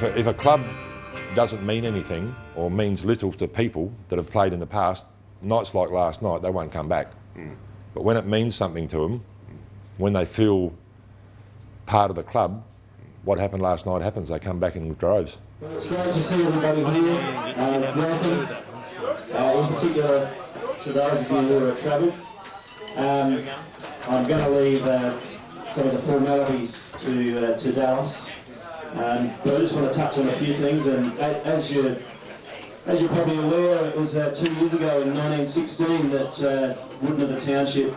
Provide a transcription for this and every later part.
if a club doesn't mean anything or means little to people that have played in the past, nights like last night, they won't come back. But when it means something to them, when they feel part of the club, what happened last night happens. They come back in droves. Well, it's great to see everybody here. Welcome, in particular to those of you who are travel. I'm going to leave some of the formalities to Dallas, but I just want to touch on a few things. And as you're probably aware, it was 2 years ago in 1916 that Wudinna, the township,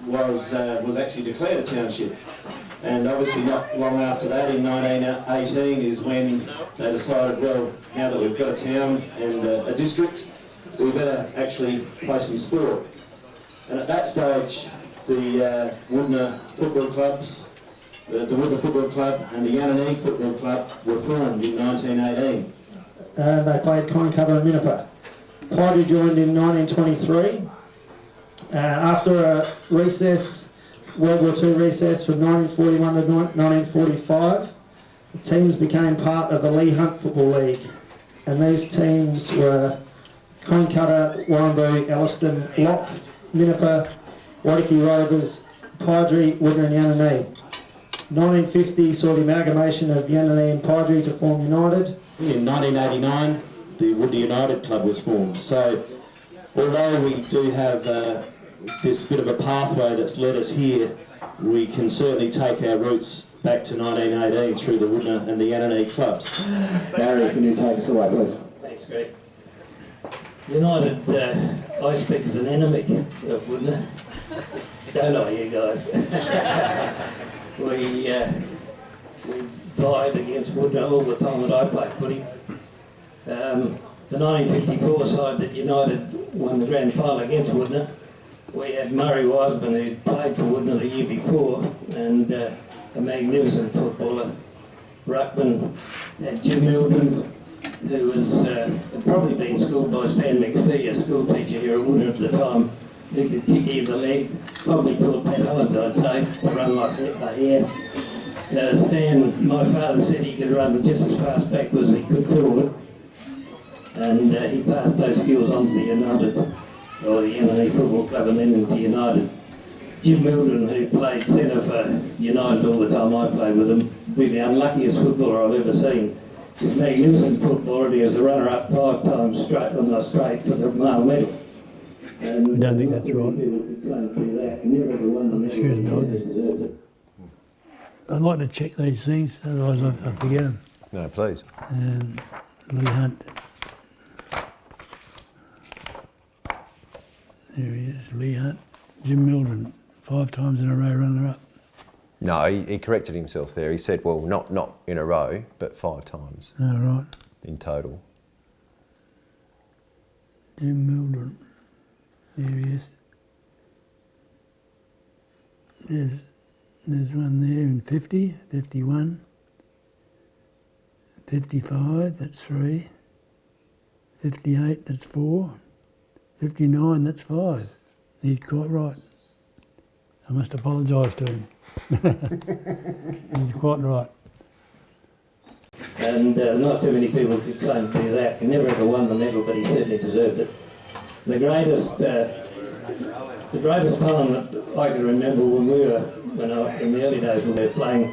was actually declared a township. And obviously not long after that, in 1918, is when they decided, well, now that we've got a town and a district, we better actually play some sport. And at that stage, the Wudinna football clubs, the Wudinna Football Club and the Yananee Football Club were formed in 1918. They played Coincutter and Minnipa. Pydrie joined in 1923. After a recess, World War II recess from 1941 to 1945, the teams became part of the Lee Hunt Football League. And these teams were Coincutter, Warramboo, Elliston, Lock, Minnipa, Wadiki Rovers, Pydrie, Wudinna and Yananee. 1950 saw the amalgamation of Yananee and Pydrie to form United. In 1989, the Wudinna United Club was formed. So, although we do have this bit of a pathway that's led us here, we can certainly take our roots back to 1918 through the Wudinna and the Yananee clubs. Barry, can you take us away, please? Thanks, Greg. United, I speak as an enemy of Wudinna. Don't I, you guys? we vied against Wudinna all the time that I played footy. The 1954 side that United won the grand final against Wudinna, we had Murray Wiseman, who played for Wudinna the year before, and a magnificent footballer. Ruckman had Jim Milton, who was had probably been schooled by Stan McPhee, a school teacher here at Wudinna at the time, who could kick either leg, probably taught Pat Hynes, I'd say, to run like a hare. Stan, my father said he could run just as fast backwards as he could forward, and he passed those skills on to the United, or the Yananee Football Club, and then into United. Jim Milton, who played centre for United all the time I played with him, was the unluckiest footballer I've ever seen. He's a magnificent footballer. He was a runner-up 5 times straight, well not straight, for the male medal. And I don't think that's right. Excuse me. I'd like to check these things, otherwise I forget them. No, please. Lee Hunt. There he is, Lee Hunt. Jim Mildren, 5 times in a row runner-up. No, he corrected himself there. He said, well, not in a row, but 5 times. Oh, right. In total. Jim Mildren. There he is. There's one there in 50, 51, 55, that's 3, 58, that's 4, 59, that's 5. He's quite right. I must apologise to him. He's quite right. And not too many people could claim to do that. He never ever won the medal, but he certainly deserved it. The greatest time that I can remember in the early days when we were playing,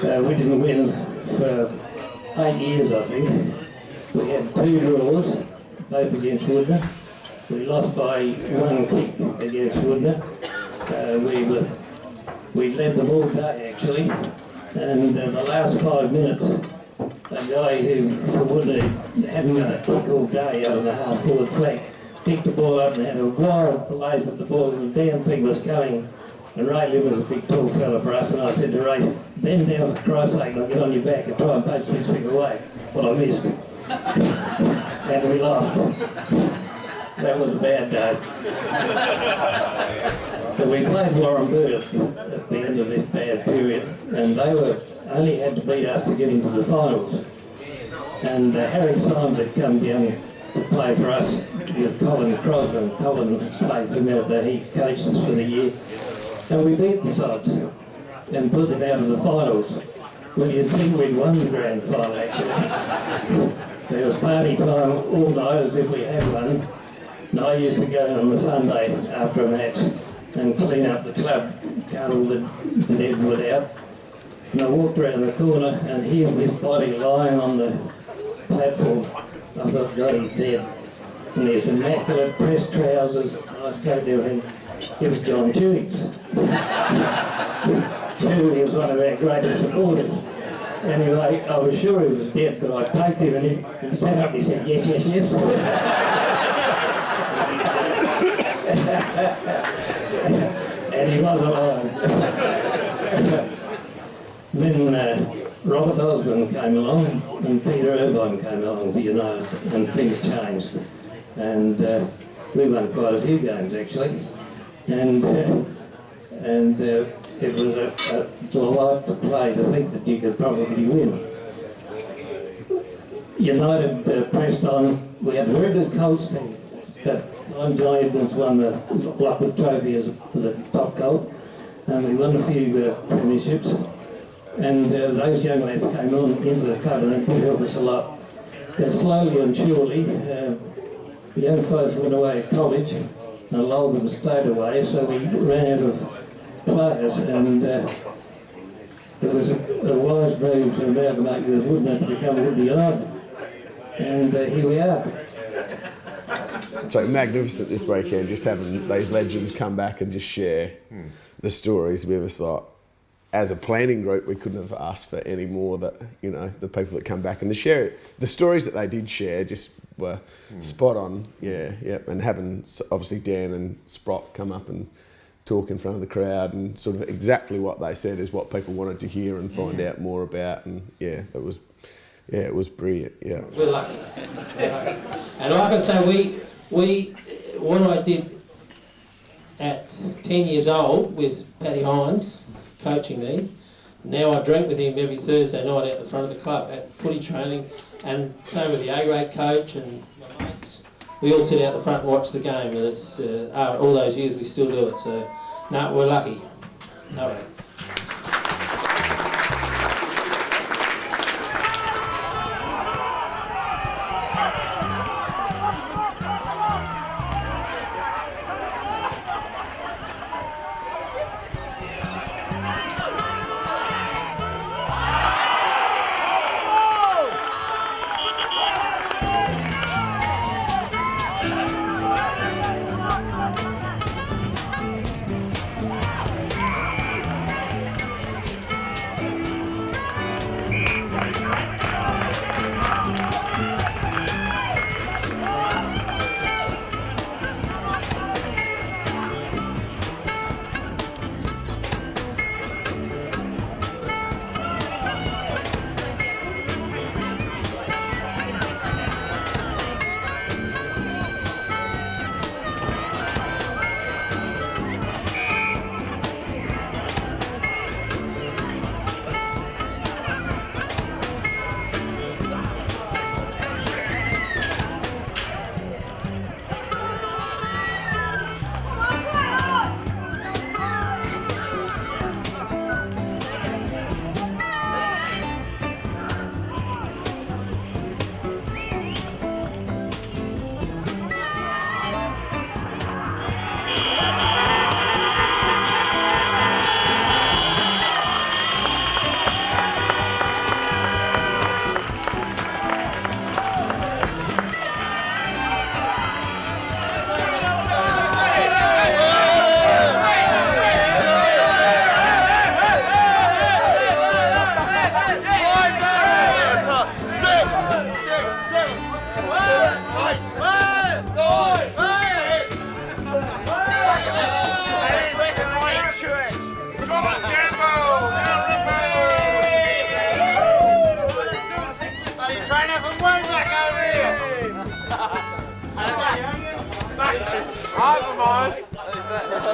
we didn't win for 8 years, I think. We had 2 draws, both against Wudinna. We lost by 1 kick against Wudinna. We led them all day actually, and the last 5 minutes, a guy who for Wudinna hadn't got a kick all day out of the half forward flank picked the ball up and had a wild blaze at the ball, and the damn thing was going. And Ray Lim was a big tall fella for us, and I said to Ray, bend down for Christ's sake and I'll get on your back and try and poach this thing away. Well, I missed. And we lost. That was a bad day. But we played Warramboo at the end of this bad period, and they only had to beat us to get into the finals. And Harry Symes had come down to play for us with Colin Crosby. Colin played for me, he coached us for the year. And we beat the sides and put them out of the finals. Well, you'd think we'd won the grand final, actually. There was party time all night as if we had one. And I used to go on the Sunday after a match and clean up the club, cut all the dead wood out. And I walked around the corner and here's this body lying on the platform. I thought, God, he's dead. And there's immaculate pressed trousers, nice coat and everything. It was John Tewings. He was one of our greatest supporters. Anyway, I was sure he was dead, but I poked him and he sat up and he said, yes, yes, yes. And he was alive. Then Robert Osborne came along and Peter Irvine came along to United and things changed. And we won quite a few games actually. And it was a delight to play, to think that you could probably win. United pressed on. We had a very good Colts team. John Edmonds won the Lockwood Trophy as the top Colt, and we won a few premierships. And those young lads came on into the club and they helped us a lot. But slowly and surely, the young fellows went away at college, and a lot of them stayed away, so we ran out of players, and it was a wise move to amalgamate with Wudinna to become Wudinna United. And here we are. So magnificent this weekend, just having these legends come back and just share the stories with us. Like, as a planning group, we couldn't have asked for any more. That, you know, the people that come back and the stories that they did share just were spot on. Yeah. And having obviously Dan and Sprott come up and talk in front of the crowd, and sort of exactly what they said is what people wanted to hear and find out more about. And it was brilliant. Yeah, we're lucky. And like I say, we what I did at 10 years old with Paddy Hines coaching me, now I drink with him every Thursday night out the front of the club at footy training, and same with the A-grade coach and my mates. We all sit out the front and watch the game, and it's all those years we still do it. So, no, we're lucky. No worries.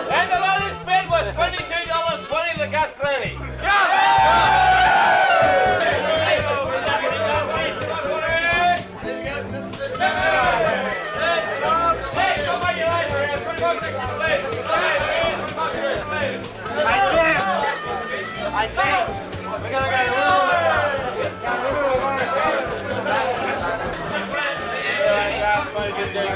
And the lowest bid was $22.20 the gas levy. I see. We're going to go Going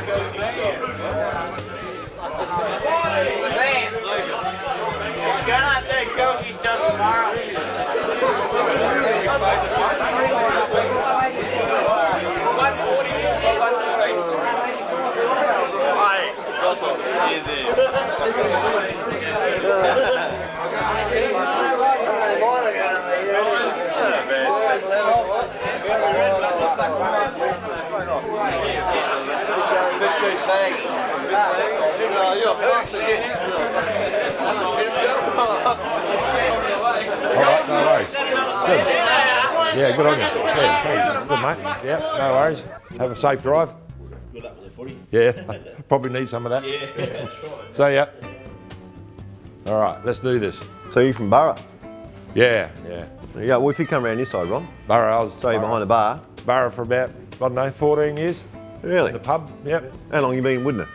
up there, coach, stuff tomorrow. All right, no worries. Good. Yeah, good on you. Yeah, thanks. Good, mate. Yeah, no worries. Have a safe drive. Good luck with the footy. Yeah, probably need some of that. Yeah, that's right. So, yeah. All right, let's do this. So you're from Burra? Yeah. There you go. Well, if you come around this side, Ron, Burra, I was so you're behind the bar. Burra for about, I don't know, 14 years. Really? In the pub, yep. How long you been in Wudinna?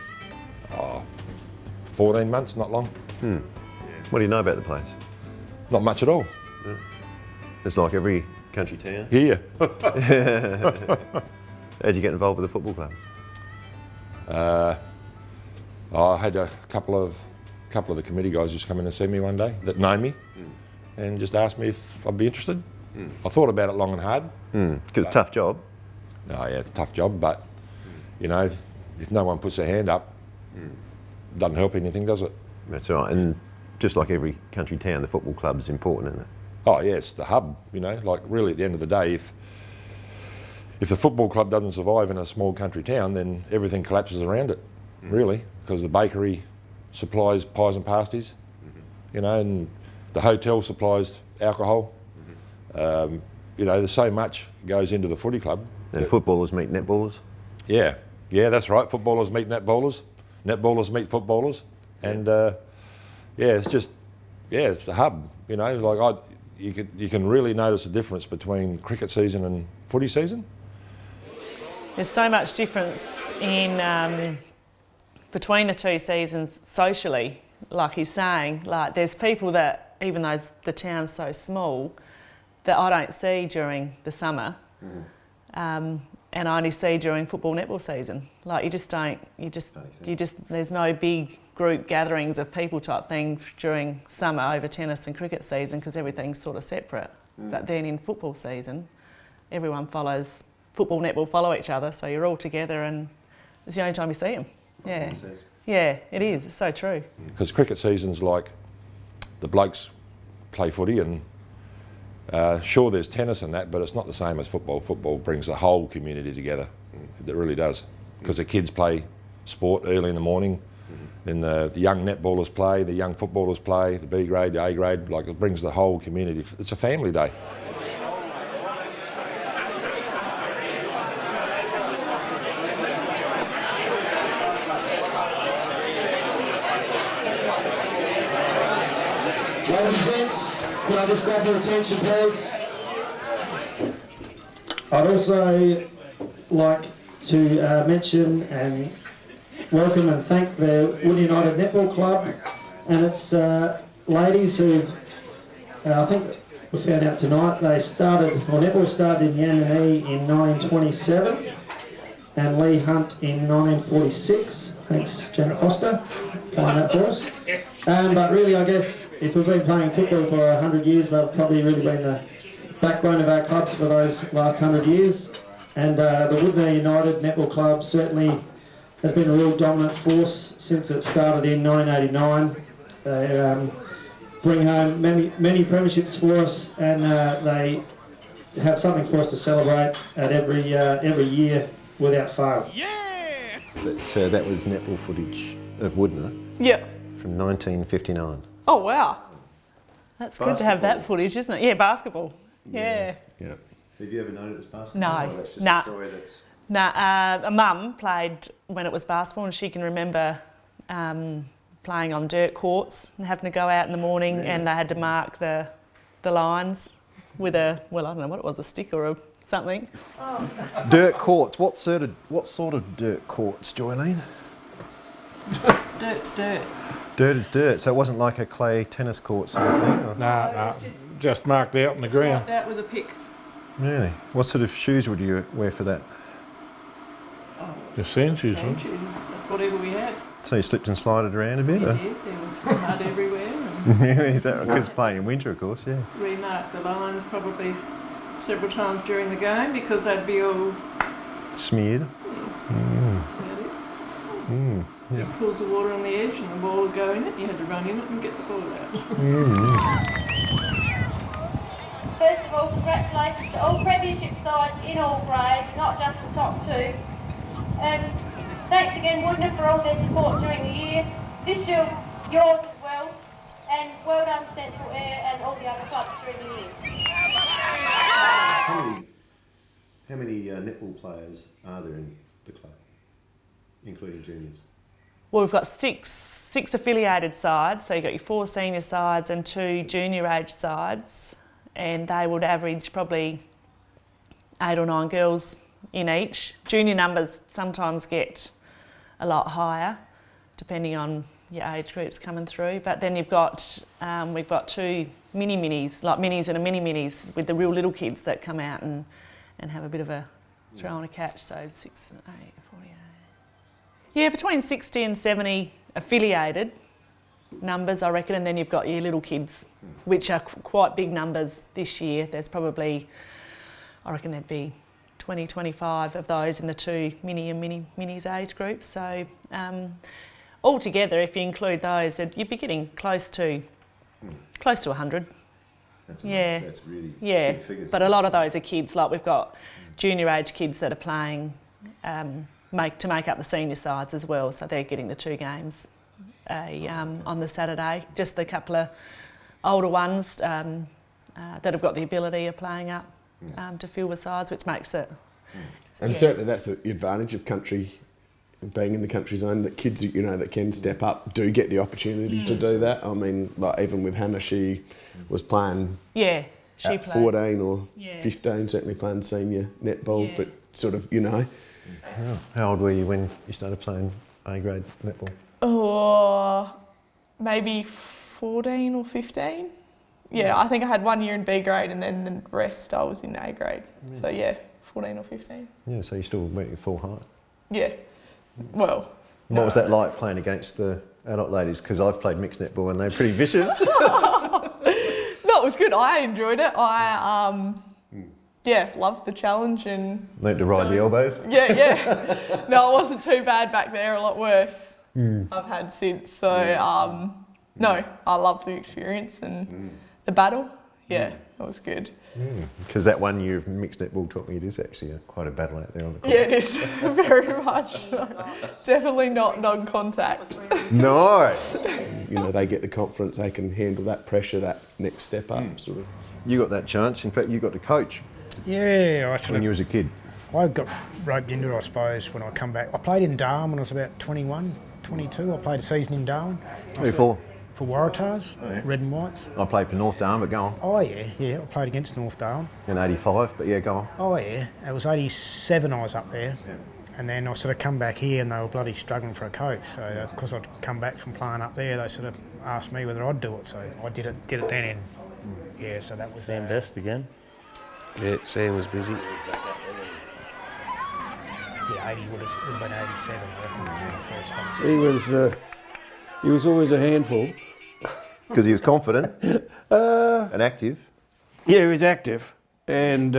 14 months, not long. What do you know about the place? Not much at all. It's like every country town. Here. How'd you get involved with the football club? I had a couple of the committee guys just come in and see me one day that know me and just asked me if I'd be interested. I thought about it long and hard. Because it's a tough job. Oh yeah, it's a tough job, but you know, if no one puts their hand up, doesn't help anything, does it? That's right. And just like every country town, the football club is important, isn't it? Oh yeah, it's the hub, you know, like really at the end of the day, if the football club doesn't survive in a small country town, then everything collapses around it, really, because the bakery supplies pies and pasties, you know, and the hotel supplies alcohol. You know, there's so much goes into the footy club. And footballers meet netballers. Yeah, that's right. Footballers meet netballers, netballers meet footballers, and it's just, it's the hub. You know, like you can really notice a difference between cricket season and footy season. There's so much difference in between the two seasons socially, like he's saying. Like there's people that, even though the town's so small, that I don't see during the summer, and I only see during football netball season. Like you just, there's no big group gatherings of people type thing during summer over tennis and cricket season because everything's sort of separate. But then in football season, everyone follows, football, netball follow each other, so you're all together and it's the only time you see them. Yeah, it is, it's so true. Because cricket season's like the blokes play footy and sure there's tennis and that, but it's not the same as football. Football brings the whole community together. It really does. Because the kids play sport early in the morning, then the young netballers play, the young footballers play, the B grade, the A grade, like it brings the whole community. It's a family day. Ladies and gents, can I just grab your attention, please? I'd also like to mention and welcome and thank the Wudinna United Netball Club and its ladies who've, I think we found out tonight, netball started in Yanani in 1927 and Lee Hunt in 1946. Thanks, Janet Foster, find that for us. But really, I guess, if we've been playing football for 100 years, they've probably really been the backbone of our clubs for those last 100 years. And the Wudinna United Netball Club certainly has been a real dominant force since it started in 1989. They bring home many premierships for us, and they have something for us to celebrate at every year without fail. That was netball footage of Wudinna Yeah. from 1959. Oh wow. That's good to have that footage, isn't it? Yeah, basketball. Yeah. Have you ever known it was basketball? No. Or that's just Nah. a story that's... A mum played when it was basketball and she can remember playing on dirt courts and having to go out in the morning and they had to mark the lines with I don't know what it was, a stick or something. Dirt courts. What sort of dirt courts, Joylene? Dirt's dirt. Dirt is dirt, so it wasn't like a clay tennis court sort of thing? Or? No, just marked out on the ground. Out with a pick. Really? What sort of shoes would you wear for that? The centuries, Sand huh? shoes, whatever we had. So you slipped and slided around a bit? We Or? did. There was mud everywhere. And Is that because playing in winter, of course, yeah. remarked the lines probably several times during the game because they'd be all Smeared? yes, Mm. that's about it. Mm. Yeah. Big pools of water on the edge and the ball would go in it. You had to run in it and get the ball out. First of all, congratulations to all premiership sides in all grades, not just the top two. Thanks again, Wudinna, for all their support during the year. This year, yours as well, and well done Central Air and all the other clubs through the year. How many netball players are there in the club, including juniors? Well, we've got six affiliated sides, so you've got your 4 senior sides and 2 junior age sides, and they would average probably 8 or 9 girls in each. Junior numbers sometimes get a lot higher, depending on your age groups coming through. But then we've got 2 mini-minis, like minis and a mini-minis, with the real little kids that come out and have a bit of a throw and a catch. So 6, 8, 48. Yeah, between 60 and 70 affiliated numbers, I reckon, and then you've got your little kids, which are quite big numbers this year. There's probably, I reckon there'd be 20, 25 of those in the 2 mini and minis age groups. So altogether, if you include those, you'd be getting close to 100. That's really big figures. But a lot of those are kids. Like we've got junior age kids that are playing to make up the senior sides as well. So they're getting the 2 games on the Saturday. Just a couple of older ones that have got the ability of playing up to fill the sides, which makes it. And certainly that's the advantage of country, being in the country zone, that kids that can step up do get the opportunity to do that. I mean, like even with Hannah, she was playing she at played. 14 or 15, certainly playing senior netball, but sort of, How old were you when you started playing A-grade netball? Oh, maybe 14 or 15. Yeah, I think I had 1 year in B grade and then the rest I was in A grade. So yeah, 14 or 15. Yeah, so you still went your full height. Yeah, well. What was that like playing against the adult ladies? Because I've played mixed netball and they're pretty vicious. No, it was good. I enjoyed it. I loved the challenge and... Learned to ride the elbows? Yeah. No, it wasn't too bad back there, a lot worse I've had since. So, no, I loved the experience and the battle. Yeah, it was good. Because that 1 year of mixed netball taught me it is actually quite a battle out there on the court. Yeah, it is, very much so. Definitely not non-contact. Nice! they get the confidence, they can handle that pressure, that next step up, sort of. You got that chance. In fact, you got to coach. Yeah, when you was a kid. I got roped into it, I suppose, when I come back. I played in Darwin when I was about 21, 22. I played a season in Darwin. Who for? For Waratahs, Red and Whites. I played for North Darwin, but go on. Oh yeah, I played against North Darwin. In 85, but yeah, go on. Oh yeah, it was 87 I was up there. Yeah. And then I sort of come back here and they were bloody struggling for a coach. So because I'd come back from playing up there, they sort of asked me whether I'd do it. So I did it then. And yeah, so that was Sam Best again. Yeah, Sam was busy. Yeah, 80 would have been 87, I reckon, was the first time. He was always a handful. Because he was confident and active. Yeah, he was active. And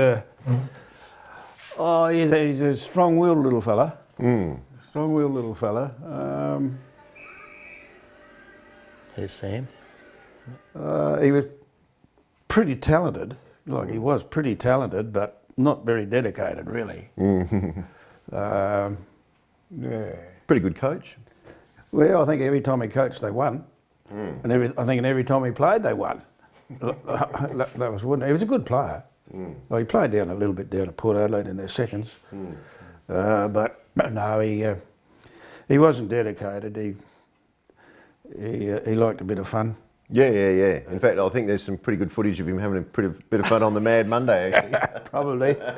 he's a strong-willed little fella. Strong-willed little fella. Here's Sam. He was pretty talented. Like, he was pretty talented, but not very dedicated, really. Yeah. Pretty good coach. Well, I think every time he coached, they won. And every time he played, they won. that was Wudinna. He was a good player. Well, he played a little bit down at Port Adelaide in their seconds. But no, he wasn't dedicated. He liked a bit of fun. Yeah. In fact, I think there's some pretty good footage of him having a bit of fun on the Mad Monday, actually. Probably. Get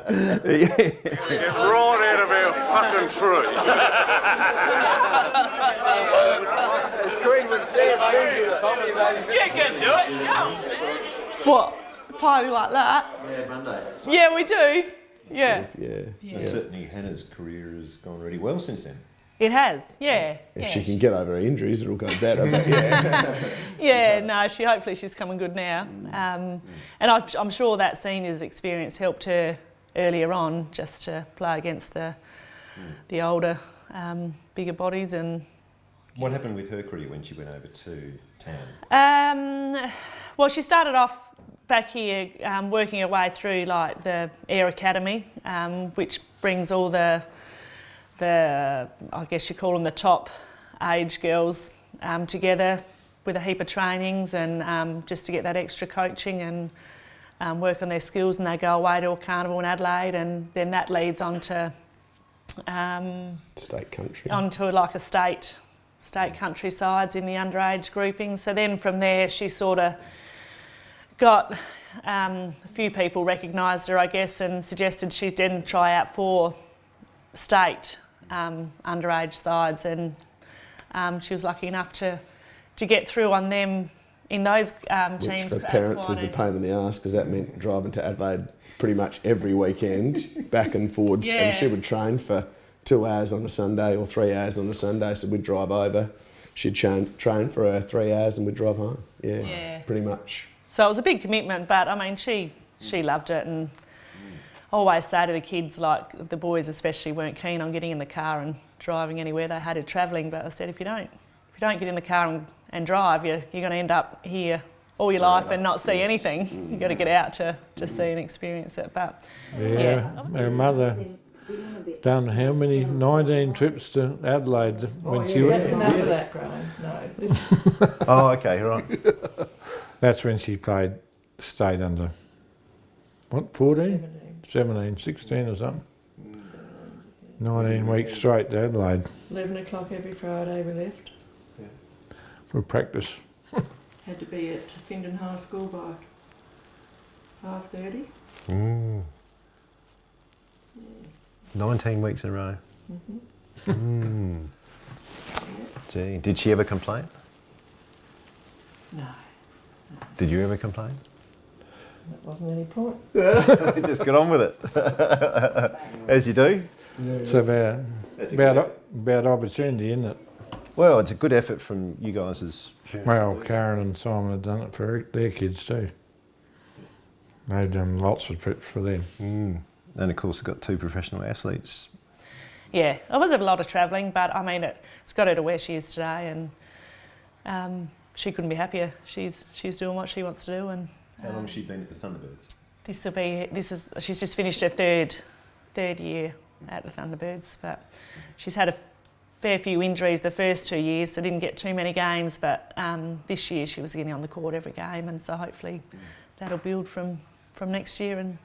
right out of our fucking tree. You can do it. What? A party like that? Mad Monday. Yeah, we do. Yeah. And certainly Hannah's career has gone really well since then. It has, yeah. If she can get over her injuries, it'll go better. But yeah. No, hopefully she's coming good now. And I'm sure that seniors experience helped her earlier on, just to play against the older, bigger bodies. And what happened with her career when she went over to town? Well, she started off back here working her way through like the Air Academy, which brings all the I guess you call them the top age girls together with a heap of trainings and just to get that extra coaching and work on their skills, and they go away to a carnival in Adelaide, and then that leads on to state country. Onto like a state country sides in the underage groupings. So then from there she sort of got a few people recognised her, I guess, and suggested she then try out for state underage sides, and she was lucky enough to get through on them in those teams. Which for parents is a pain in the arse, because that meant driving to Adelaide pretty much every weekend, back and forwards, and she would train for 2 hours on a Sunday or 3 hours on a Sunday, so we'd drive over, she'd train for 3 hours and we'd drive home, pretty much. So it was a big commitment, but I mean she loved it, and I always say to the kids, like the boys especially weren't keen on getting in the car and driving anywhere. They hated travelling, but I said if you don't get in the car and drive, you're going to end up here all your life and not see anything. You've got to get out to see and experience it. But her mother done how many? 19 trips to Adelaide when she was. That's enough of that, Graham. No. Oh, okay, right. That's when she played state under, what, 14? 17, 16 or something. 19 weeks straight to Adelaide. 11 o'clock every Friday we left. For practice. Had to be at Findon High School by 5:30. 19 weeks in a row. Gee, did she ever complain? No. Did you ever complain? That wasn't any point. Just get on with it. As you do. It's about opportunity, isn't it? Well, it's a good effort from you guys as parents. Well, Karen and Simon have done it for their kids too. They've done lots of trips for them. And of course, they've got 2 professional athletes. Yeah, it was a lot of travelling, but I mean, it's got her to where she is today, and she couldn't be happier. She's doing what she wants to do. And how long has she been at the Thunderbirds? She's just finished her third year at the Thunderbirds, but she's had a fair few injuries the first 2 years, so didn't get too many games, but this year she was getting on the court every game, and so hopefully that'll build from next year and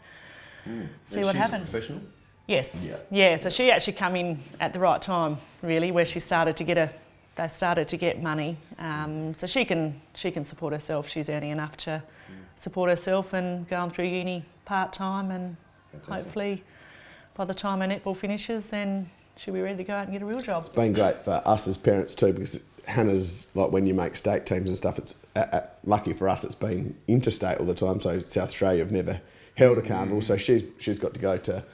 see what happens. She's a professional? Yes, yeah, so she actually come in at the right time, really, where she started to get money, so she can support herself. She's earning enough to support herself and going through uni part-time, and hopefully by the time her netball finishes, then she'll be ready to go out and get a real job. It's been great for us as parents too, because Hannah's, like when you make state teams and stuff, it's lucky for us it's been interstate all the time, so South Australia have never held a carnival, so she's got to go to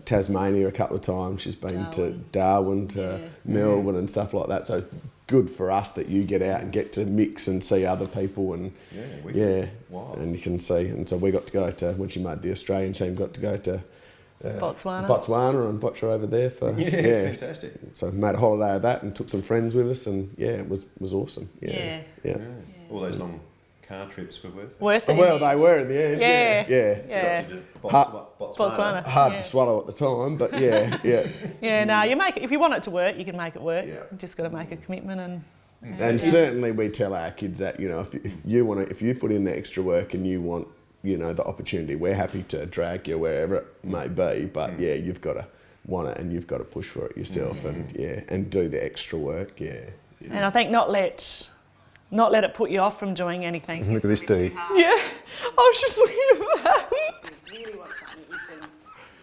Tasmania a couple of times, she's been to Darwin, to Melbourne and stuff like that, so it's good for us that you get out and get to mix and see other people, and and you can see, and so we got to go to, when she made the Australian team, got to go to Botswana and watch her over there for fantastic. So made a holiday of that and took some friends with us, and it was awesome. All those long car trips were worth it. Well, they were in the end. Yeah. Botswana. Hard to swallow at the time, but Yeah, no, you make it, if you want it to work, you can make it work. You just got to make a commitment and certainly we tell our kids that, you know, if you put in the extra work and you want, you know, the opportunity, we're happy to drag you wherever it may be, but you've got to want it and you've got to push for it yourself and do the extra work. And I think not let it put you off from doing anything. Look at this dude. Yeah, I was just looking at that. If you really want something,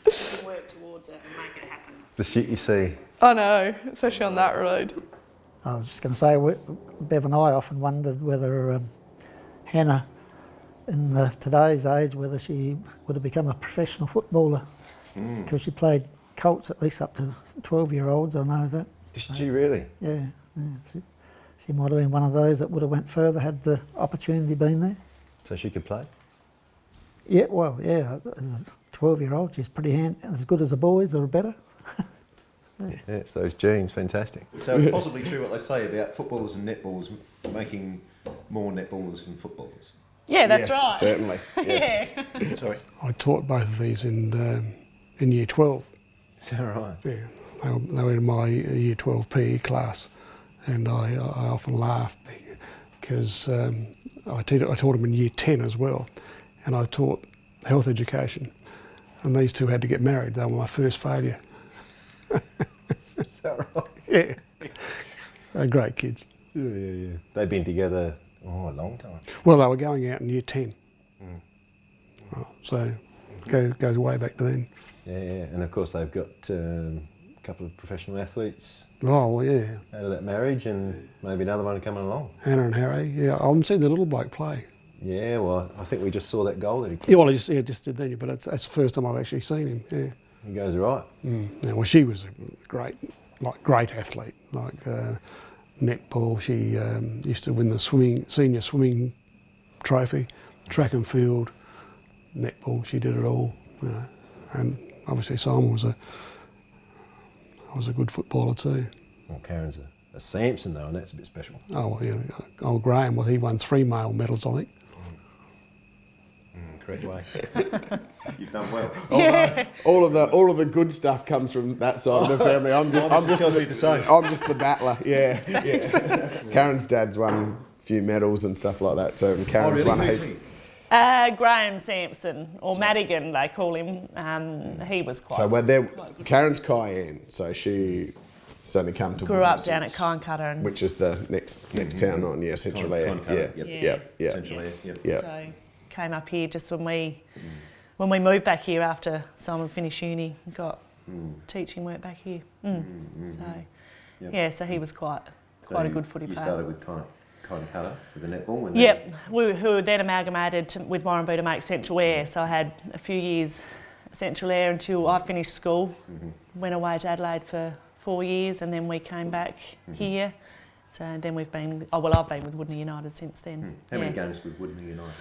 you can work towards it and make it happen. The shit you see. I know, especially on that road. I was just going to say, Bev and I often wondered whether Hannah, in today's age, whether she would have become a professional footballer. because she played colts at least up to 12-year-olds. I know that. Did she really? Yeah. She might have been one of those that would have went further had the opportunity been there. So she could play? Yeah, well, yeah. As a 12-year-old, she's pretty as good as the boys or better. Yeah, it's those genes, fantastic. So it's possibly true what they say about footballers and netballers making more netballers than footballers. Yeah, that's yes, right. Certainly. Yes. Yeah. Sorry. I taught both of these in year 12. Is that right? Yeah, they were in my year 12 PE class, and I often laugh because I taught them in year 10 as well, and I taught health education, and these two had to get married. They were my first failure. Is that right? Yeah. They're great kids. Yeah. They've been together a long time. Well, they were going out in year 10. So goes way back to then. Yeah, and of course they've got a couple of professional athletes. Oh, well, yeah. Out of that marriage, and maybe another one coming along. Hannah and Harry. Yeah, I haven't seen the little bloke play. Yeah, well, I think we just saw that goal that he kicked. Yeah, well, I just did then, but that's the first time I've actually seen him. Yeah. He goes right. Yeah, well, she was a great athlete, netball. She used to win the senior swimming trophy, track and field, netball. She did it all, and obviously Simon was a good footballer too. Well, Karen's a Samson though, and that's a bit special. Oh, well, yeah. Old Graham, well, he won 3 male medals, I think. Correct way. You've done well. Yeah. All of the good stuff comes from that side of the family. I'm just the battler. Yeah. Karen's dad's won a few medals and stuff like that. So Karen's won a heap. Graham Sampson, or Madigan, they call him. He was quite. So Karen's Cayenne, so she certainly come to. Grew up down at Conncutter, which is the next town on Central Air. Yeah. Central Air. Yeah. So came up here just when we moved back here after Simon finished uni, got teaching work back here. So he was quite a good footy player. You started with Conncutter with the netball. Yep, we were then amalgamated with Warrnambool to make Central Air. So I had a few years at Central Air until I finished school. Went away to Adelaide for 4 years, and then we came back here. So then I've been with Wudinna United since then. How many games with Wudinna United?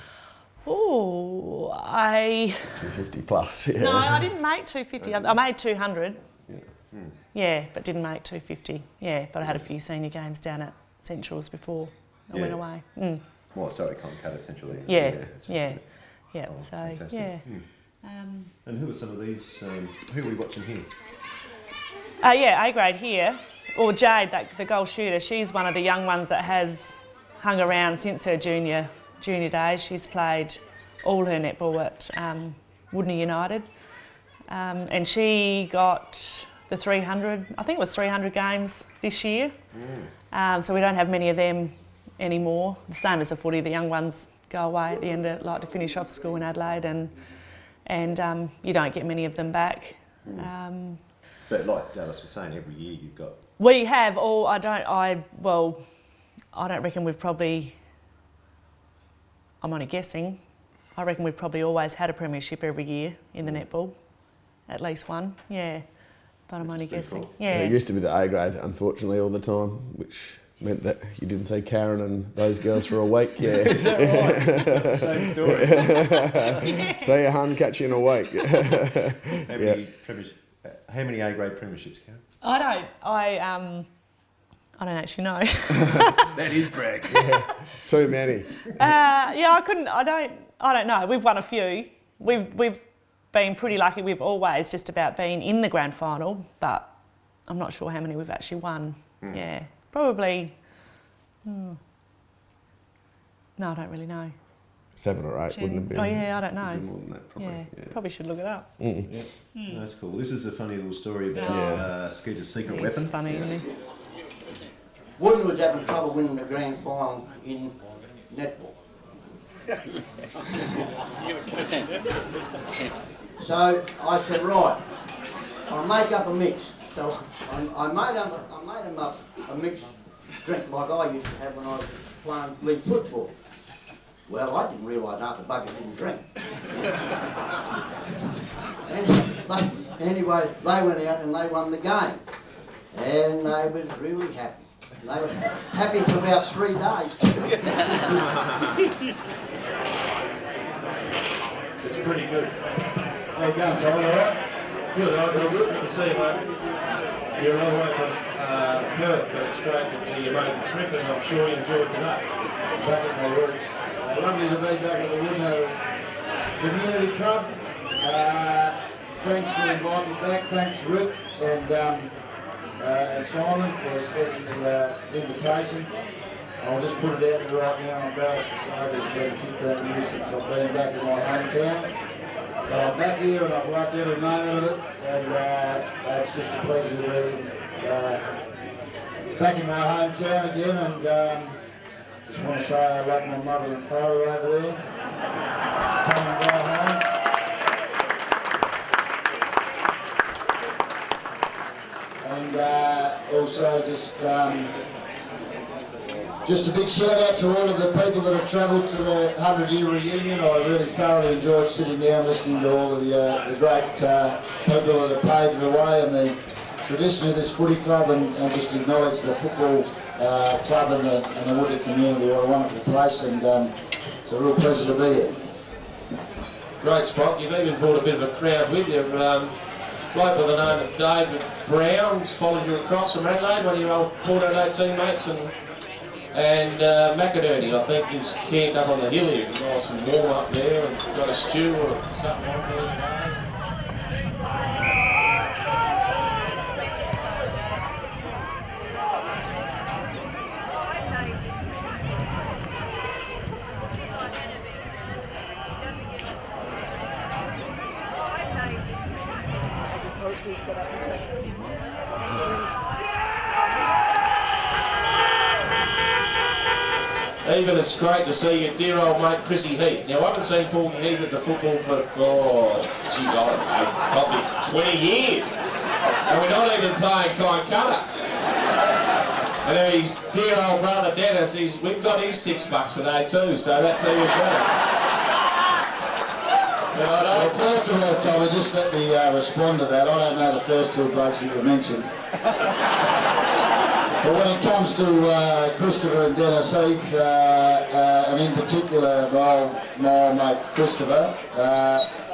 Oh, 250 plus. Yeah. No, I didn't make 250. I made 200. Yeah, but didn't make 250. Yeah, but I had a few senior games down at Centrals before I went away. Well, sorry, Conncutter Central. Yeah. Oh, so fantastic. yeah. And who are some of these? Who are we watching here? A grade here, or Jade, the goal shooter. She's one of the young ones that has hung around since her junior days. She's played all her netball at Wudinna United, and she got the 300. I think it was 300 games this year. So we don't have many of them anymore. The same as the footy. The young ones go away at the end of to finish off school in Adelaide, and you don't get many of them back. But like Dallas was saying, every year you've got. We have all. I don't reckon we've probably. I'm only guessing. I reckon we've probably always had a premiership every year in the netball, at least one. Yeah, but I'm only guessing. Cool. Yeah. It used to be the A grade, unfortunately, all the time, which meant that you didn't see Karen and those girls for a week. Yeah. Is that right? That's the same story. See you, hun, catch you in a week. How many A grade premierships, Karen? I don't actually know. That is brag. Yeah. Too many. I don't know. We've won a few. We've been pretty lucky. We've always just about been in the grand final, but I'm not sure how many we've actually won. Yeah, probably. No, I don't really know. 7 or 8, 10. wouldn't it be? Oh yeah, I don't know. More than that, probably. Probably should look it up. That's cool. This is a funny little story about Skeeter's secret weapon. It's funny, isn't it? Wudinna was having trouble winning the grand final in netball. So I said, right, I'll make up a mix. So I made them up a mixed drink like I used to have when I was playing league football. Well, I didn't realise half the bucket didn't drink. And Anyway, they went out and they won the game. And they was really happy. They were happy for about 3 days. It's pretty good. How you going, Tommy? All right? Good, all good. Good to see you, mate. You're a long way from Perth, but it's great that you made the trip, and I'm sure you enjoyed today. Back at my roots. Lovely to be back at the Wudinna Community Club. Thanks for inviting me back. Thanks, Rick and Simon for extending the invitation. I'll just put it out there right now. I'm embarrassed to say it's been 15 years since I've been back in my hometown. But I'm back here and I've loved every moment of it, and it's just a pleasure to be back in my hometown again, and just want to say I love my mother and father over there. Tom and Gal Holmes. And also just a big shout out to all of the people that have travelled to the 100-year reunion. I really thoroughly enjoyed sitting down listening to all of the great people that have paved the way and the tradition of this footy club, and just acknowledge the football club and the Wudinna community. What a wonderful place, and it's a real pleasure to be here. Great spot. You've even brought a bit of a crowd with you. Bloke by the name of David Brown's followed you across from Adelaide, one of your old Port Adelaide teammates, and McInerney, I think, is camped up on the hill here. Nice and warm up there, and got a stew or something on there. Even it's great to see your dear old mate Chrissy Heath. Now I haven't seen Paul Heath at the football for, geez, I don't know, probably 20 years. And we're not even playing kind colour. And then his dear old brother Dennis, we've got his $6 a day too, so that's even better. Well, first of all, Tommy, just let me respond to that. I don't know the first two blokes that you mentioned. But when it comes to Christopher and Dennis Heath, and in particular my old mate Christopher,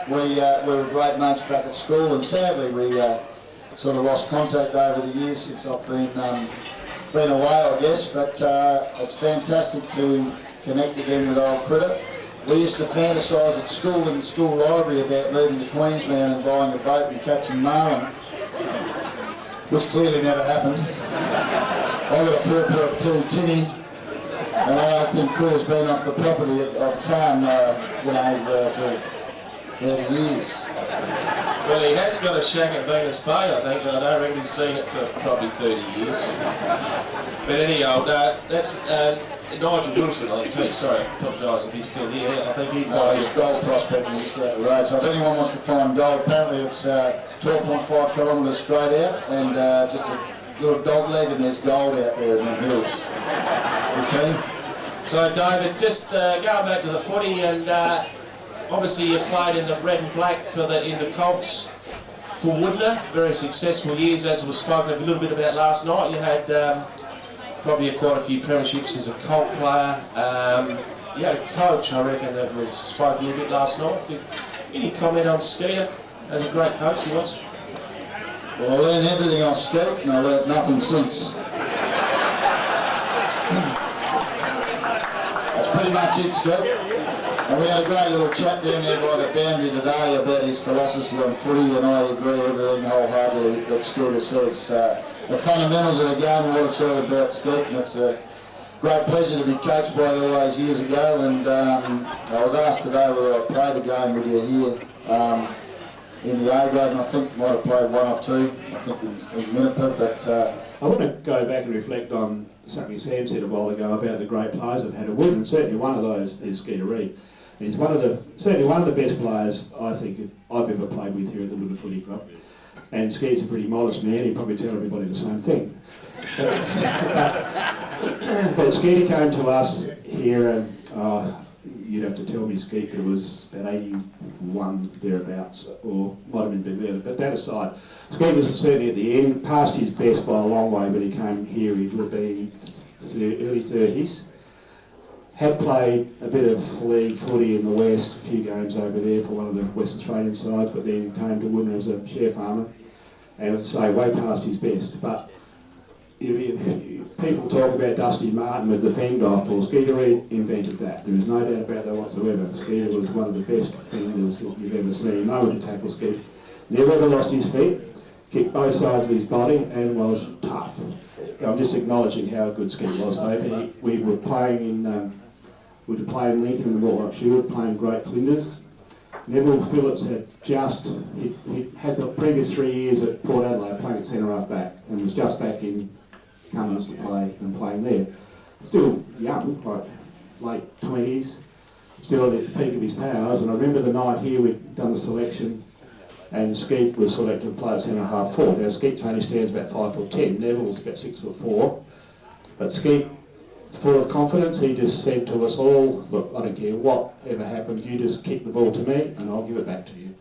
we were great mates back at school, and sadly we sort of lost contact over the years since I've been away, I guess. But it's fantastic to connect again with old Critter. We used to fantasise at school in the school library about moving to Queensland and buying a boat and catching marlin, which clearly never happened. I got a 4.2 tinny, and I think Critter's been off the property of the farm, for 30 years. Well, he has got a shack at Venus Bay, I think, but I don't reckon he's seen it for probably 30 years. But anyhow, that's Nigel Wilson, I think, too. Sorry, I apologise if he's still here. I think he's gold prospecting just out the road. So if anyone wants to find gold, apparently it's 12.5 kilometres straight out, and just a little dog leg, and there's gold out there in the hills. Okay. So David, just going back to the footy, and obviously you played in the red and black in the Colts for Wudinna. Very successful years, as was spoken a little bit about last night. You had probably quite a few premierships as a Colt player. You had a coach, I reckon, that was spoke a little bit last night. Any comment on Skeeter as a great coach he was? Well, I learned everything off Skeet, and I learned nothing since. That's pretty much it, Skeet. And we had a great little chat down there by the boundary today about his philosophy on footy, and I agree everything wholeheartedly that Skeeter says. The fundamentals of the game are what it's all about, Skeet, and it's a great pleasure to be coached by you all those years ago. And I was asked today whether I played a game with you here in the A grade, and I think might have played one or two, I think in Minipur, but I want to go back and reflect on something Sam said a while ago about the great players I've had at Wood, and certainly one of those is Skeeter Reid. And he's certainly one of the best players I think I've ever played with here at the Wudinna Footy Club. And Skeeter's a pretty modest man, he'd probably tell everybody the same thing. But Skeeter came to us here, and you'd have to tell me, Skeet, but it was about 1 thereabouts, or might have been better. But that aside, Skeet was certainly at the end, past his best by a long way when he came here. He would have been early 30s. Had played a bit of league footy in the West, a few games over there for one of the West Australian sides, but then came to Wudinna as a share farmer, and as I say, way past his best. But people talk about Dusty Martin with the fend off. Well, Skeeter Reid invented that. There is no doubt about that whatsoever. Skeeter was one of the best fenders that you've ever seen. No one could tackle Skeeter. Never ever lost his feet, kicked both sides of his body, and was tough. I'm just acknowledging how good Skeeter was. So we were playing in Lincoln in the Walnut Shield, playing Great Flinders. Neville Phillips had he had the previous 3 years at Port Adelaide playing at centre half back, and was just back in Cummins to play and playing there. Still young, like late 20s, still at the peak of his powers. And I remember the night here we'd done the selection, and Skeet was selected to play at centre half forward. Now Skeet only stands about 5'10", Neville was about 6'4", but Skeet, full of confidence, he just said to us all, look, I don't care whatever happens, you just kick the ball to me and I'll give it back to you.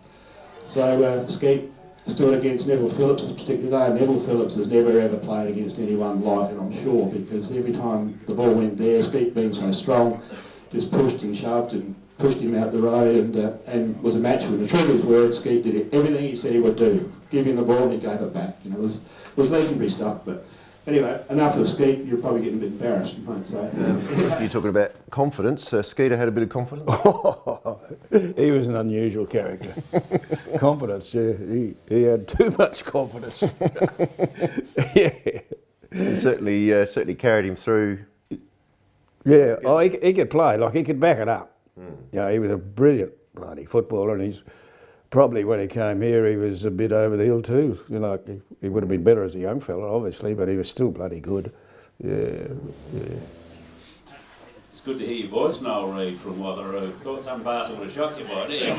So Skeet stood against Neville Phillips this particular day, and Neville Phillips has never ever played against anyone like it, I'm sure, because every time the ball went there, Skeet being so strong, just pushed and shoved and pushed him out the road and was a match for him. The truth of his words, Skeet did everything he said he would do. Give him the ball and he gave it back. You know, it was legendary stuff, but anyway, enough of Skeet. You're probably getting a bit embarrassed, you might say. You're talking about confidence. Skeeter had a bit of confidence. He was an unusual character. Confidence, yeah. He had too much confidence. Yeah. And certainly carried him through. Yeah, he could play, like he could back it up. Yeah, he was a brilliant bloody footballer, and he's probably when he came here he was a bit over the hill too. You know, he would have been better as a young fella, obviously, but he was still bloody good. Yeah. It's good to hear your voice, Noel Reid, from Watheroo. Thought some bastard would have shot you by now.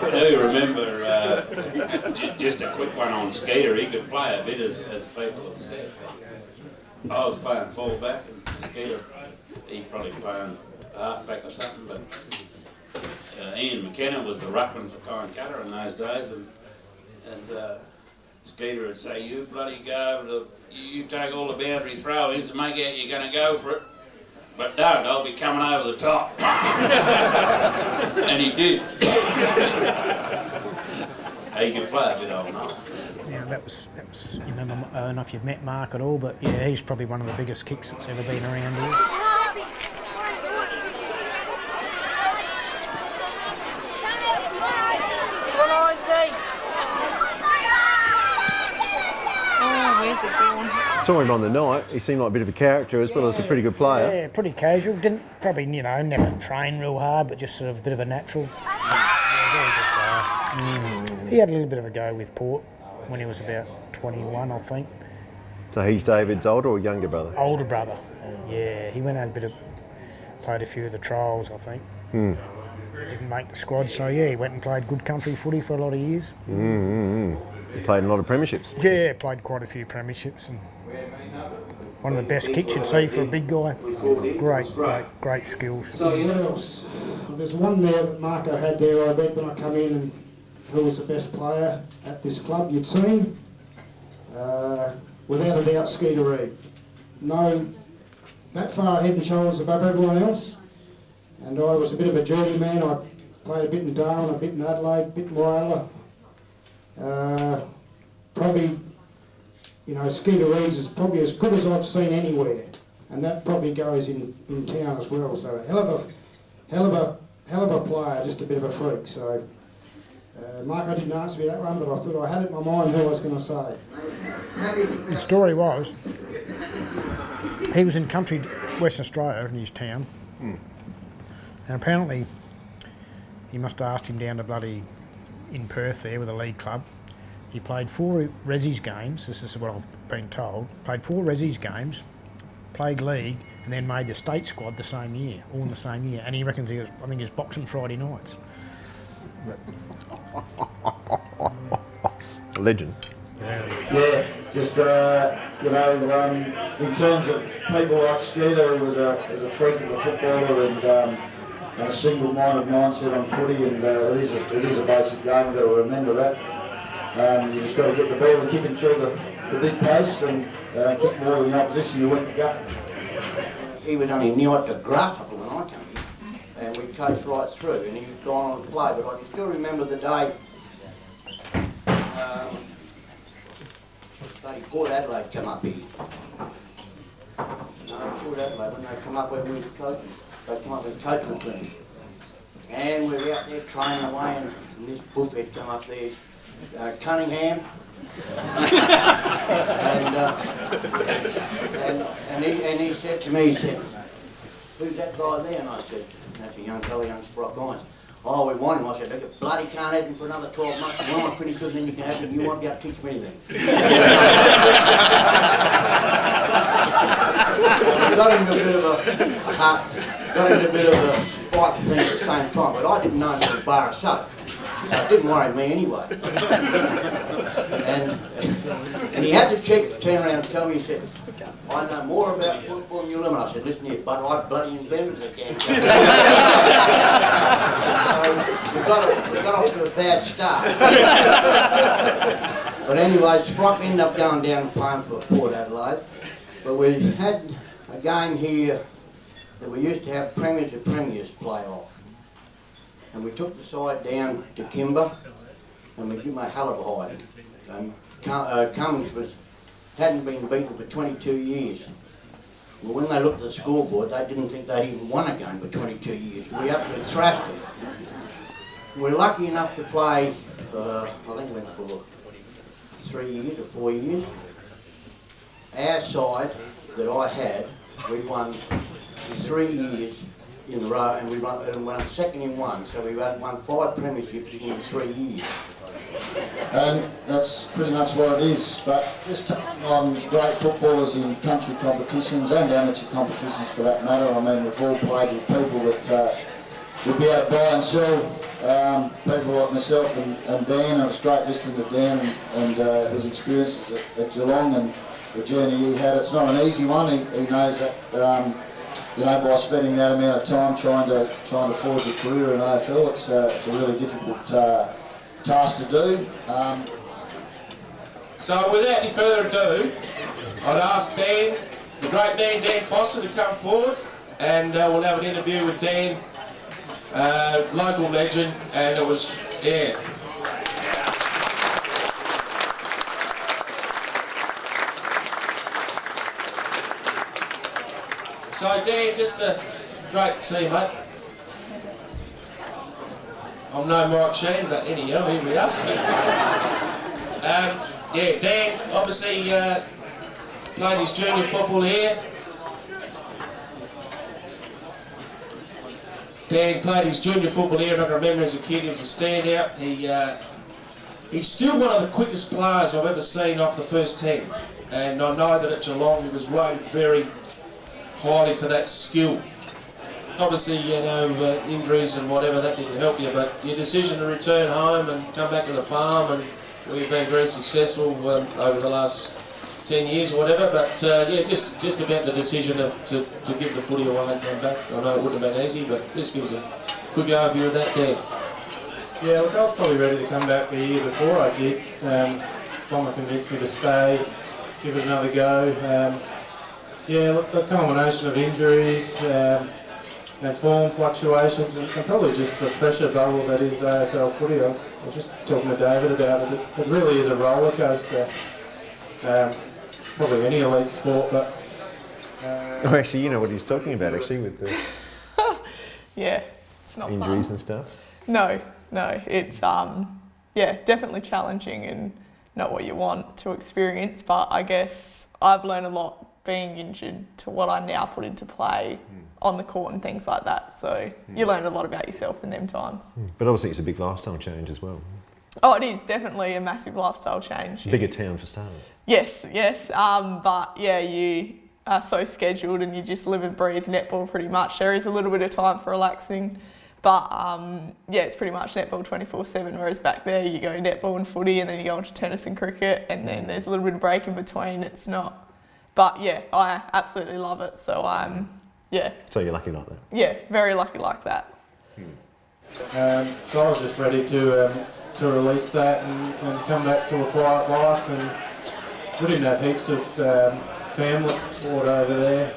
I do remember, just a quick one on Skeeter, he could play a bit as people have said. I was playing full-back and Skeeter, he probably playing half-back or something, but Ian McKenna was the ruckman for Tyne Cutter in those days, and Skeeter would say, you bloody go over you take all the boundary throw-ins and make out you're going to go for it, but don't, I'll be coming over the top. And he did. He could play a bit all night. Yeah, that was. You remember? I don't know if you've met Mark at all, but yeah, he's probably one of the biggest kicks that's ever been around here. Oh, where's it gone? Saw him on the night. He seemed like a bit of a character as well as a pretty good player. Yeah, pretty casual. Didn't probably, never train real hard, but just sort of a bit of a natural. Yeah, very good player. He had a little bit of a go with Port when he was about 21, I think. So he's David's older or younger brother? Older brother. Yeah, he went out played a few of the trials, I think. Didn't make the squad, so yeah, he went and played good country footy for a lot of years. He played in a lot of premierships. Yeah, played quite a few premierships, and one of the best kicks you'd see for a big guy. Great skills. So what else? There's one there that Marco had there, I bet, when I come in, and who was the best player at this club you'd seen? Without a doubt, Skeeter Reid. No, that far head and shoulders above everyone else. And I was a bit of a journeyman. I played a bit in Darwin, a bit in Adelaide, a bit in Moyala. Probably, Skeeter Reid is probably as good as I've seen anywhere, and that probably goes in town as well. So hell of a player, just a bit of a freak. So, Mark, I didn't answer me that one, but I thought I had it in my mind who I was going to say. The story was, he was in country Western Australia in his town, and apparently he must have asked him down to bloody in Perth there with a league club. He played 4 Resi's games, this is what I've been told, played 4 Resi's games, played league, and then made the state squad the same year, all in the same year. And he reckons I think he was boxing Friday nights. Legend. Yeah. Just, you know, in terms of people like Skeeter, who was a freak of a footballer and a single-minded mindset on footy, and it is a basic game. You've got to remember that. You just got to get the ball and kick him through the big posts and kick more than the opposition you went to gut. He was only new at the grasshopper when I came in, and we coached right through, and he was gone on to play. But I can still remember the day bloody Port Adelaide come up here. Port Adelaide, when they come up when we were coaching, they come up with coaching teams. And we were out there training away, and this bullhead come up there, Cunningham. and he said to me, he said, "Who's that guy there?" And I said, "That's a young fella, young Sprock Hines." "Oh, we want him." I said, "Look, you bloody can't have him for another 12 months. When I finish with him, then you can have him. You won't be able to teach me anything." Got into a bit of a spite thing at the same time, but I didn't know him was bar soap. So it didn't worry me anyway. And he had the cheek to turn around and tell me, he said, "I know more about football than you'll ever." I said, "Listen here, but I bloody invented the damn game." So we got off to a bad start. But anyway, Sprock ended up going down and playing for Port Adelaide. But we had a game here that we used to have premiers to premiers play off. And we took the side down to Kimber, and we gave him a hell of a hiding. Cummings hadn't been beaten for 22 years. Well, when they looked at the scoreboard, they didn't think they'd even won a game for 22 years. We absolutely thrashed them. We're lucky enough to play, I think it went for 3 years or 4 years. Our side that I had, we won 3 years in a row, and we won second in one, so we won 5 premierships in 3 years. And that's pretty much what it is. But just touching on great footballers in country competitions and amateur competitions for that matter, I mean, we've all played with people that would be able to buy and sell, people like myself and Dan, and it's great listening to Dan and his experiences at Geelong and the journey he had. It's not an easy one. He knows that, you know, by spending that amount of time trying to forge a career in AFL, it's a really difficult task to do. So without any further ado, I'd ask Dan, the great Dan Foster, to come forward, and we'll have an interview with Dan, local legend, and it was, yeah. So Dan, just great to see you, mate. I'm no Mike Sheen, but anyhow, here we are. Yeah, Dan obviously played his junior football here. Dan played his junior football here, and I can remember as a kid he was a standout. He's still one of the quickest players I've ever seen off the first 10. And I know that at Geelong he was rated very highly for that skill. Obviously, you know, injuries and whatever, that didn't help you, but your decision to return home and come back to the farm, and we've been very successful over the last 10 years or whatever, but yeah, just about the decision to give the footy away and come back. I know it wouldn't have been easy, but just give us a quick overview of that, Dan. Yeah, look, I was probably ready to come back the year before I did. Bomber convinced me to stay, give it another go. Yeah, look, the combination of injuries, and form fluctuations, and probably just the pressure bubble that is AFL footy. I was just talking to David about it. It really is a roller coaster. Probably any elite sport, but. Oh, actually, you know what he's talking about, actually, with the yeah, it's not injuries fun. and stuff. No, it's yeah, definitely challenging and not what you want to experience. But I guess I've learned a lot being injured to what I now put into play on the court and things like that. So you learn a lot about yourself in them times. But obviously it's a big lifestyle change as well. Oh, it is definitely a massive lifestyle change. Bigger town for starters. Yes. But yeah, you are so scheduled and you just live and breathe netball pretty much. There is a little bit of time for relaxing But yeah, it's pretty much netball 24/7, whereas back there you go netball and footy and then you go into tennis and cricket and then there's a little bit of break in between. It's not, but yeah, I absolutely love it. So yeah. So you're lucky like that? Yeah, very lucky like that. So I was just ready to release that and come back to a quiet life, and we didn't have heaps of family support over there.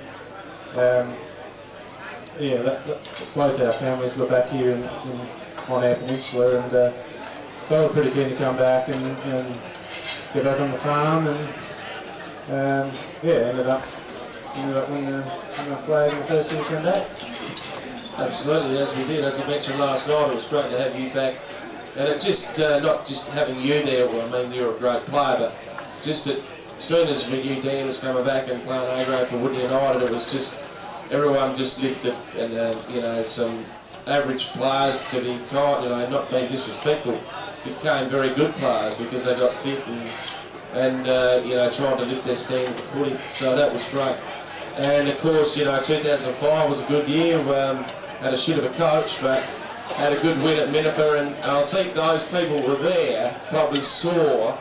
Both our families were back here on our peninsula, and so I was pretty keen to come back and get back on the farm, and ended up winning the flag in the first year to come back. Absolutely, as we did. As I mentioned last night, it was great to have you back. And it just, not just having you there, well, I mean, you're a great player, but just as soon as we knew Dan was coming back and playing A-grade for Wudinna United, it was just, everyone just lifted, and, some average players to be kind, not being disrespectful, became very good players because they got fit and trying to lift their standard of footy. So that was great. And of course, 2005 was a good year. Had a shit of a coach, but had a good win at Mentorship, and I think those people who were there probably saw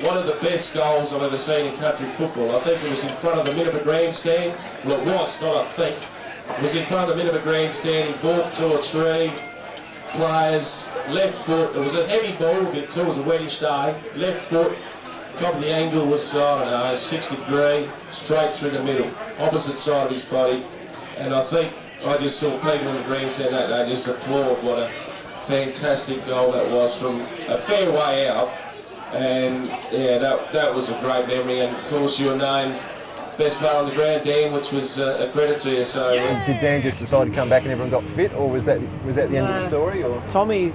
one of the best goals I've ever seen in country football. I think it was in front of the Mentorship grandstand. Well, it was, not I think. It was in front of the Mentorship grandstand. He bought 2 or 3 players, left foot. It was a heavy ball, it was a wettish day. Left foot, top of the angle was, 60 degree, straight through the middle, opposite side of his body. And I think I just saw people in the grandstand that day just applaud what a fantastic goal that was from a fair way out. And yeah, that was a great memory. And of course your name, best player on the ground, Dan, which was a credit to you. So Did Dan just decide to come back and everyone got fit, or was that the end of the story? Or Tommy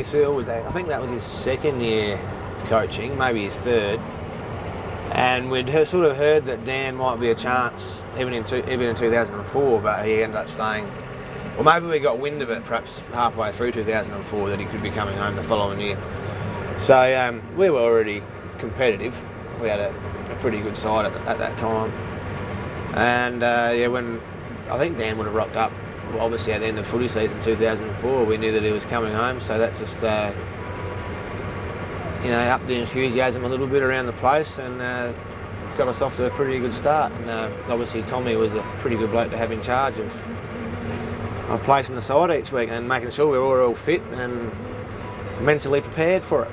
Searle was there. I think that was his second year of coaching, maybe his third. And we'd sort of heard that Dan might be a chance, even in 2004, but he ended up staying. Or maybe we got wind of it perhaps halfway through 2004 that he could be coming home the following year. So we were already competitive. We had a pretty good side at that time. And when I think Dan would have rocked up, obviously at the end of footy season 2004, we knew that he was coming home, so that just upped the enthusiasm a little bit around the place and got us off to a pretty good start. And obviously Tommy was a pretty good bloke to have in charge of placing the side each week and making sure we were all fit and mentally prepared for it.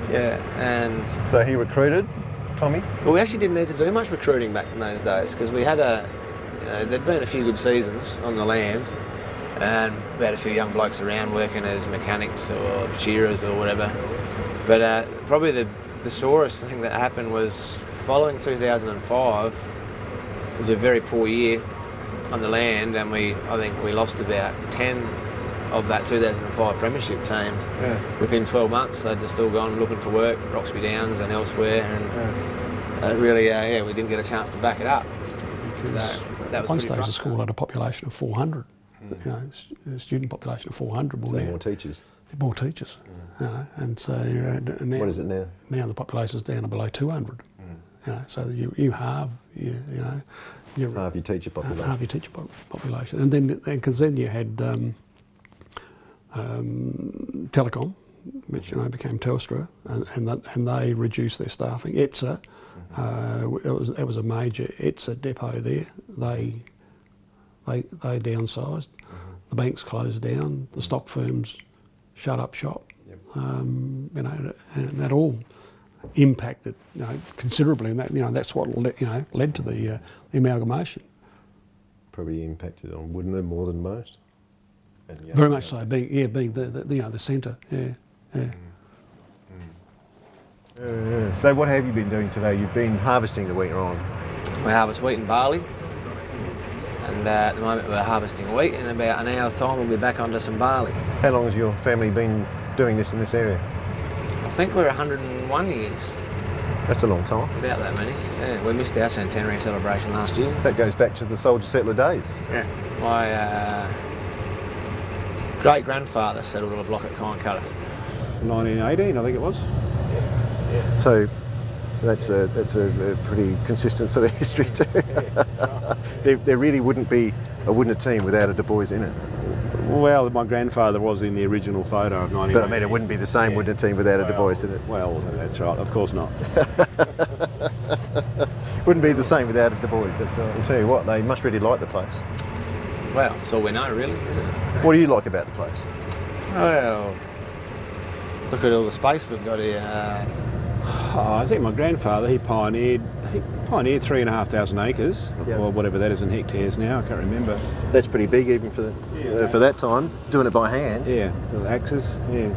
Yeah, and so he recruited Tommy? Well, we actually didn't need to do much recruiting back in those days because we had there'd been a few good seasons on the land. And we had a few young blokes around working as mechanics or shearers or whatever. But probably the sorest thing that happened was following 2005, it was a very poor year on the land, and I think we lost about 10 of that 2005 premiership team. Within 12 months. They'd just all gone looking for work, Roxby Downs and elsewhere, and really, we didn't get a chance to back it up. So that was one pretty stage the school had a population of 400. A student population of 400. More teachers. More teachers. And so now, what is it now? Now the population's down to below 200. So you halve, halve your teacher population. Halve your teacher population, and then because then you had Telecom, which became Telstra, and they reduced their staffing. ETSA, it was a major ETSA depot there. They downsized. The banks closed down. The stock firms shut up shop. And that all impacted considerably, and that's what led to the amalgamation. Probably impacted on Wudinna more than most. Very much so. Being the centre. So what have you been doing today? You've been harvesting the wheat, you're on. We harvest wheat and barley. And at the moment we're harvesting wheat. In about an hour's time we'll be back onto some barley. How long has your family been doing this in this area? I think we're 101 years. That's a long time. About that many. Yeah, we missed our centenary celebration last year. That goes back to the soldier settler days. Yeah. My great-grandfather settled on a block at Kynecutter. 1918, I think it was. Yeah. So that's a pretty consistent sort of history too. There really wouldn't be a Wudinna team without a Du Bois in it? Well, my grandfather was in the original photo of 19. But I mean, it wouldn't be the same Wudinna team without a Du Bois in it. Well, that's right. Of course not. Wouldn't be the same without a Du Bois, that's right. I'll tell you what, they must really like the place. Well, it's all we know, really, isn't it? What do you like about the place? Well, look at all the space we've got here. I think my grandfather, he pioneered 3,500 acres, or whatever that is in hectares now, I can't remember. That's pretty big even for that time, doing it by hand. Yeah, little axes, yeah.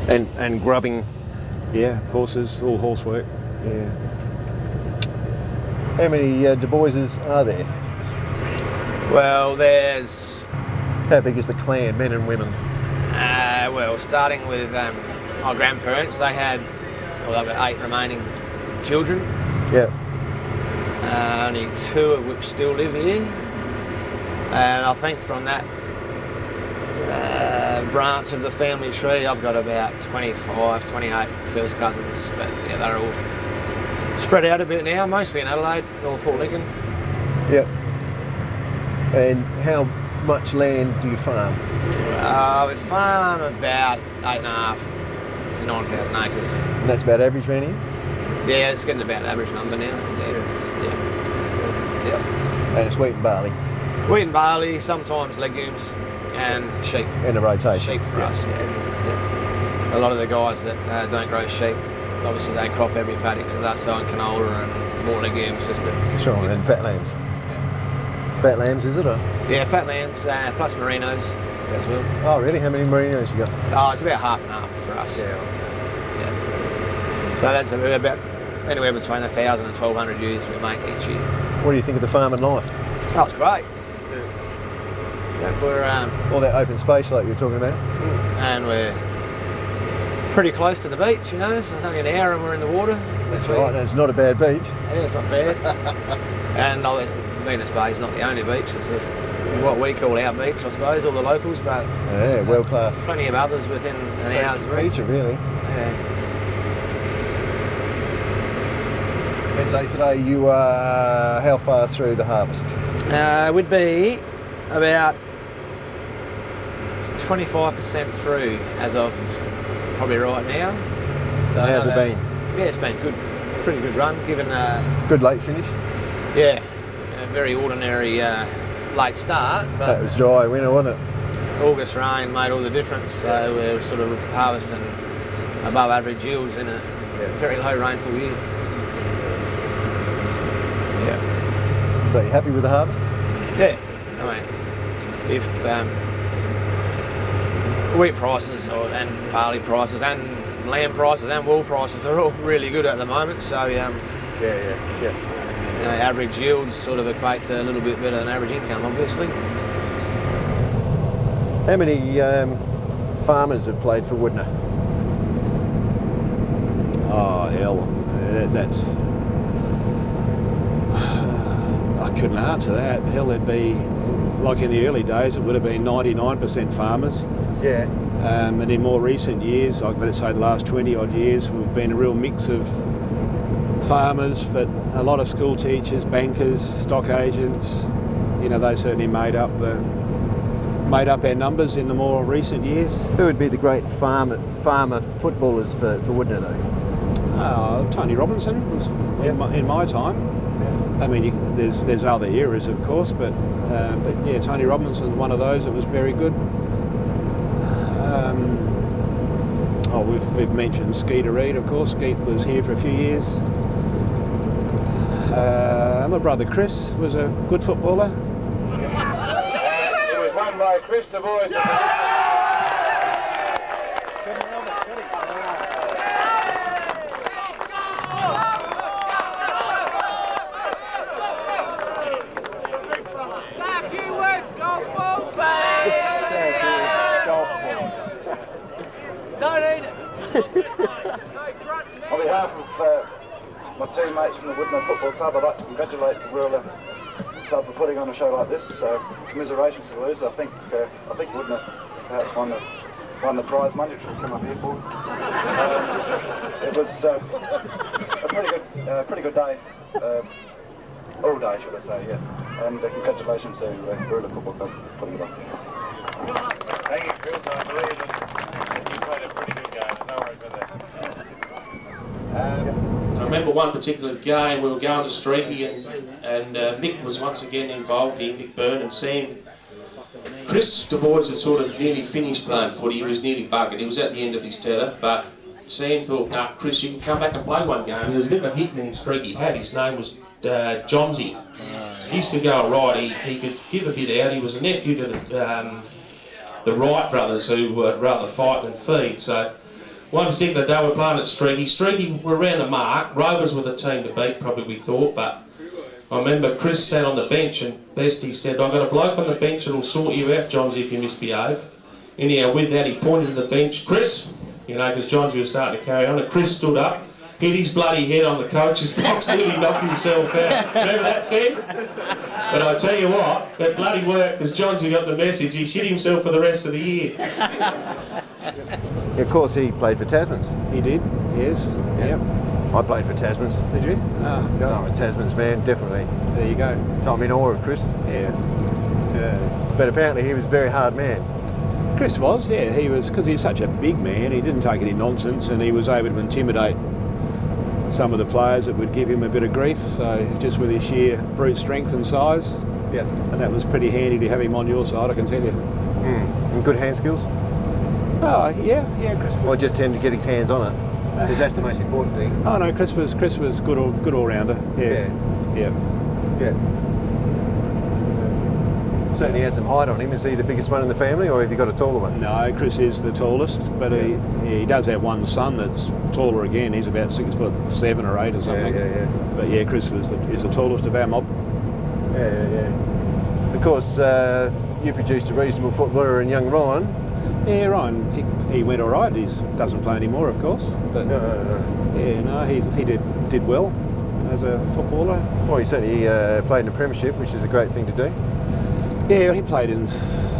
And grubbing. Yeah, horses, all horse work, yeah. How many Du Boises are there? Well, there's... How big is the clan, men and women? Well, starting with my grandparents, they had, well, they've got 8 remaining children. Yeah. Only 2 of which still live here. And I think from that branch of the family tree, I've got about 25, 28 first cousins, but yeah, they're all spread out a bit now, mostly in Adelaide or Port Lincoln. Yep. And how much land do you farm? We farm about 8.5 to 9,000 acres. And that's about average around here? Yeah, it's getting about an average number now. Yeah. And it's wheat and barley? Wheat and barley, sometimes legumes and sheep. In a rotation? Sheep for us, yeah. A lot of the guys that don't grow sheep, obviously they crop every paddock, so they're sowing canola and more legumes just to... Sure, and fat lambs? Fat lambs, is it? Or? Yeah, fat lambs, plus merinos as well. Oh, really? How many merinos you got? Oh, it's about half and half for us. Yeah. So that's about anywhere between 1,000 and 1,200 ewes we make each year. What do you think of the farming life? Oh, it's great. Yeah, we're all that open space like you were talking about? And we're pretty close to the beach, you know, so it's only an hour and we're in the water. That's right, and it's not a bad beach. Yeah, it's not bad. And Venus Bay is not the only beach. This is what we call our beach, I suppose, all the locals, but yeah, world class. Plenty of others within an hour's reach. Feature, really. Yeah. And so today you are how far through the harvest? We'd be about 25% through as of probably right now. So how's it been? Yeah, it's been good. Pretty good run, given good late finish? Yeah, a very ordinary late start. But that was dry winter, wasn't it? August rain made all the difference, so we're sort of harvesting above average yields in a very low rainfall year. Yeah. So you happy with the harvest? Yeah, I mean, if wheat prices and barley prices and lamb prices and wool prices are all really good at the moment, so average yields sort of equate to a little bit better than average income, obviously. How many farmers have played for Wudinna? Oh hell, that's... I couldn't answer that. Hell, there'd be, like in the early days, it would have been 99% farmers. Yeah. And in more recent years, like let's say the last 20 odd years, we've been a real mix of farmers, but a lot of school teachers, bankers, stock agents. You know, they certainly made up our numbers in the more recent years. Who would be the great farmer footballers for Wudinna though? Tony Robinson was in my time. I mean, there's other eras, of course, but yeah, Tony Robinson's one of those that was very good. We've mentioned Skeeter Reid, of course. Skeet was here for a few years. My brother Chris was a good footballer. It was won by Chris, the boys. On behalf of my teammates from the Wudinna Football Club, I'd like to congratulate the Wirral Club for putting on a show like this. Commiserations to the losers. I think Wudinna perhaps won the prize money, which we'll come up here for. It was a pretty good day, all day, should I say? Yeah. and congratulations to Wudinna Football Club for putting it on. Thank you, Chris. I believe that you played a pretty good game. No worries about that. I remember one particular game, we were going to Streaky and Mick was once again involved here, Mick Byrne and Sam. Chris, the boys had sort of nearly finished playing footy, he was nearly buggered, he was at the end of his tether, but Sam thought, nah, Chris, you can come back and play one game. There was a bit of a hitman Streaky had, his name was Johnsy. He used to go right, he could give a bit out, he was a nephew to the Wright brothers who would rather fight than feed, so one particular day we were playing at Streaky. Streaky were around the mark. Rovers were the team to beat, probably we thought, but I remember Chris sat on the bench and Bestie said, I've got a bloke on the bench that'll sort you out, Johnsy, if you misbehave. Anyhow, with that he pointed to the bench, Chris, you know, because Johnsy was starting to carry on, and Chris stood up, hit his bloody head on the coach's box, nearly knocked himself out. Remember that, Sam? But I tell you what, that bloody worked, because Johnsy got the message, he shit himself for the rest of the year. Of course, he played for Tasmans. He did, yes. Yep. I played for Tasmans. Did you? Ah, so I'm a Tasmans man, definitely. There you go. So I'm in awe of Chris. Yeah. But apparently he was a very hard man. Chris was, yeah. He was, because he's such a big man, he didn't take any nonsense and he was able to intimidate some of the players that would give him a bit of grief. So just with his sheer brute strength and size. Yeah. And that was pretty handy to have him on your side, I can tell you. And good hand skills? Oh, yeah, Chris. Or just tend to get his hands on it, because that's the most important thing. Oh no, Chris was good all rounder. Yeah. Certainly had some height on him. Is he the biggest one in the family, or have you got a taller one? No, Chris is the tallest, but he does have one son that's taller again. He's about 6'7" or 8 or something. Yeah. But yeah, Chris is the tallest of our mob. Yeah. Of course, you produced a reasonable footballer in young Ryan. Yeah, Ryan, he went all right. He doesn't play anymore, of course. But yeah, no, he did well as a footballer. Well, he certainly played in the Premiership, which is a great thing to do. Yeah, he played in...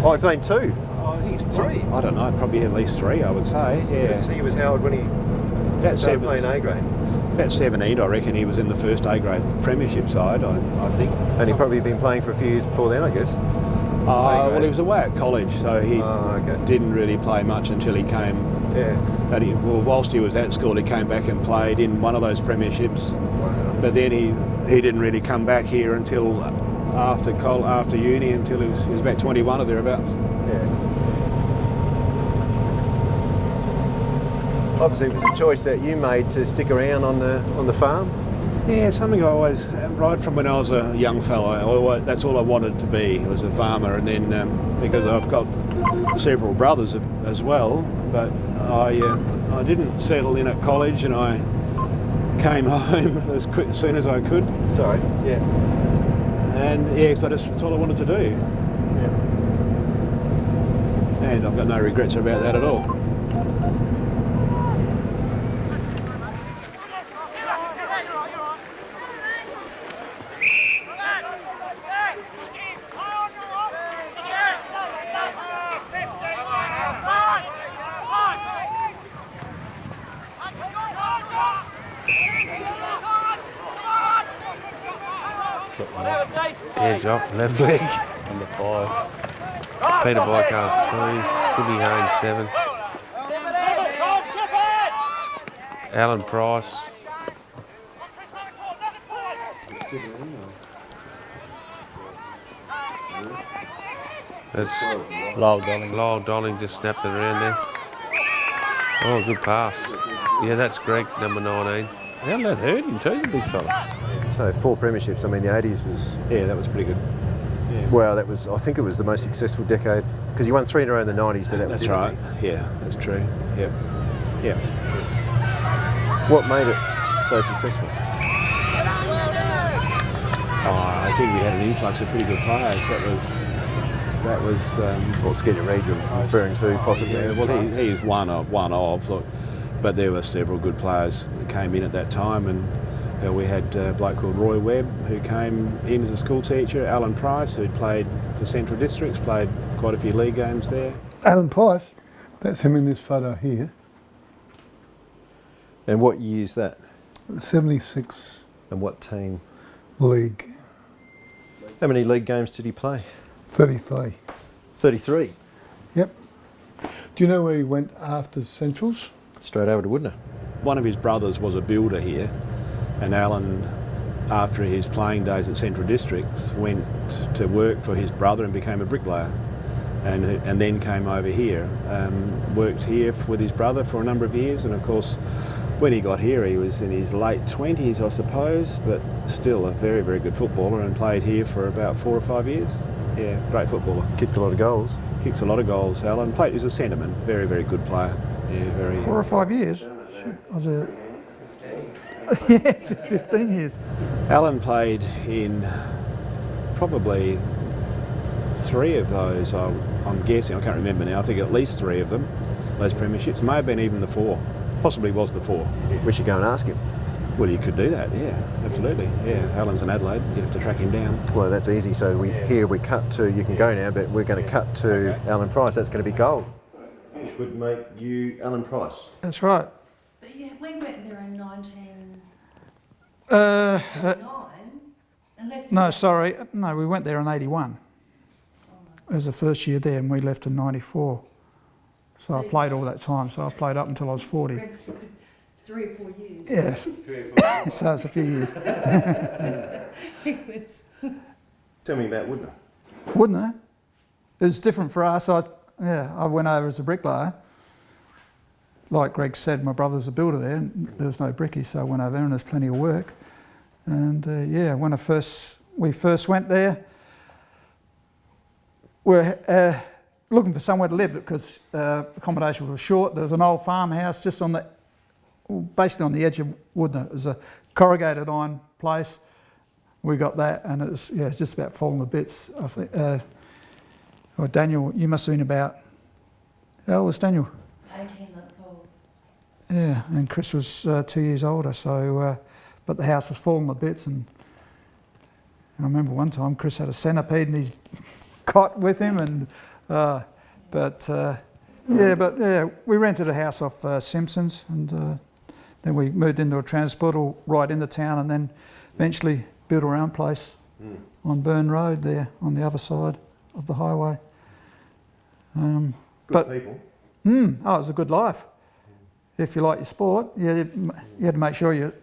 Oh, he played 2? I think it's 3. I don't know, probably at least 3, I would say. Yeah. He was Howard when he started playing A grade. About 17, I reckon he was in the first A grade Premiership side, I think. And he'd probably been playing for a few years before then, I guess. Well, he was away at college, so he didn't really play much until he came. Yeah. And whilst he was at school, he came back and played in one of those premierships. Wow. But then he didn't really come back here until after uni, until he was about 21 or thereabouts. Yeah. Obviously, it was a choice that you made to stick around on the farm. Yeah, something I always, right from when I was a young fellow, that's all I wanted to be, was a farmer. And then because I've got several brothers as well, but I didn't settle in at college, and I came home as soon as I could. Sorry. Yeah. And yeah, so that's all I wanted to do. Yeah. And I've got no regrets about that at all. Edge up, left leg. Number 5. Peter Bycars 2. Timmy Haynes 7. Alan Price. That's Lyle Dolling just snapped it around there. Oh, good pass. Yeah, that's Greg, number 19. How did that hurt him too, the big fella? So 4 premierships. I mean, the 80s was... Yeah, that was pretty good. Yeah. Well, that was... I think it was the most successful decade, because you won 3 in a row in the 90s, but that's right. Yeah, that's true. Yep. Yeah. What made it so successful? I think we had an influx of pretty good players. That was. What Skeeter Reid you're referring to, possibly? Yeah, well, he's one of. Look, but there were several good players that came in at that time, and we had a bloke called Roy Webb who came in as a school teacher. Alan Price, who'd played for Central Districts, played quite a few league games there. Alan Price, that's him in this photo here. And what year is that? 76. And what team? League. How many league games did he play? 33. 33? Yep. Do you know where he went after Centrals? Straight over to Wudinna. One of his brothers was a builder here, and Alan, after his playing days at Central Districts, went to work for his brother and became a bricklayer, and then came over here, worked here with his brother for a number of years, and of course when he got here he was in his late 20s, I suppose, but still a very, very good footballer, and played here for about 4 or 5 years. Yeah, great footballer. Kicked a lot of goals. Kicks a lot of goals, Alan. Played as a centreman, very, very good player. Yeah, very. 4 or 5 years? I was a... yes, 15 years. Alan played in probably 3 of those, I'm guessing, I can't remember now, I think at least 3 of them, those premierships. May have been even the 4, possibly was the 4. We should go and ask him. Well, you could do that, yeah, absolutely. Yeah, Alan's in Adelaide, you'd have to track him down. Well, that's easy. So here we cut to, you can go now, but we're going to cut to Alan Price. That's going to be gold. Which would make you Alan Price. That's right. But yeah, we went there in 1989 and left. No, sorry. No, we went there in 81. It was the first year there, and we left in 94. So I played all that time. So I played up until I was 40. 3 or 4 years. Yes. 3 or 4 years. So it's a few years. Tell me about Wudinna. Wudinna? It was different for us. I went over as a bricklayer. Like Greg said, my brother's a builder there, and there was no brickie, so I went over there and there's plenty of work. And when we first went there, we're looking for somewhere to live because accommodation was short. There was an old farmhouse just basically on the edge of Wudinna. It was a corrugated iron place. We got that, and it's just about falling to bits. I think. Daniel, you must have been about. How old was Daniel? 18 months old. Yeah, and Chris was 2 years older. So, but the house was falling to bits, and I remember one time Chris had a centipede in his cot with him, and we rented a house off Simpsons, and then we moved into a transporter right in the town, and then eventually built our own place on Burn Road there on the other side of the highway. Good people. It was a good life. If you like your sport, you had to make sure you're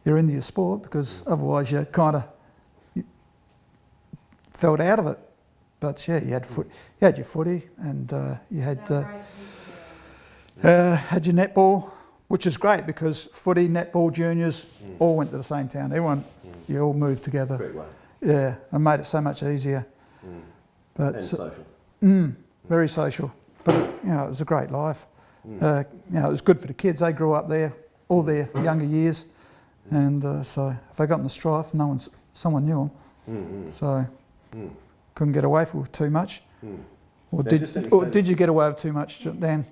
into your sport, because otherwise you kind of felt out of it. But yeah, you had your footy, and you had your netball, which is great because footy, netball, juniors all went to the same town. Everyone, you all moved together. Great way. Yeah, and made it so much easier. But and social. Very social. But it was a great life. It was good for the kids. They grew up there all their younger years, and so if they got in the strife, someone knew them. So couldn't get away with too much. Or did you get away with too much, Dan?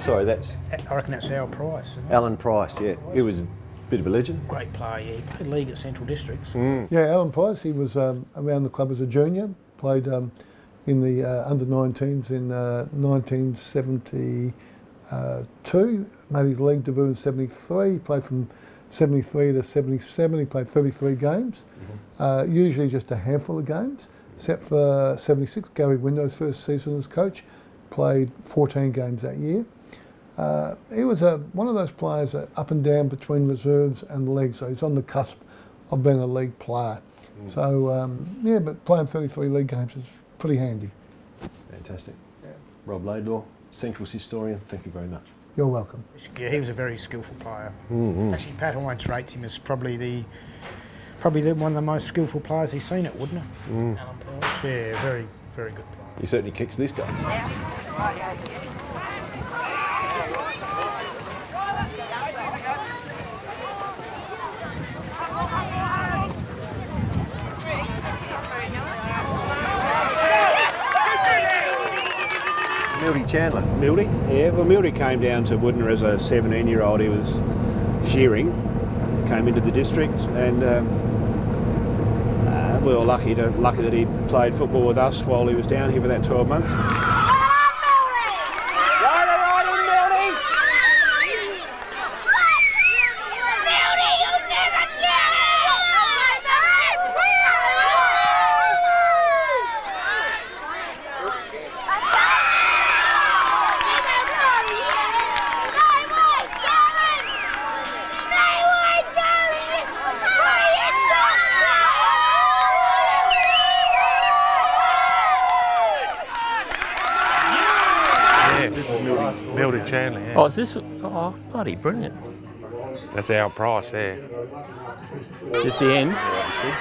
Sorry, that's... I reckon that's Al Price. Isn't it? Alan Price, yeah. He was a bit of a legend. Great player, yeah. He played league at Central Districts. Yeah, Alan Price, he was around the club as a junior, played in the under-19s in 1972, made his league debut in 73, he played from 73 to 77, he played 33 games, usually just a handful of games, except for 76, Gary Window's first season as coach, played 14 games that year. He was one of those players that up and down between reserves and the league, so he's on the cusp of being a league player. So, but playing 33 league games is pretty handy. Fantastic. Yeah. Rob Laidlaw, Central's historian, thank you very much. You're welcome. Yeah, he was a very skillful player. Actually, Pat always rates him as probably one of the most skillful players he's seen at Wudinna. Alan Price. Yeah, very, very good player. He certainly kicks this guy. Chandler. Mildy, yeah. Well, Mildy came down to Wudinna as a 17-year-old. He was shearing, came into the district, and we were lucky that he played football with us while he was down here for that 12 months. This is Mildy Chandler. Yeah. Oh, is this? Oh, bloody brilliant. That's our price there. Just the end? Yeah, see?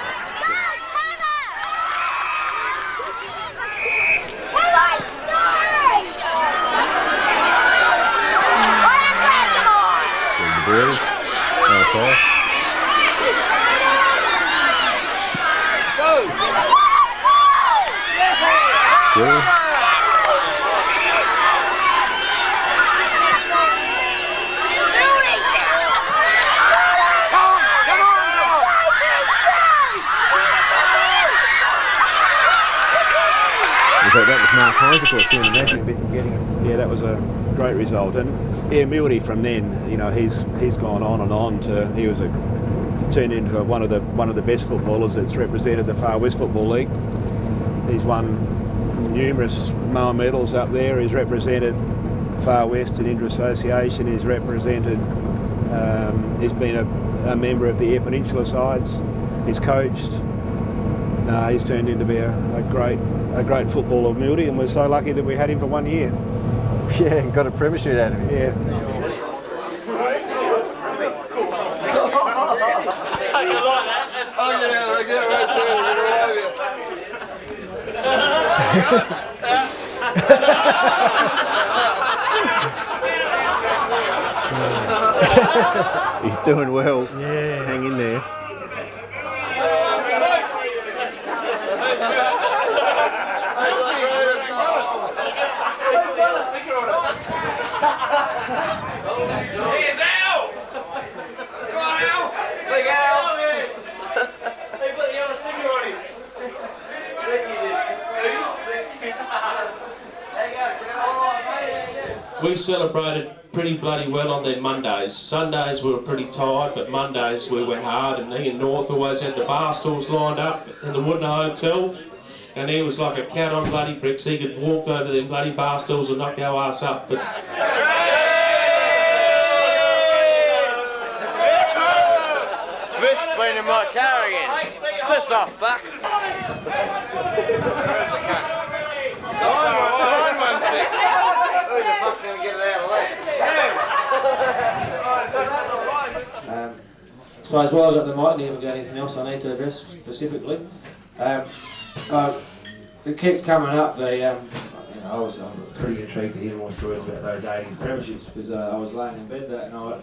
The boys. Our price. Sure. That was Mark Hines, of course, doing the magic bit and getting it. Yeah, that was a great result. And yeah, Mildy from then, you know, he's gone on and on to turned into one of the best footballers that's represented the Far West Football League. He's won numerous Moa medals up there. He's represented Far West in inter-association. He's represented. He's been a member of the Air Peninsula sides. He's coached. He's turned into be a great footballer of Mildy, and we're so lucky that we had him for 1 year. Yeah, and got a premiership out of him. Yeah. He's doing well. Yeah. Hang in there. Here's Al! Come on, Al! Big Al! Hey, put the yellow sticker on him. We celebrated pretty bloody well on their Mondays. Sundays we were pretty tired, but Mondays we went hard, and Ian North always had the bar stools lined up in the Wudinna Hotel, and he was like a cat on bloody bricks. He could walk over them bloody bar stools and knock our ass up. But Smith's been in my car again. Piss off, Buck. 916. Who the fuck's going to get it out of I suppose while I've got the mic, have you got anything else I need to address specifically? It keeps coming up. I'm pretty intrigued to hear more stories about those 80s premierships, because I was laying in bed that night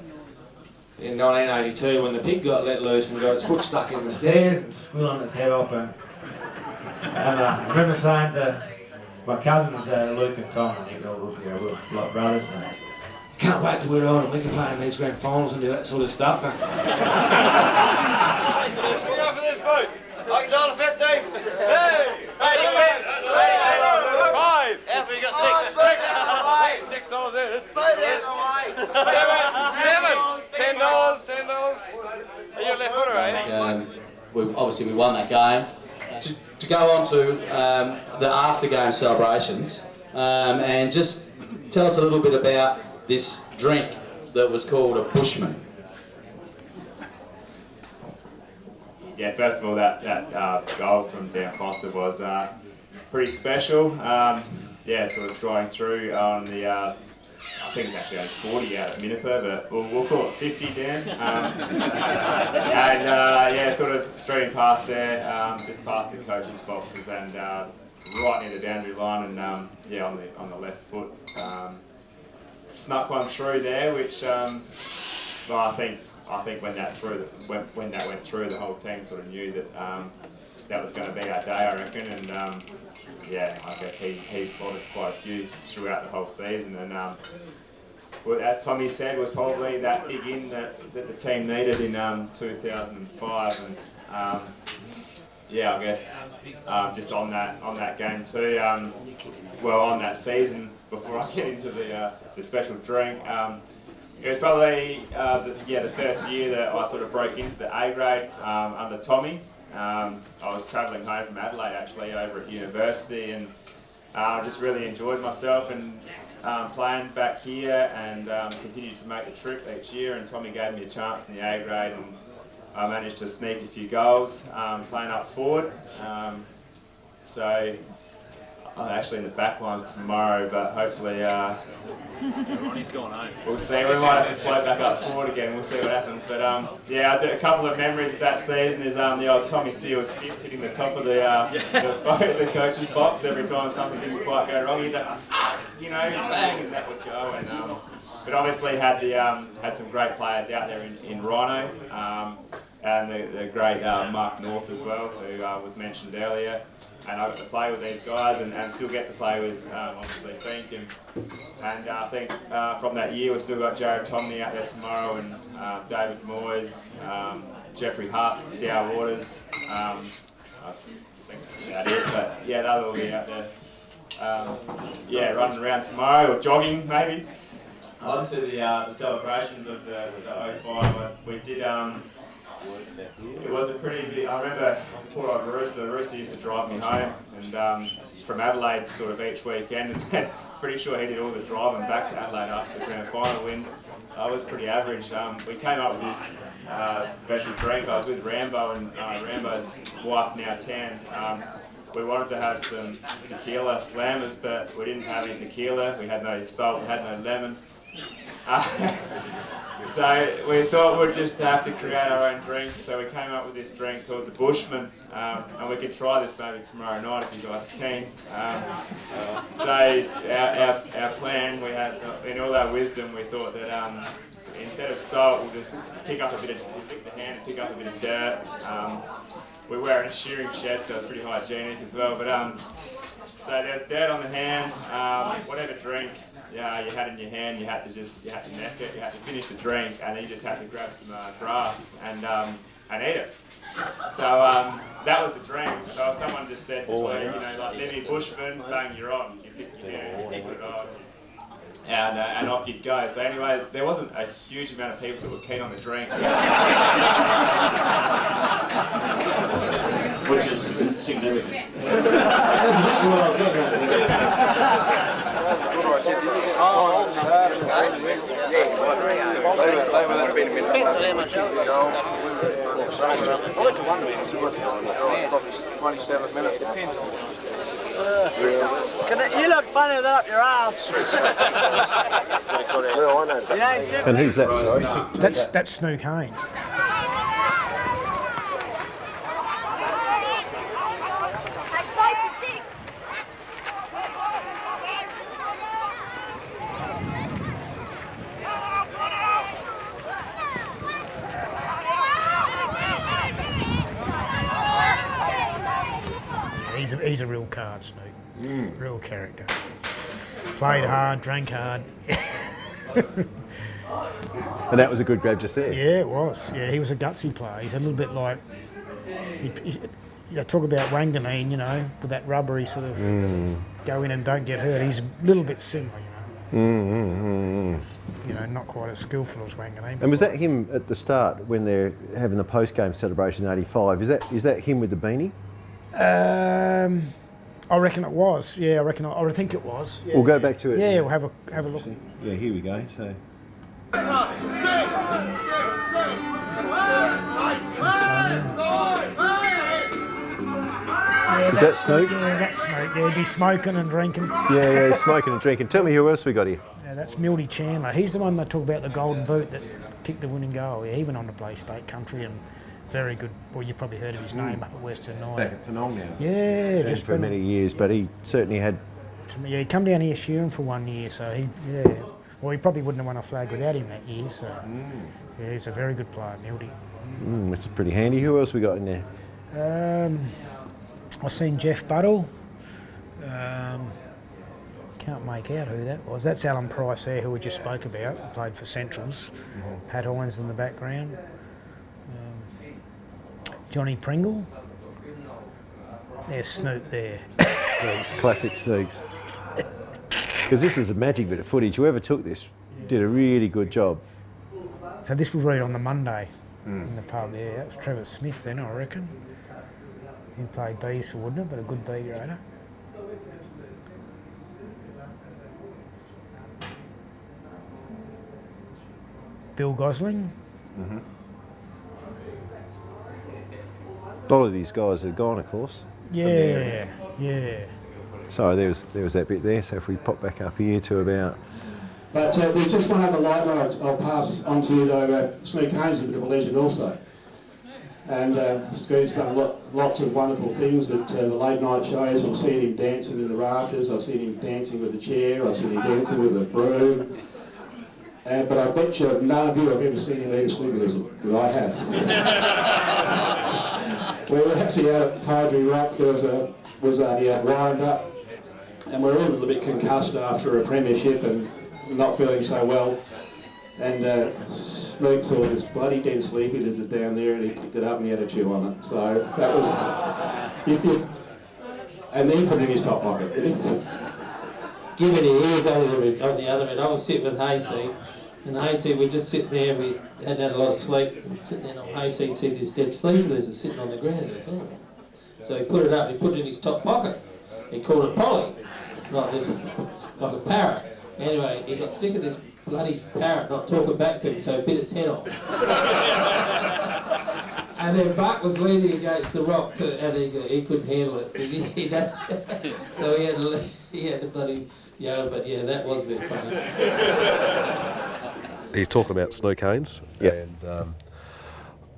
in 1982 when the pig got let loose and got its foot stuck in the stairs and squealing its head off. And I remember saying to my cousins, Luke and Tom, and Nick, we're like brothers, and can't wait till we're old and we can play in these grand finals and do that sort of stuff. We'll go for this boat. $1.50. Hey! 80 cents. 5. After you got $6. $6 in it. $7. $10. Are you a left footer, eh? We won that game. To go on to the after game celebrations, and just tell us a little bit about this drink that was called a Bushman. Yeah, first of all, that goal from Dan Foster was pretty special. Yeah, so it's going through on the, I think it's actually only 40 out at Minipur, but we'll call it 50, Dan. And yeah, sort of streaming past there, just past the coach's boxes and right near the boundary line, and yeah, on the left foot. Snuck one through there, which well, I think when that went through, the whole team sort of knew that that was going to be our day, I reckon. And yeah, I guess he slotted quite a few throughout the whole season. And well, as Tommy said, was probably that big in that the team needed in 2005. And yeah, I guess just on that game too. Well, on that season, before I get into the special drink, it was probably the first year that I sort of broke into the A grade under Tommy. I was travelling home from Adelaide actually over at university, and I just really enjoyed myself and playing back here, and continued to make the trip each year. And Tommy gave me a chance in the A grade, and I managed to sneak a few goals playing up forward. So I'm actually in the back lines tomorrow, but hopefully Ronnie's gone home. we'll see. We might have to float back up forward again. We'll see what happens. But yeah, a couple of memories of that season is the old Tommy Seal's fist hitting the top of the coach's box every time something didn't quite go wrong. He'd go, you know, bang, and that would go. And but obviously had some great players out there in Rhino, and the great Mark North as well, who was mentioned earlier. And I got to play with these guys, and still get to play with obviously Fink, and I think from that year we've still got Jared Tomney out there tomorrow, and David Moyes, Jeffrey Hart, Dow Waters. I think that's about it, but yeah, they'll all be out there. Running around tomorrow or jogging maybe. On to the celebrations of the 05. We did. It was a pretty big. I remember poor old Rooster. Rooster used to drive me home, and from Adelaide sort of each weekend. And pretty sure he did all the driving back to Adelaide after the grand final win. I was pretty average. We came up with this special drink. I was with Rambo, and Rambo's wife, now Tan. We wanted to have some tequila slammers, but we didn't have any tequila. We had no salt. We had no lemon. So we thought we'd just have to create our own drink, so we came up with this drink called the Bushman, and we could try this maybe tomorrow night if you guys are keen. So our plan, we had, in all our wisdom, we thought that instead of salt, we'll just pick the hand and pick up a bit of dirt. We're wearing a shearing shed, so it's pretty hygienic as well. But so there's dirt on the hand, whatever drink you had in your hand, you had to neck it, you had to finish the drink, and then you just had to grab some grass and eat it. So that was the drink. So if someone just said between, like Lemmy Bushman, bang, you're on. You pick your hand, you put it on, and off you'd go. So anyway, there wasn't a huge amount of people that were keen on the drink. Which is significant. You look funny with that up your ass. And who's that, sorry? That's Snook Haynes. He's a real card, Snook. Real character. Played hard, drank hard. And that was a good grab just there. Yeah, it was. Yeah, he was a gutsy player. He's a little bit like, talk about Wanganeen, with that rubbery sort of go in and don't get hurt. He's a little bit similar, not quite as skillful as Wanganeen. And was that him at the start when they're having the post-game celebration in '85? Is that him with the beanie? I reckon it was. Yeah, I think it was. Yeah. We'll go back to it. Yeah, we'll have a look. Yeah, here we go. So. Is that Snook? Yeah, that's Snook. Yeah, he'd be smoking and drinking. Yeah, he's smoking and drinking. Tell me who else we got here. Yeah, that's Mildy Chandler. He's the one they talk about, the golden boot that kicked the winning goal. Yeah, he went on to play state country and very good. Well, you've probably heard of his name up at Western Nine. Back at Penong now. Yeah, just for many years, but he certainly had. Yeah, he come down here shearing for 1 year, so he probably wouldn't have won a flag without him that year. So yeah, he's a very good player, Mildy. Which is pretty handy. Who else we got in there? I seen Jeff Buddle. Can't make out who that was. That's Alan Price there, who we just spoke about, played for Centrals. Pat Hines in the background. Johnny Pringle. There's Snoop there. Snooks, classic Snooks. Because this is a magic bit of footage. Whoever took this did a really good job. So this was read on the Monday in the pub there. That was Trevor Smith then, I reckon. He played Bs for Wudinna, but a good B grader. Bill Gosling. A lot of these guys have gone, of course. Yeah, yeah. So there was that bit there. So if we pop back up here to about. But there's just one other light I'll pass on to you though. Snook Haynes is a bit of a legend also. And Scoot's done lots of wonderful things at the late night shows. I've seen him dancing in the rafters, I've seen him dancing with a chair, I've seen him dancing with a broom. But I bet you none of you have ever seen him eat a swivelism, because I have. We were actually out at Poetry Rocks, there was a wind up, and we were all a little bit concussed after a premiership and not feeling so well. And Snook thought it was bloody dead sleepy, there's it down there, and he picked it up and he had a chew on it. So that was, and then put it in his top pocket, did he? Give it ears on the other end. I was sitting with Hayseed, and Hayseed, we just sit there, we hadn't had a lot of sleep, and sitting there on Hayseed, see this dead sleep lizard sitting on the ground. He goes, oh. So he put it up, he put it in his top pocket. He called it Polly, like a parrot. Anyway, he got sick of this bloody parrot not talking back to him, so he bit its head off. And then Buck was leaning against the rock too, and he couldn't handle it. So he had to bloody yell, but yeah, that was a bit funny. He's talking about Snook Haynes, and I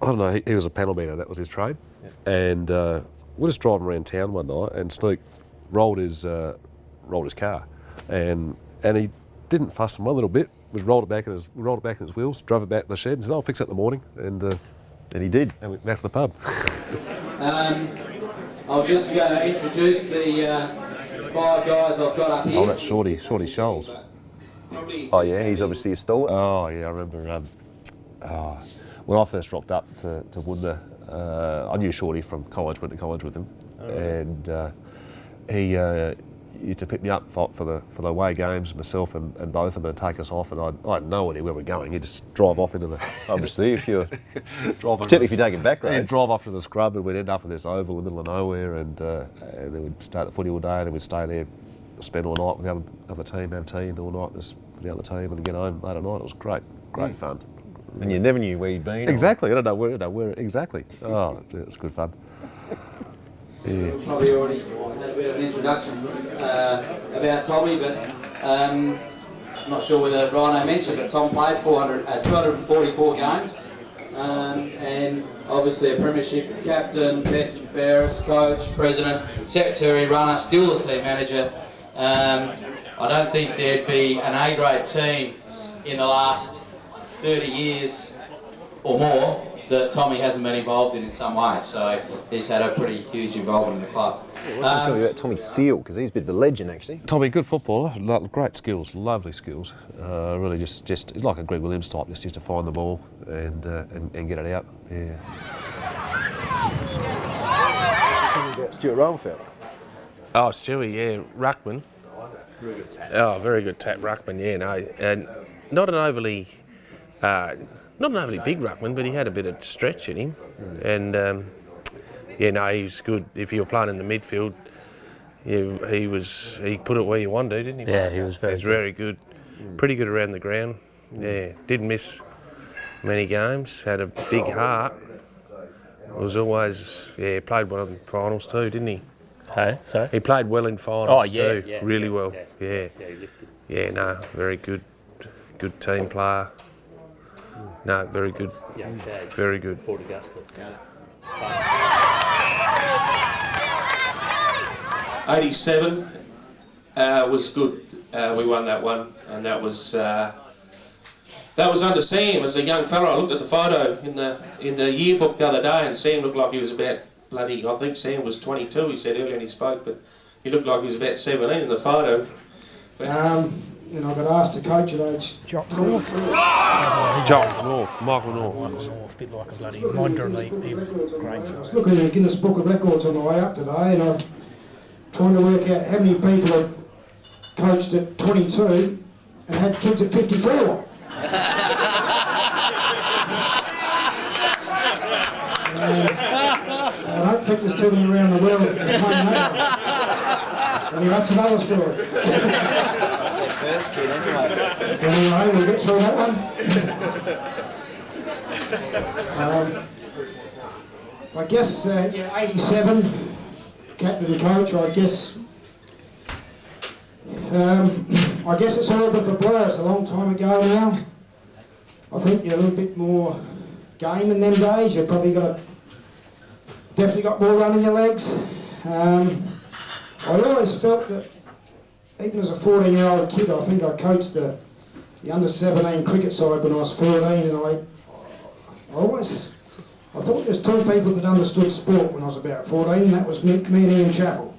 don't know, he was a panel beater, that was his trade. And we're just driving around town one night, and Snook rolled his car, and he didn't fuss him one little bit. Rolled it back in his wheels, drove it back to the shed, and said, "I'll fix it in the morning." And he did. And went back to the pub. I'll just introduce the 5 guys I've got up here. Oh, that's Shorty Scholes. Oh yeah, he's obviously a stalwart. Oh yeah, I remember when I first rocked up to Wudinna, I knew Shorty from college, went to college with him, and he used to pick me up for the away games, myself and both of them, and take us off, and I had no idea where we're going. He'd just drive off into the... Obviously, if you're... Particularly if you're taking back roads. He'd drive off to the scrub, and we'd end up in this oval in the middle of nowhere, and then we'd stay at the footy all day, and then we'd stay there, spend all night with the other team, have tea, and all night with the other team, and get home late at night. It was great fun. And you never knew where you'd been? Exactly, I don't know where exactly. Oh, it was good fun. Yeah. Probably already had a bit of an introduction about Tommy, but I'm not sure whether Rhino mentioned, but Tom played 244 games, and obviously a premiership captain, best and fairest, coach, president, secretary, runner, still the team manager. I don't think there'd be an A-grade team in the last 30 years or more that Tommy hasn't been involved in some way, so he's had a pretty huge involvement in the club. Well, I can tell you about Tommy Seal, because he's a bit of a legend actually. Tommy, good footballer, great skills, lovely skills. Really just he's like a Greg Williams type, just used to find the ball and get it out. Yeah. Stuart Rollfeld. Oh, Stewie, yeah, ruckman. Very good tap. Oh, very good tap ruckman, yeah, no, and not an overly big ruckman, but he had a bit of stretch in him, and yeah, no, he was good. If you were playing in the midfield, he put it where you wanted to, didn't he? Yeah, he was very good. Pretty good around the ground. Yeah, didn't miss many games. Had a big heart. Was always played well in finals too, didn't he? Hey, sorry. He played well in finals too. Yeah, really well. Yeah. Yeah, he lifted. Yeah, no, very good team player. No, very good. Young Chad. Very good. Port Augusta. Yeah. 87 was good. We won that one, and that was under Sam as a young fella. I looked at the photo in the yearbook the other day, and Sam looked like he was about bloody. I think Sam was 22. He said earlier, and he spoke, but He looked like he was about 17 in the photo. And I got asked to coach at age Jock North. Jock North, Michael North. Michael North, a bit like a bloody Modder elite. He was great. I was looking at the Guinness Book of Records on the way up today, and I'm trying to work out how many people had coached at 22 and had kids at 54. I don't think there's too many around the world that can claim that. Anyway, that's another story. First kid, anyway. Anyway, we'll get through that one. I guess, 87, captain and coach, I guess it's all but the blur. It's a long time ago now. I think you're a little bit more game in them days. You've probably definitely got more run in your legs. I always felt that, even as a 14-year-old kid, I think I coached the under-17 cricket side when I was 14, and I thought there's two people that understood sport when I was about 14, and that was me and Ian Chappell.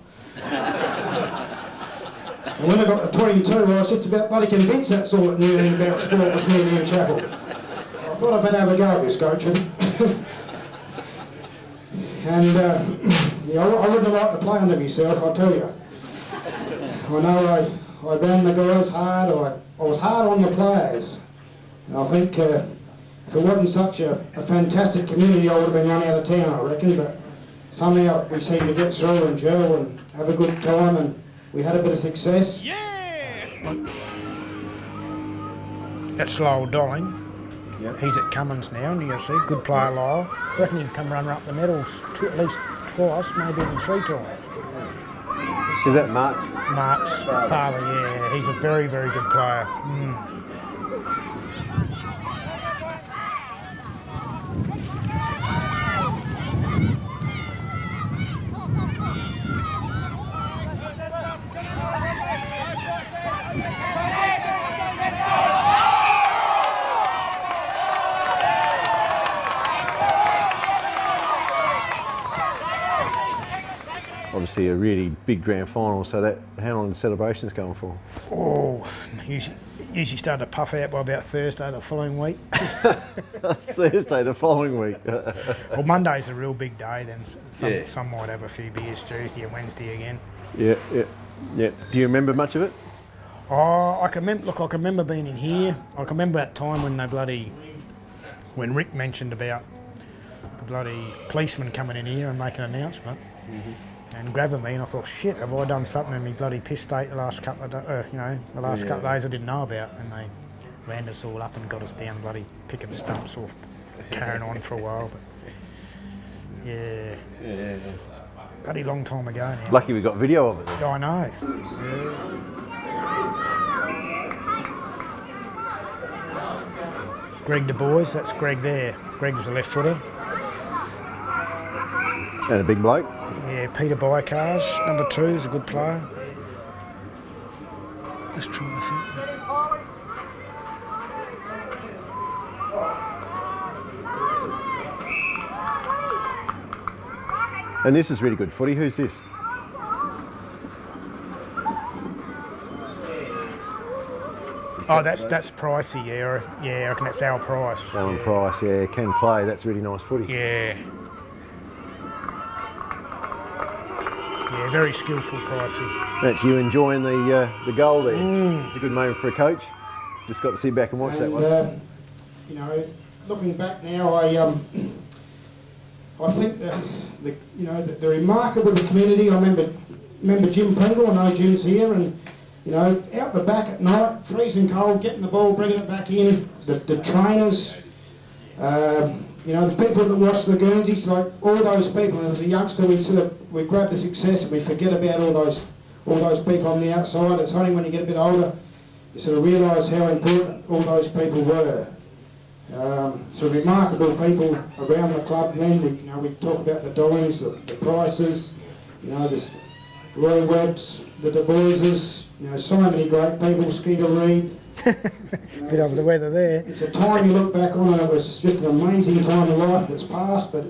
And when I got to 22, I was just about bloody convinced that's all that knew anything about sport was me and Ian Chappell. So I thought I'd better have a go at this coaching. And I wouldn't have liked to play under myself, I tell you. I know I ran the guys hard, I was hard on the players. And I think if it wasn't such a fantastic community, I would have been run out of town, I reckon. But somehow we seemed to get through and gel and have a good time, and we had a bit of success. That's Lyle Dolling. Yep. He's at Cummins now, and you see, good player Lyle. I reckon he'd come runner up the medals at least twice, maybe even 3 times. Is that Mark's? Mark's father, yeah. He's a very, very good player. Obviously a really big grand final, so how long are the celebrations going for? Oh, usually start to puff out by about Thursday the following week. Thursday the following week. Well, Monday's a real big day, then some might have a few beers Tuesday and Wednesday again. Yeah. Do you remember much of it? Oh, I can remember being in here. I can remember that time when Rick mentioned about the bloody policeman coming in here and making an announcement. And grabbing me, and I thought, shit, have I done something in my bloody piss state the last couple of couple of days I didn't know about? And they rounded us all up and got us down bloody picking stumps or carrying on for a while. But yeah. Bloody long time ago now. Lucky we got video of it. Yeah, I know. Yeah. Greg Du Bois, that's Greg there. Greg was a left footer. And a big bloke. Yeah, Peter Bycars, number 2, is a good player. Just trying to think. And this is really good footy. Who's this? Oh, that's Pricey, yeah. I reckon that's Al Price. Alan Price, yeah, can play. That's really nice footy. Yeah. Yeah, very skillful Pricey. That's you enjoying the goal there. It's a good moment for a coach. Just got to sit back and watch that one. Looking back now, I think the remarkable the community. I remember Jim Pringle. I know Jim's here, and out the back at night, freezing cold, getting the ball, bringing it back in. The trainers. The people that watch the Guernseys, like all those people. And as a youngster, we grab the success and we forget about all those people on the outside. It's only when you get a bit older you sort of realise how important all those people were. So remarkable people around the club. Then we talk about the Dollings, the Prices, this Roy Webbs, the Du Boises. So many great people. Skeeter Reid. Bit over the weather there. It's a time you look back on and it was just an amazing time of life that's passed, but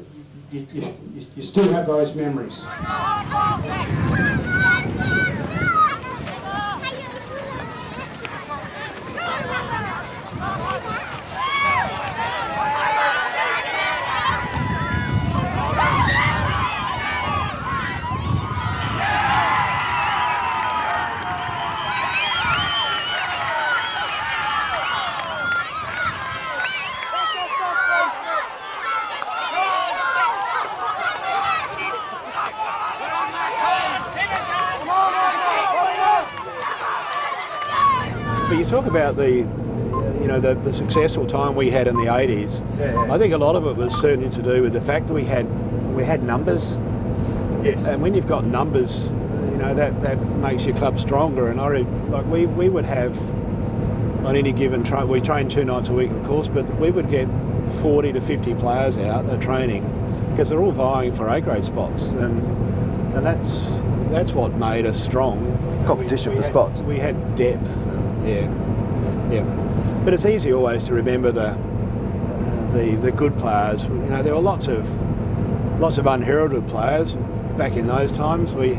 you still have those memories. talk about the successful time we had in the 80s. I think a lot of it was certainly to do with the fact that we had numbers. Yes. And when you've got numbers, that makes your club stronger. And we would have on any given we train 2 nights a week, of course, but we would get 40 to 50 players out at training because they're all vying for A-grade spots, and that's what made us strong. Competition for spots. We had depth. Yeah. But it's easy always to remember the good players. There were lots of unheralded players back in those times. There's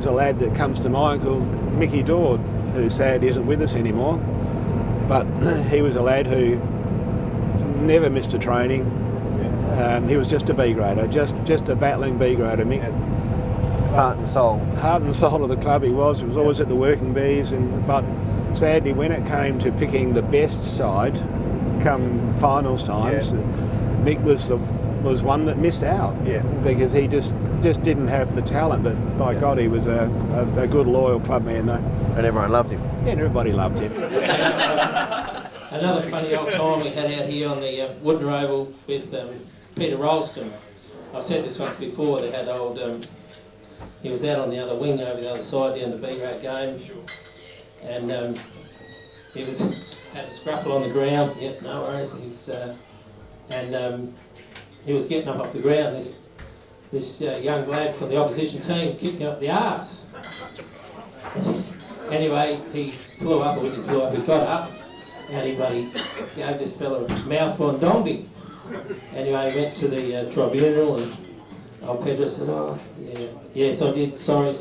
a lad that comes to mind called Mickey Dord, who sadly isn't with us anymore. But he was a lad who never missed a training. He was just a B grader, just a battling B grader, Mick. Heart and soul. Heart and soul of the club he was. He was always at the working bees, but sadly when it came to picking the best side come finals times, Mick was one that missed out because he just didn't have the talent, but by God he was a good loyal club man though. And everyone loved him. Yeah, and everybody loved him. Another funny old time we had out here on the Wudinna Oval with Peter Ralston. I've said this once before, they had old, he was out on the other wing over the other side there in the B-grade game, and he had a scruffle on the ground. Yep, no worries. He was getting up off the ground. This young lad from the opposition team kicked him up the arse. Anyway, he flew up, or he didn't flew up, he got up, and he gave this fellow a mouthful and donged him. Anyway, he went to the tribunal, and old Pedro said, "Oh, yeah, yes, I did, sorry.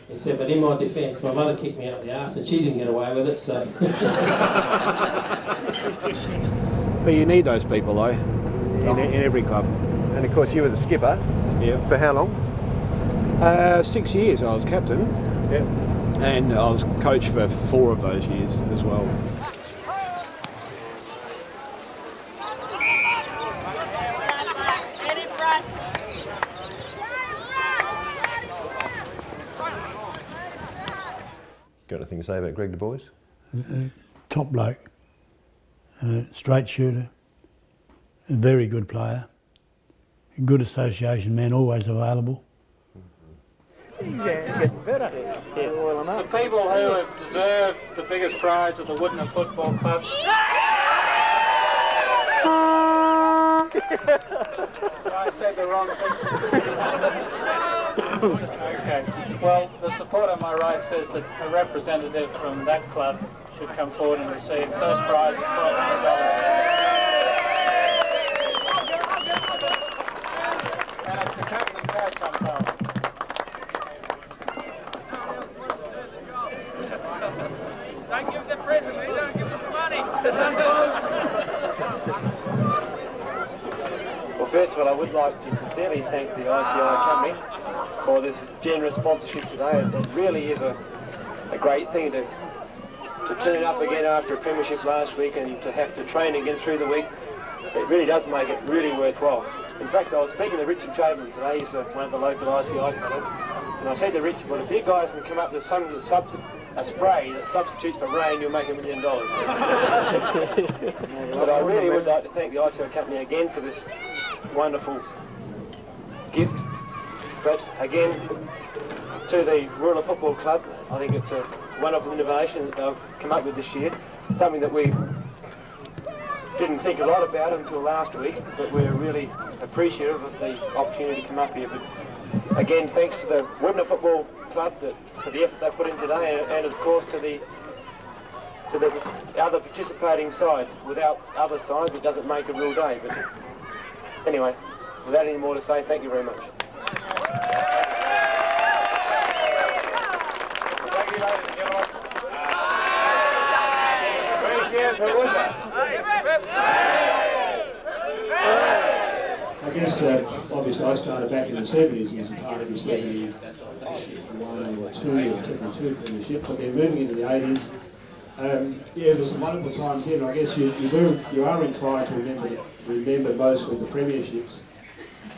He said, but in my defence, my mother kicked me up the arse and she didn't get away with it, so..." But you need those people though, in every club. And of course you were the skipper. Yeah. For how long? 6 years I was captain. Yeah. And I was coach for 4 of those years as well. Got anything to say about Greg Du Bois? Top bloke, straight shooter, a very good player, a good association man, always available. Yeah, getting better. The people who have deserved the biggest prize of the Wudinna Football Club. I said the wrong thing. Okay. Well, the support on my right says that a representative from that club should come forward and receive first prize of $1,200. And it's the captain and coach, I'm told. Don't give the present, don't give them the money. Well, first of all, I would like to sincerely thank the ICI company for this generous sponsorship today. It really is a great thing to turn up again after a premiership last week and to have to train again through the week. It really does make it really worthwhile. In fact, I was speaking to Richard Chamberlain today. He's one of the local ICI fellows, and I said to Richard, well, if you guys can come up with something that a spray that substitutes for rain, you'll make $1 million. But I really would like to thank the ICI company again for this wonderful gift. But again, to the Rural Football Club, I think it's a wonderful innovation that they've come up with this year. Something that we didn't think a lot about until last week, but we're really appreciative of the opportunity to come up here. But again, thanks to the Wudinna Football Club for the effort they put in today, and of course to the other participating sides. Without other sides, it doesn't make a real day. But anyway, without any more to say, thank you very much. Thank you, ladies and gentlemen. 3 cheers for Wudinna. I guess, obviously, I started back in the 70s and was a part of the 71 or 2 premierships. But then moving into the 80s, there was some wonderful times then. I guess you are inclined to remember mostly the premierships.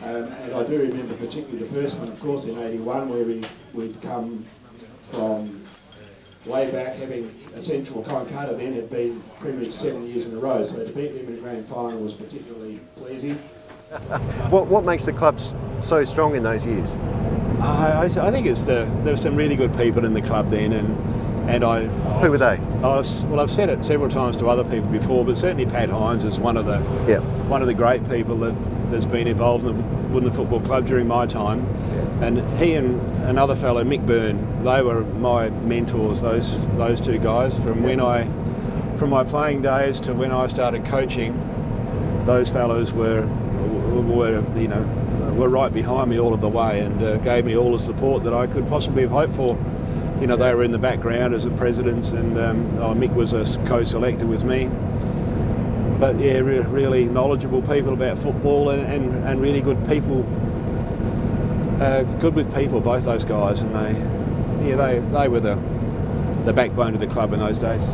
And I do remember particularly the first one, of course, in 81, where we'd come from way back, having essential Konkata then had been premiers 7 years in a row, so to beat them in the grand final was particularly pleasing. What makes the club so strong in those years? I think it's there were some really good people in the club then, and who were they? I've said it several times to other people before, but certainly Pat Hines is one of the great people that's been involved in the Wudinna Football Club during my time, and he and another fellow, Mick Byrne, they were my mentors. Those two guys from my playing days to when I started coaching. Those fellows were right behind me all of the way and gave me all the support that I could possibly have hoped for. You know, they were in the background as the presidents, and Mick was a co-selector with me. But yeah, really knowledgeable people about football and really good people. Good with people, both those guys, and they were the backbone of the club in those days.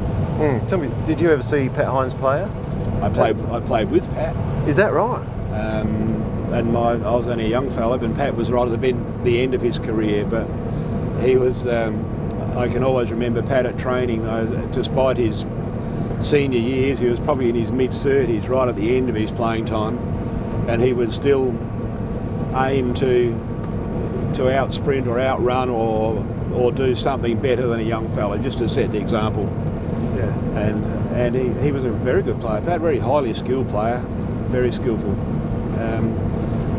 Tell me, did you ever see Pat Hines play? I played with Pat. Is that right? And I was only a young fella, and Pat was right at the end of his career. But he was. I can always remember Pat at training. Despite his senior years, he was probably in his mid-30s, right at the end of his playing time, and he would still aim to out-sprint or outrun or do something better than a young fella, just to set the example. Yeah. And he was a very good player. Pat, very highly skilled player, very skillful,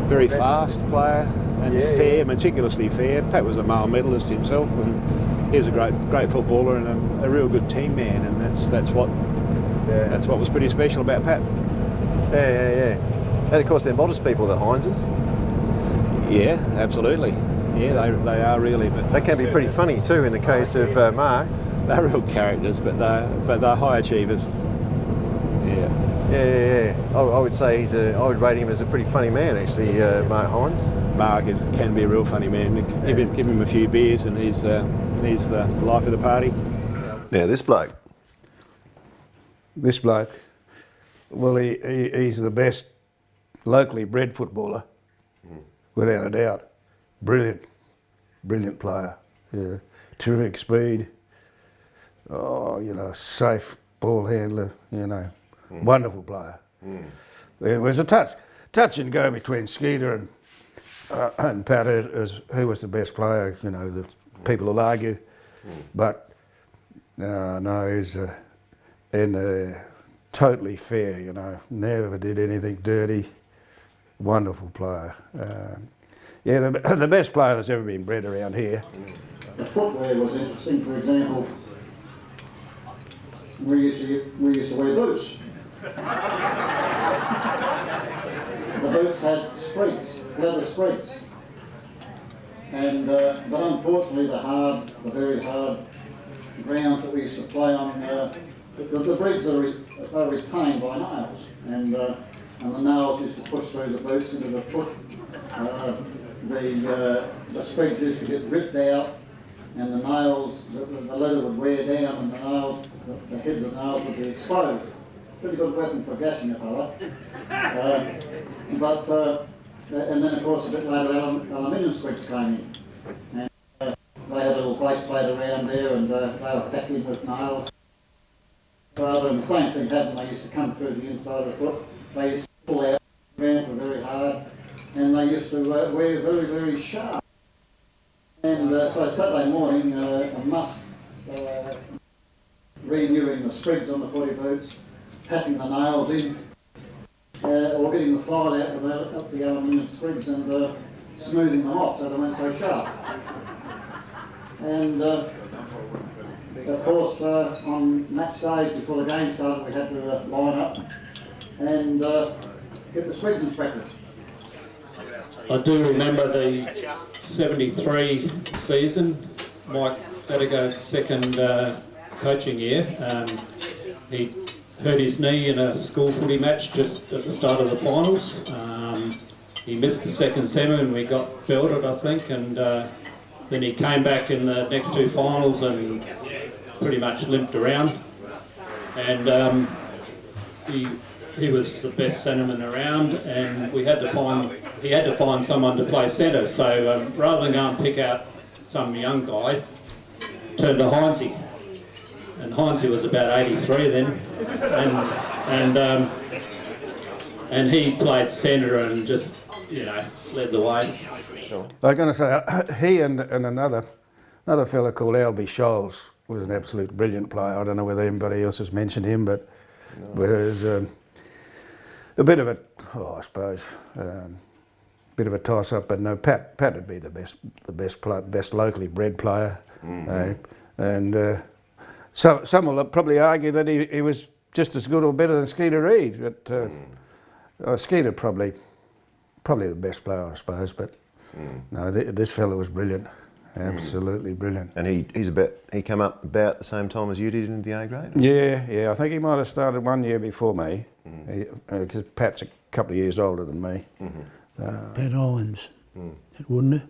very fast player, and fair, meticulously fair. Pat was a male medalist himself, and he was a great footballer and a real good team man, and that's what was pretty special about Pat. Yeah. And of course they're modest people, the Hineses. Yeah, absolutely. Yeah, they are really. But they can be pretty funny too in the case of Mark. They're real characters, but they're high achievers. Yeah. I would say I would rate him as a pretty funny man, actually, Mark Hines. Mark can be a real funny man. Give him a few beers, and he's the life of the party. Now this bloke. This bloke, well, he's the best locally bred footballer, without a doubt. Brilliant player. Yeah, terrific speed. Safe ball handler. Wonderful player. It was a touch and go between Skeeter and Pat as who was the best player. The people will argue, but no, he's totally fair. Never did anything dirty. Wonderful player. The best player that's ever been bred around here. The footwear was interesting. For example, we used to wear boots. The boots had spreads, leather spreads, and but unfortunately the very hard grounds that we used to play on, the breeds are retained by nails, and the nails used to push through the boots into the foot. The spreads used to get ripped out, and the nails, the leather would wear down, and the nails, the heads of the nails would be exposed. Pretty good weapon for gashing a fella. And then of course a bit later aluminium squids came in. And they had a little base plate around there, and they were tacked in with nails. And the same thing happened. They used to come through the inside of the foot. They used to pull out, the grounds were very hard, and they used to wear very, very sharp. And so Saturday morning, a must renewing the spreads on the footy boots, tapping the nails in, or getting the file out up the aluminium spreads and smoothing them off so they weren't so sharp. And of course, on match days before the game started, we had to line up and get the spreads inspected. I do remember the 73 season, Mike Edigo's second coaching year. He hurt his knee in a school footy match just at the start of the finals. He missed the second semi and we got belted, I think, and then he came back in the next two finals and pretty much limped around. And he was the best centreman around, and he had to find someone to play centre. So rather than go and pick out some young guy, turned to Hinesy. and Heinze was about 83 then, and he played centre and just, you know, led the way. I'm going to say he and another fella called Albie Scholes was an absolute brilliant player. I don't know whether anybody else has mentioned him, but it was a bit of a, I suppose, bit of a toss-up. But no, Pat would be the best locally bred player, and some will probably argue that he was just as good or better than Skeeter Reid, but Skeeter probably the best player, I suppose. But no, this fella was brilliant. Absolutely brilliant. And he came up about the same time as you did in the A grade? Yeah, I think he might have started 1 year before me, because Pat's a couple of years older than me. Pat Hines at Wudinna,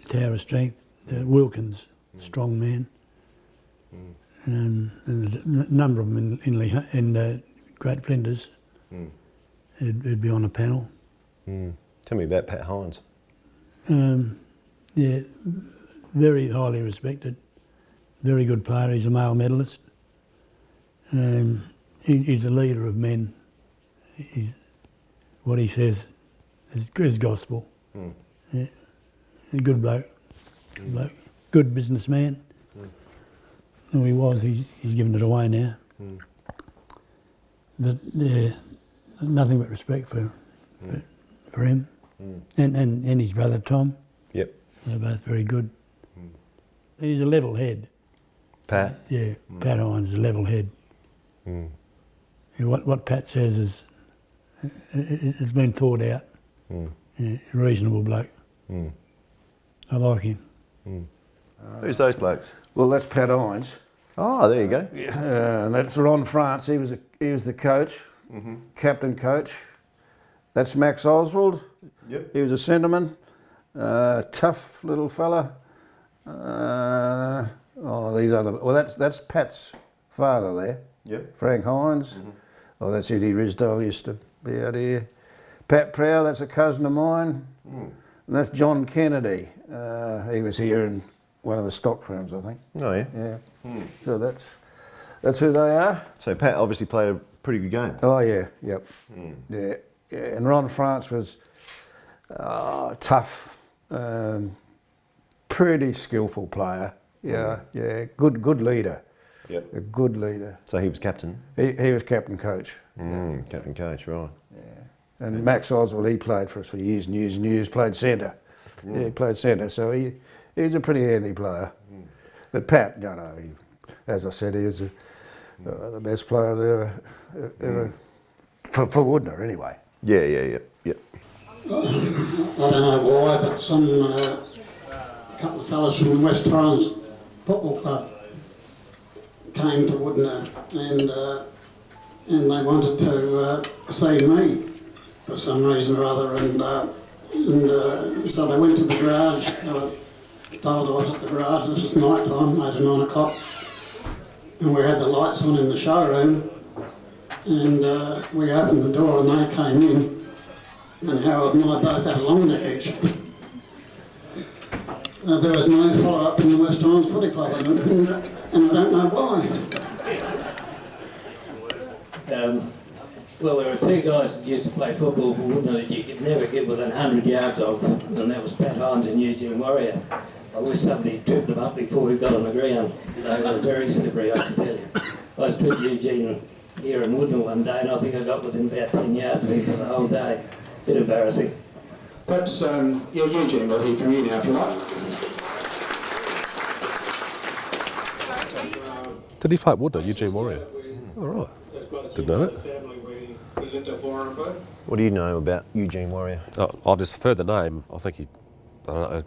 Tower of Strength, Wilkins, strong man, and there's a number of them in Great Flinders who'd be on a panel. Tell me about Pat Hines. Yeah, very highly respected, very good player. He's a male medalist. He's the leader of men. What he says is gospel. Yeah, a good bloke, good businessman. Who he was, he's given it away now. Nothing but respect for him, and his brother Tom. Yep. They're both very good. He's a level head. Pat? Yeah, Pat Hines is a level head. What Pat says it's been thought out. Yeah, reasonable bloke. I like him. Who's those blokes? Well, that's Pat Hines. Oh, there you go. And that's Ron France. He was the coach, captain coach. That's Max Oswald. Yep. He was a centreman. Tough little fella. That's Pat's father there. Yep. Frank Hines. Oh, that's Eddie Risdale used to be out here. Pat Prow, that's a cousin of mine. And that's John Kennedy. He was here in one of the stock firms, I think. Oh yeah. Yeah. So that's who they are. So Pat obviously played a pretty good game. Oh yeah. Yep. Yeah. And Ron France was tough, pretty skillful player. Yeah, good leader. Yep. A good leader. So he was captain? He was captain coach. Captain coach, right. Yeah. And Max Oswald, he played for us for years and years and years, played centre. Yeah, he played centre, so he's a pretty handy player. But Pat, as I said, he was the best player ever for Wudinna anyway. Yeah. I don't know why, but couple of fellas from the West Highlands Football Club came to Wudinna and they wanted to see me for some reason or other, and so they went to the garage. They were told I was at the garage. This was night time, 8 or 9 o'clock, and we had the lights on in the showroom, and we opened the door and they came in, and Harold and I both had a long neck each. There was no follow-up from the West Highlands Footy Club, and I don't know why. Well, there were two guys that used to play football for Wudinna that you could never get within 100 yards of, and that was Pat Hines and Eugene Warrior. I wish somebody tripped them up before we got on the ground. They were very slippery, I can tell you. I stood Eugene here in Wudinna one day, and I think I got within about 10 yards of him for the whole day. Bit embarrassing. Perhaps, Eugene will hear from you now if you like. Did he play at Wudinna, Eugene Warrior? All right. Didn't know that. What do you know about Eugene Warrior? Oh, I've just heard the name. I think I don't know,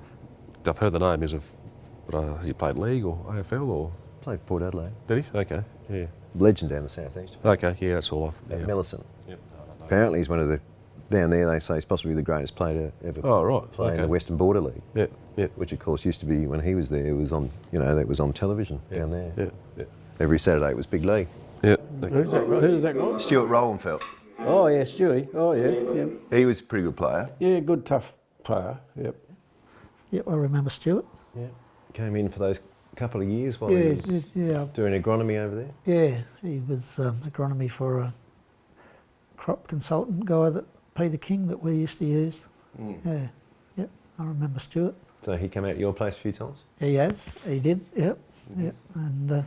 I've heard the name. Has he played league or AFL or? Played Port Adelaide. Did he? Okay, yeah. Legend down the southeast. Okay, yeah, that's all I've... At Yeah. Millicent. Yep. Apparently he's one of the... Down there they say he's possibly the greatest player to ever play in the Western Border League. Yep. Which of course used to be, when he was there, it was on, that was on television down there. Yep. Every Saturday it was Big League. Yep. Who's that guy? Stuart Rowenfeld. Oh yeah, Stewie. Oh yeah. He was a pretty good player. Yeah, good tough player. Yep. Yep, I remember Stuart. Yeah. Came in for those couple of years while he was doing agronomy over there? Yeah, he was agronomy for a crop consultant guy that Peter King that we used to use. Yeah, yep. I remember Stuart. So he came out to your place a few times? He has. He did. Yep. Yep. And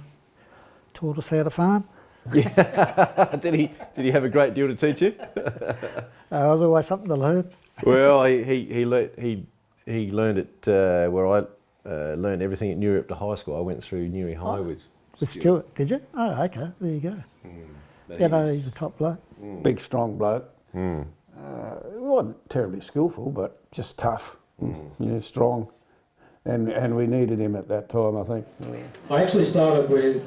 taught us how to farm. Yeah. Did he have a great deal to teach you? There was always something to learn. Well, he learned it where I learned everything at Newry up to high school. I went through Newry High with Stuart. Did you? Oh, okay. There you go. Yeah, no, he's a top bloke. Big, strong bloke. He wasn't terribly skillful, but just tough. Yeah, strong. And we needed him at that time, I think. I actually started with,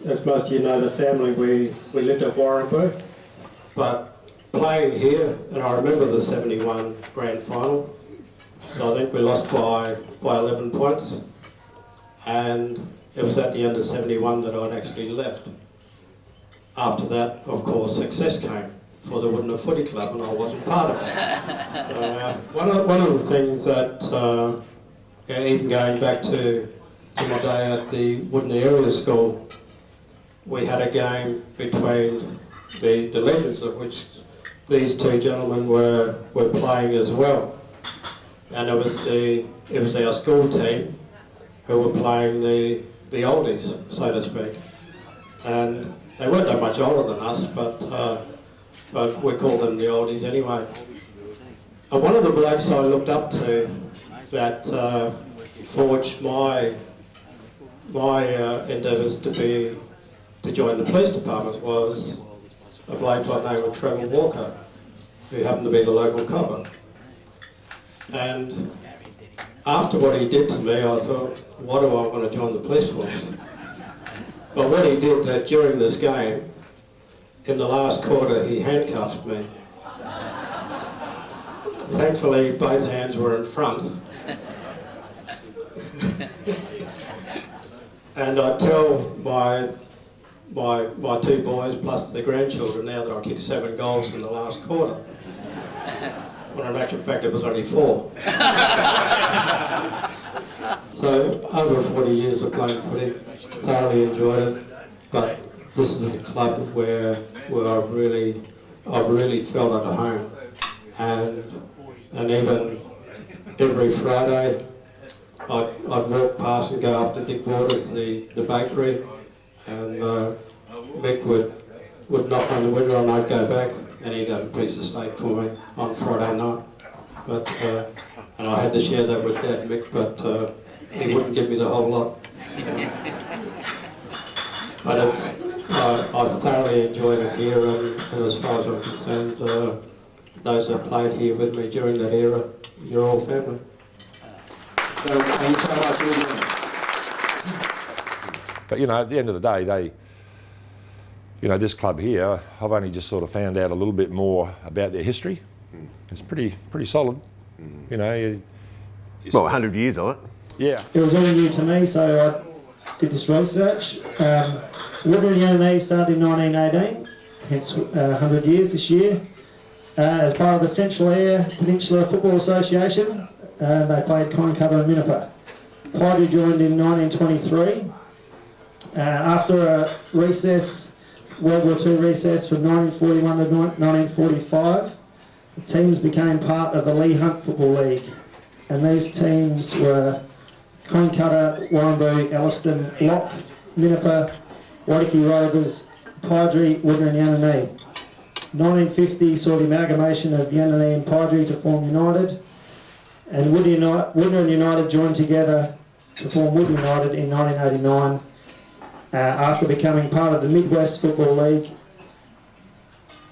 as most of you know, the family, we lived at Warrnambool, but playing here, and I remember the 71 grand final, and I think we lost by 11 points, and it was at the end of 71 that I'd actually left. After that, of course, success came for the Wudinna Footy Club, and I wasn't part of it. One of the things that, even going back to my day at the Wudinna Area School, we had a game between the legends, of which these two gentlemen were playing as well, and it was our school team who were playing the oldies, so to speak, and they weren't that much older than us, but we called them the oldies anyway. And one of the blokes I looked up to that forged my endeavours to join the police department was a bloke by the name of Trevor Walker, who happened to be the local copper. And after what he did to me, I thought, why do I want to join the police force? But what he did that during this game, in the last quarter, he handcuffed me. Thankfully, both hands were in front. And I tell my two boys plus the grandchildren now that I kicked 7 goals in the last quarter. When in actual fact it was only 4. So over 40 years of playing footy, thoroughly enjoyed it. But this is a club where I've really felt at home. And even every Friday I'd walk past and go up to Dick Waters, the bakery, and Mick would knock on the window and I'd go back and he'd have a piece of steak for me on Friday night. But and I had to share that with Dad Mick, but he wouldn't give me the whole lot. But I thoroughly enjoyed it here, and as far as I'm concerned, those that played here with me during that era, you're all family. So thanks so much for doing it. But at the end of the day, this club here, I've only just sort of found out a little bit more about their history. It's pretty solid. Well, 100 years of it. Yeah. It was all new to me, so I did this research. Wudinna started in 1918, hence 100 years this year. As part of the Central Air Peninsula Football Association, they played Coincutter and Minnipa. Pydrie joined in 1923. After a recess, World War II recess from 1941 to 1945, the teams became part of the Leigh Hunt Football League. And these teams were Coincutter, Warrnambool, Elliston, Lock, Minnipa, Wadiki Rovers, Pydrie, Wudinna and Yananee. 1950 saw the amalgamation of Yananee and Pydrie to form United, and Wudinna and United joined together to form Wudinna United in 1989 after becoming part of the Midwest Football League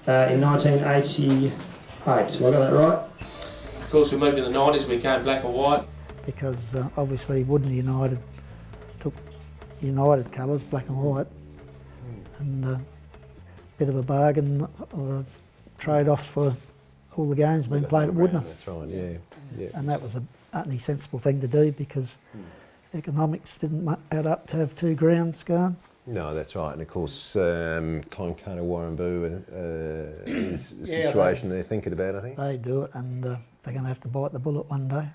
in 1988. So I got that right? Of course, we moved in the 90s, we became black and white. Because obviously Wudinna United took United colours, black and white, and a bit of a bargain or a trade-off for all the games being played at Wudinna. That's right, yeah. And that was a only sensible thing to do because economics didn't add up to have 2 grounds going. No, that's right, and of course, Coincutter, Warrnambool is a situation they're thinking about, I think. They do it, and they're going to have to bite the bullet one day.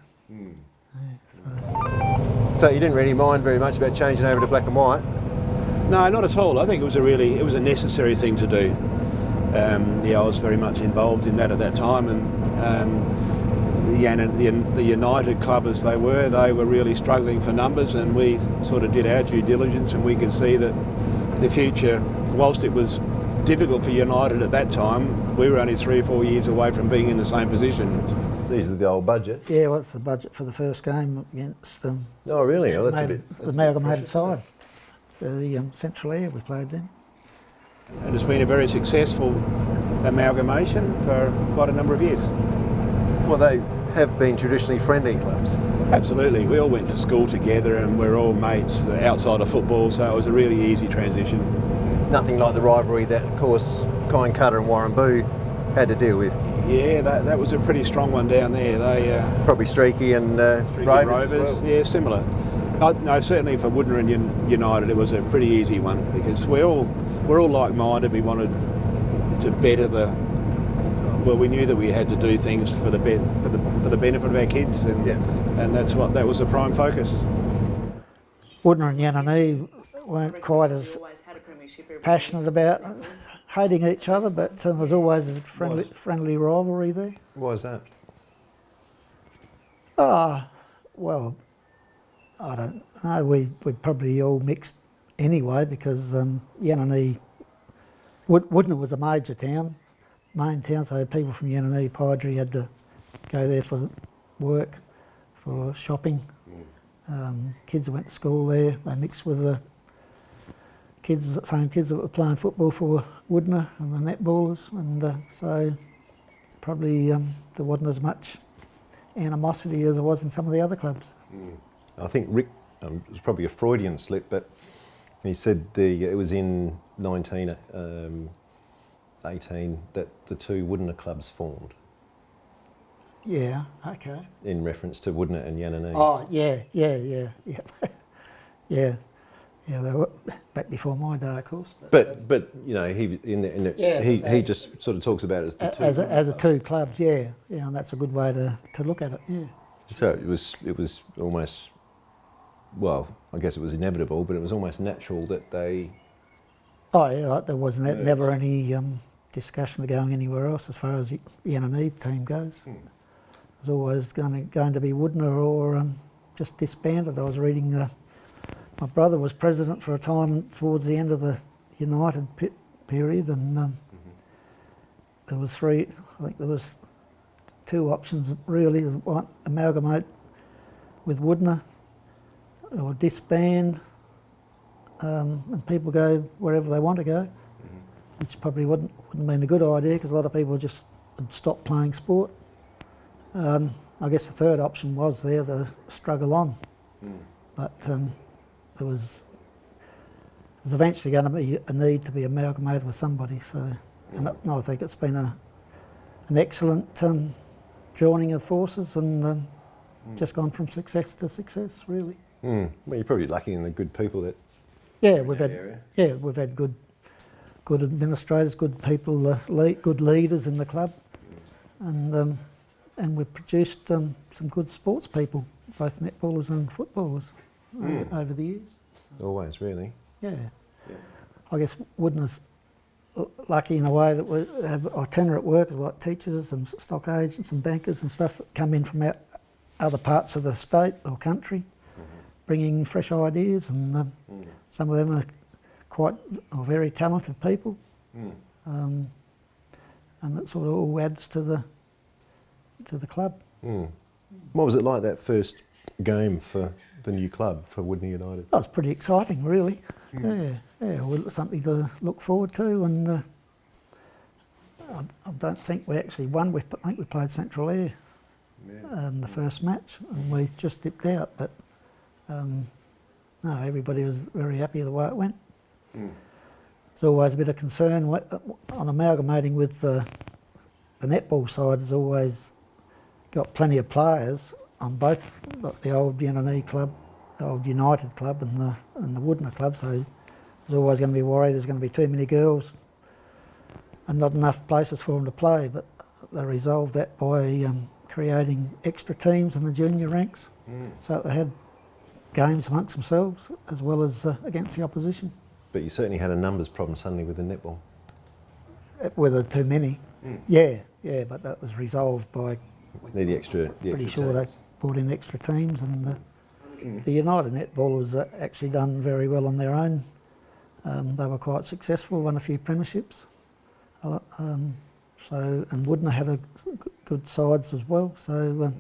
So you didn't really mind very much about changing over to black and white? No, not at all. I think it was a necessary thing to do. I was very much involved in that at that time, and the United club as they were really struggling for numbers, and we sort of did our due diligence, and we could see that the future, whilst it was difficult for United at that time, we were only 3 or 4 years away from being in the same position. These are the old budgets? Yeah, well, it's the budget for the first game against oh, really? Oh, that's the amalgamated side. The Central Air we played then. And it's been a very successful amalgamation for quite a number of years. Well, they have been traditionally friendly clubs. Absolutely. We all went to school together and we're all mates outside of football, so it was a really easy transition. Nothing like the rivalry that, of course, Kine Cutter and Warramboo had to deal with. Yeah, that was a pretty strong one down there. They probably Streaky and Rovers as well. Yeah, similar. No, certainly for Wudinna and United, it was a pretty easy one because we're all like-minded. We wanted to better the. Well, we knew that we had to do things for the benefit of our kids, and that was the prime focus. Wudinna and Yananee weren't quite as passionate about hating each other, but there was always a friendly rivalry there. Why is that? Well, I don't know. We probably all mixed anyway because Yananee, Wudinna was a major town, main town, so people from Yananee, Piedry had to go there for work, for shopping. Kids that went to school there, they mixed with the same kids that were playing football for Wudinna and the netballers, and so probably there wasn't as much animosity as there was in some of the other clubs. I think Rick, it was probably a Freudian slip, but he said it was in 1918 that the two Wudinna clubs formed. Yeah, okay. In reference to Wudinna and Yananee. Oh, yeah. Yeah, they were back before my day, of course. But you know, he just sort of talks about it as the as the two clubs, yeah, and that's a good way to look at it, yeah. So it was almost, well, I guess it was inevitable, but it was almost natural that they. Oh yeah, there was never any discussion of going anywhere else as far as the Yananee team goes. It was always going to be Wudinna or just disbanded. I was reading. My brother was president for a time towards the end of the United period, and there was I think there was two options really: one, amalgamate with Wudinna, or disband, and people go wherever they want to go, which probably wouldn't been a good idea because a lot of people just had stopped playing sport. I guess the third option was there to struggle on, but. There's eventually going to be a need to be amalgamated with somebody. So, and I think it's been an excellent joining of forces and just gone from success to success, really. Well, you're probably lucky in the good people that. Yeah, we've had good administrators, good people, good leaders in the club, and we've produced some good sports people, both netballers and footballers. Over the years. Always, really. Yeah. I guess Wudinna's lucky in a way that we have itinerant workers like teachers and stock agents and bankers and stuff that come in from other parts of the state or country, bringing fresh ideas, and some of them are very talented people, and that sort of all adds to the club. What was it like that first game for the new club for Wudinna United? That was pretty exciting, really. Yeah, something to look forward to, and I don't think we actually won. I think we played Central Air in the first match, and we just dipped out. But no, everybody was very happy the way it went. There's always a bit of concern on amalgamating with the netball side. Has always got plenty of players on both the old Yananee club, the old United club, and the Wudinna club. So there's always going to be worry there's going to be too many girls and not enough places for them to play. But they resolved that by creating extra teams in the junior ranks, so that they had games amongst themselves as well as against the opposition. But you certainly had a numbers problem suddenly with the netball. Whether too many, yeah, but that was resolved by. Need the extra. Pretty sure they brought in extra teams, and the United Netball was actually done very well on their own. They were quite successful, won a few premierships. And Wudinna had a good sides as well. So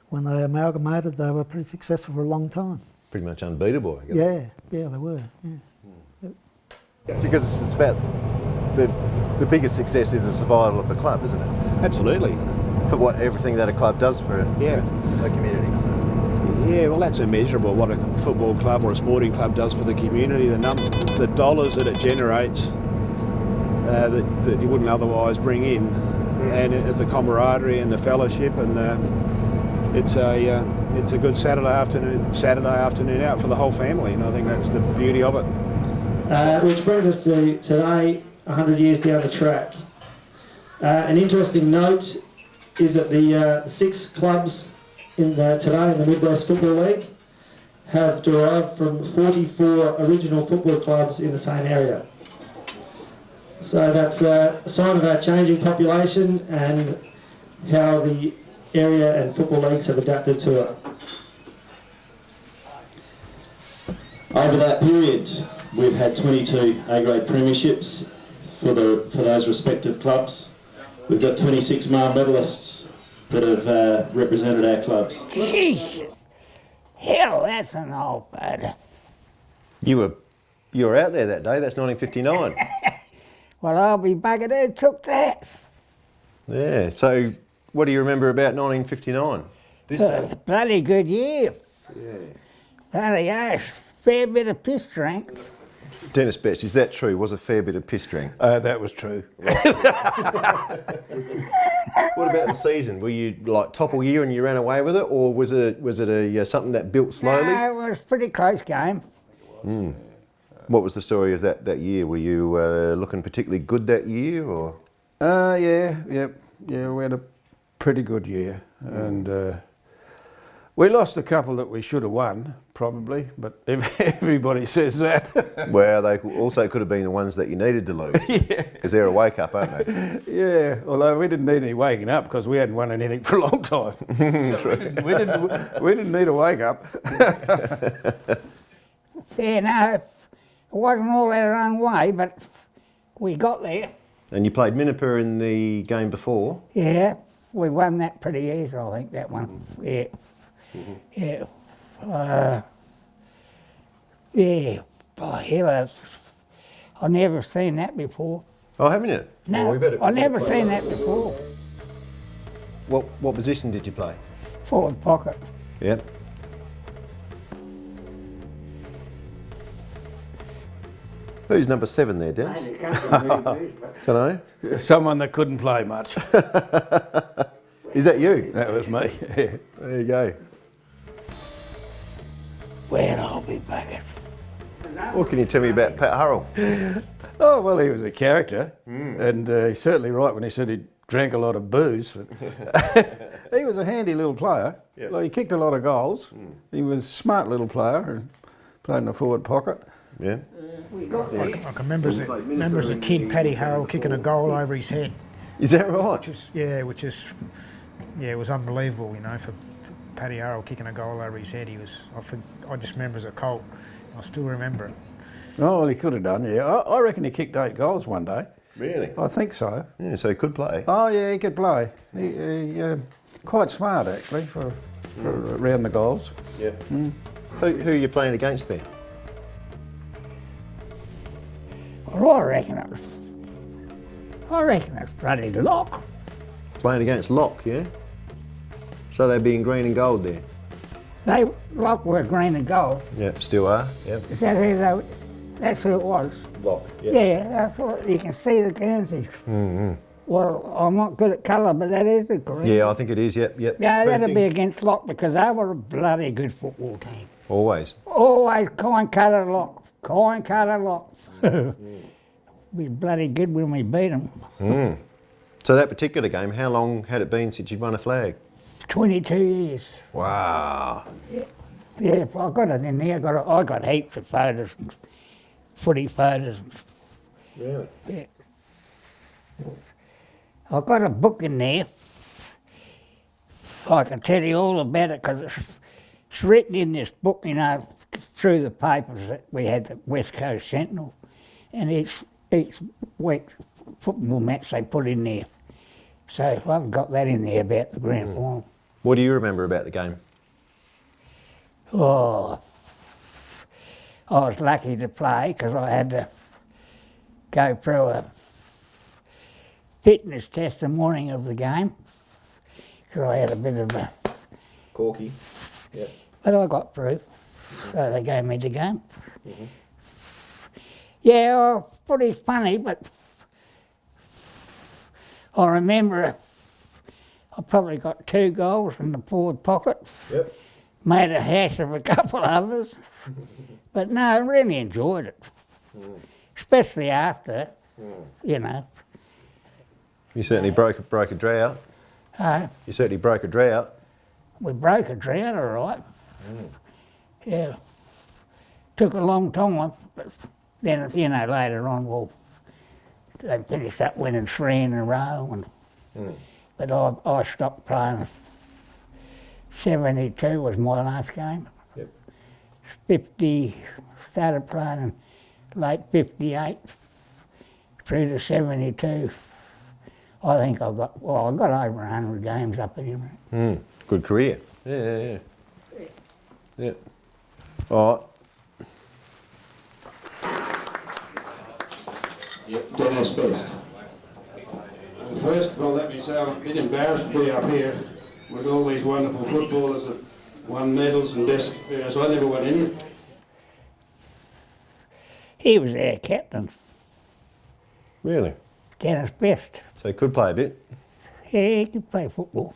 when they amalgamated, they were pretty successful for a long time. Pretty much unbeatable, I guess. Yeah, they were. Yeah. Because it's about the biggest success is the survival of the club, isn't it? Absolutely. For everything that a club does for a community. Yeah, well, that's immeasurable. What a football club or a sporting club does for the community, the dollars that it generates that you wouldn't otherwise bring in, and it's the camaraderie and the fellowship, and it's a good Saturday afternoon out for the whole family, and I think that's the beauty of it. Which brings us to today, 100 years down the track. An interesting note is that the 6 clubs today in the Midwest Football League have derived from 44 original football clubs in the same area. So that's a sign of our changing population and how the area and football leagues have adapted to it. Over that period, we've had 22 A-grade premierships for those respective clubs. We've got 26 Mar medalists that have represented our clubs. Jeez, hell, that's an old bud. You were out there that day. That's 1959. Well, I'll be buggered who took that. Yeah. So, what do you remember about 1959? This day. Bloody good year. Yeah. Bloody oath. Fair bit of piss drank. Dennis Betch, is that true? Was a fair bit of piss drink? That was true. What about the season? Were you like top all year and you ran away with it, or was it something that built slowly? No, it was a pretty close game. What was the story of that year? Were you looking particularly good that year, or? Yeah. We had a pretty good year, and we lost a couple that we should have won, probably, but everybody says that. Well, they also could have been the ones that you needed to lose, because they're a wake-up, aren't they? Yeah, although we didn't need any waking up because we hadn't won anything for a long time. So we didn't need a wake-up. Fair enough. It wasn't all our own way, but we got there. And you played Minipur in the game before? Yeah, we won that pretty easy, I think, that one. Yeah. Yeah. By hell, I've never seen that before. Oh, haven't you? No, I've never seen that before. What position did you play? Forward pocket. Yep. Who's number 7 there, Dennis? Don't know. Someone that couldn't play much. Is that you? That was me. Yeah. There you go. Well, I'll be back. What can you tell me about Pat Hurrell? Oh, well, he was a character, and he's certainly right when he said he drank a lot of booze. He was a handy little player. Yep. Well, he kicked a lot of goals. He was a smart little player and played in the forward pocket. Yeah. I can remember as a kid, Paddy Harrell kicking a goal over his head. Is that right? It was unbelievable, for Paddy Harrell kicking a goal over his head. I just remember as a colt. I still remember it. Oh, well, he could have done, yeah. I reckon he kicked 8 goals one day. Really? I think so. Yeah, so he could play. Oh, yeah, he could play. He quite smart, actually, for around the goals. Yeah. Who are you playing against then? Well, I reckon it's bloody Lock. Playing against Lock, yeah? So they'd be in green and gold there? Lock were green and gold. Yep, still are. Yep. Is that who that's who it was? Lock, yeah. I thought you can see the Guernseys. Well, I'm not good at colour, but that is the green. Yeah, I think it is, yep. Yeah, that'd be against Lock because they were a bloody good football team. Always? Always coin-colour Lock. Coin-colour Lock. We bloody good when we beat them. So that particular game, how long had it been since you'd won a flag? 22 years. Wow. Yeah, I got it in there. I got heaps of photos, footy photos. Really? Yeah. I've got a book in there. I can tell you all about it because it's written in this book, you know, through the papers that we had the West Coast Sentinel, and each week's football match they put in there. So I've got that in there about the grand final. What do you remember about the game? Oh, I was lucky to play because I had to go through a fitness test the morning of the game because I had a bit of a corky. Yep. But I got through, so they gave me the game. Yeah, pretty funny, but I remember I probably got 2 goals in the forward pocket. Yep. Made a hash of a couple others. But no, I really enjoyed it. Especially after, you know. You certainly broke a drought. You certainly broke a drought. We broke a drought, all right. Yeah. Took a long time, but then, you know, later on, well, they finished up winning 3 in a row. And, but I stopped playing. 72 was my last game. Yep. 50, started playing in late 58 through to 72. I think I got over 100 games up in him. Good career. Yeah. Yeah. All Yep, Dennis Best. First of all, let me say I'm a bit embarrassed to be up here with all these wonderful footballers that won medals and best players. I never won any. He was our captain. Really? Dennis Best. So he could play a bit? Yeah, he could play football.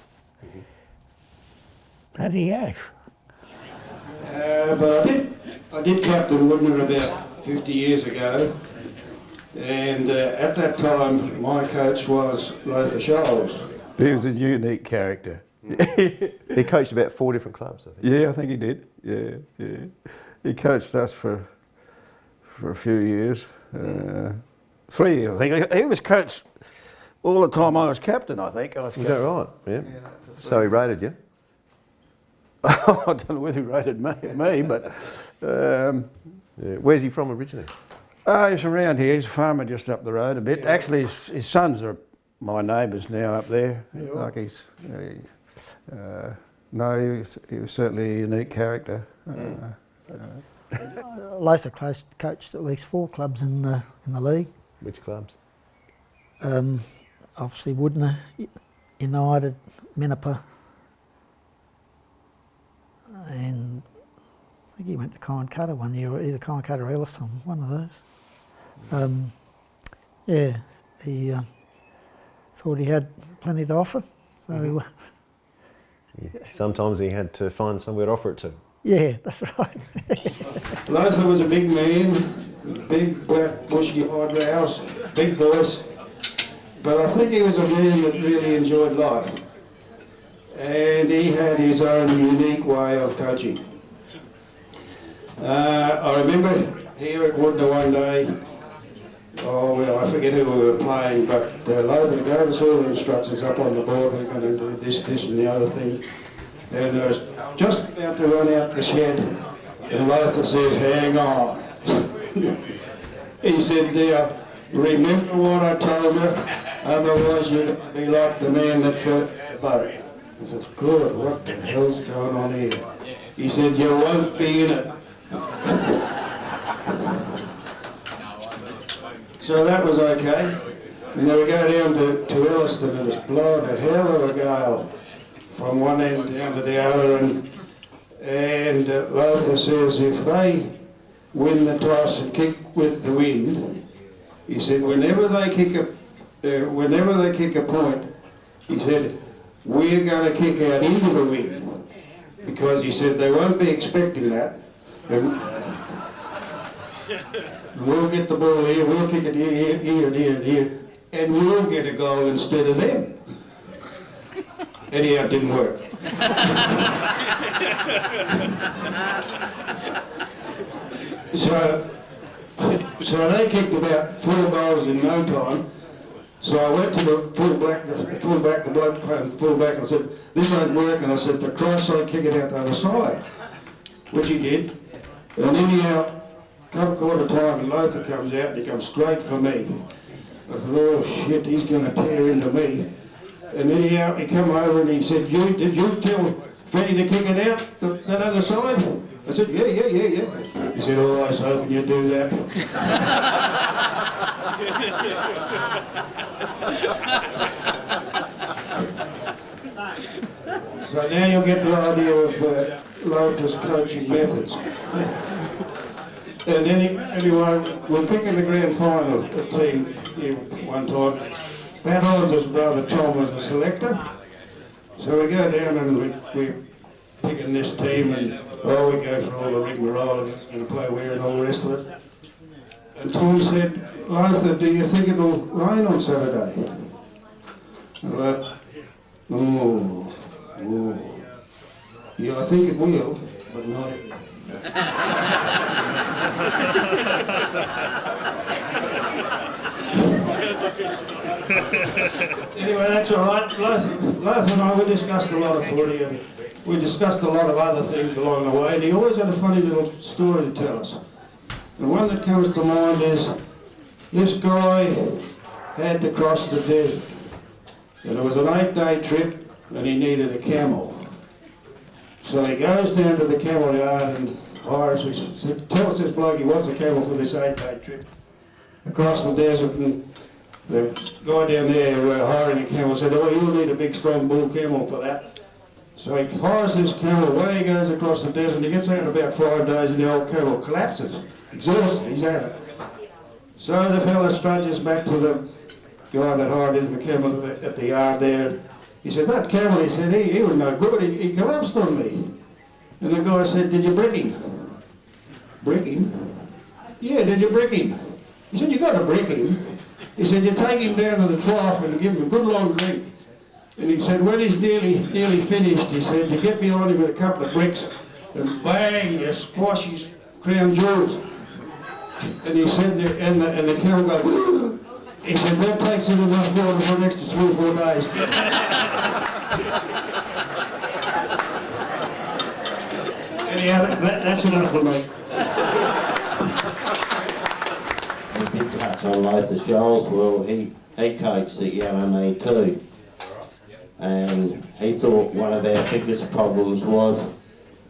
Bloody oath. But I did captain Wudinna about 50 years ago, and at that time my coach was Lothar Scholes. He was a unique character. He coached about 4 different clubs, I think. Yeah, I think he did. Yeah. He coached us for a few years. 3 years, I think. He was coached all the time I was captain, I think. Is that right? Yeah. So he rated you? I don't know whether he rated me, but... Where's he from originally? He's around here. He's a farmer just up the road a bit. Actually, his sons are my neighbours now up there. Like no, he was certainly a unique character. Lothar coached at least 4 clubs in the league. Which clubs? Obviously Wudinna, United, Mentorship, and I think he went to Conncutter one year, or either Conncutter or Elliston, one of those. Yeah, he thought he had plenty to offer, so... Sometimes he had to find somewhere to offer it to. Yeah, that's right. Lothar was a big man, big black bushy eyebrows, big voice, but I think he was a man that really enjoyed life, and he had his own unique way of coaching. I remember here at Wudinna one day, I forget who we were playing, but Lothar gave us all the instructions up on the board. We're going to do this, and the other thing. And I was just about to run out the shed, and Lothar said, "Hang on." He said, "Dear, remember what I told you, otherwise you'd be like the man that shot the boat." I said, "Good, what the hell's going on here?" He said, "You won't be in it." So that was okay. And then we go down to Elliston, and it's blowing a hell of a gale from one end down to the other, and Lothar says if they win the toss and kick with the wind, he said whenever they kick a point, he said we're going to kick out into the wind, because he said they won't be expecting that. And we'll get the ball here, we'll kick it here, here, and here, and here. and we'll get a goal instead of them. Anyhow, it didn't work. So they kicked about 4 goals in no time. So I went to the fullback, the bloke playing fullback, and I said, "This ain't working." I said, "For Christ's sake, kick it out the other side," which he did. And anyhow, come quarter time, and Lothar comes out, and he comes straight for me. I thought, "Oh shit, he's going to tear into me." And anyhow, he come over and he said, "Did you tell Freddie to kick it out that other side?" I said, yeah. He said, "Oh, I was hoping you'd do that." So now you'll get the idea of Lothar's coaching methods. And anyway, we're picking the grand final, a team here one time. Pat Holmes' brother Tom was a selector. So we go down and we're picking this team, and we go for all the rigmarole of who's going to play where and all the rest of it. And Tom said, "Lothar, do you think it'll rain on Saturday?" I went, oh. Yeah, I think it will, but not it. Anyway, that's all right. Lothar and I, we discussed a lot of footy, and we discussed a lot of other things along the way, and he always had a funny little story to tell us. The one that comes to mind is, this guy had to cross the desert, and it was an 8-day trip, and he needed a camel. So he goes down to the camel yard and hires, tells this bloke he wants a camel for this 8-day trip across the desert, and the guy down there hiring a camel said, "Oh, you'll need a big strong bull camel for that." So he hires this camel, away he goes across the desert, he gets out in about 5 days and the old camel collapses, exhausted, he's at it. So the fella trudges back to the guy that hired him the camel at the yard there. He said, "That camel," he said, he was no good, he collapsed on me." And the guy said, "Did you brick him?" "Brick him?" "Yeah, did you brick him?" He said, "You got to brick him." He said, "You take him down to the trough and give him a good long drink." And he said, when he's nearly finished, he said, you get behind him with a couple of bricks and bang, you squash his crown jewels. And he said, and the camel goes, he said, that takes in enough water for the next 3 or 4 days. Anyhow, that's enough for me. A big touch on Lothar Scholes. Well, he coached at Yellowknee too. And he thought one of our biggest problems was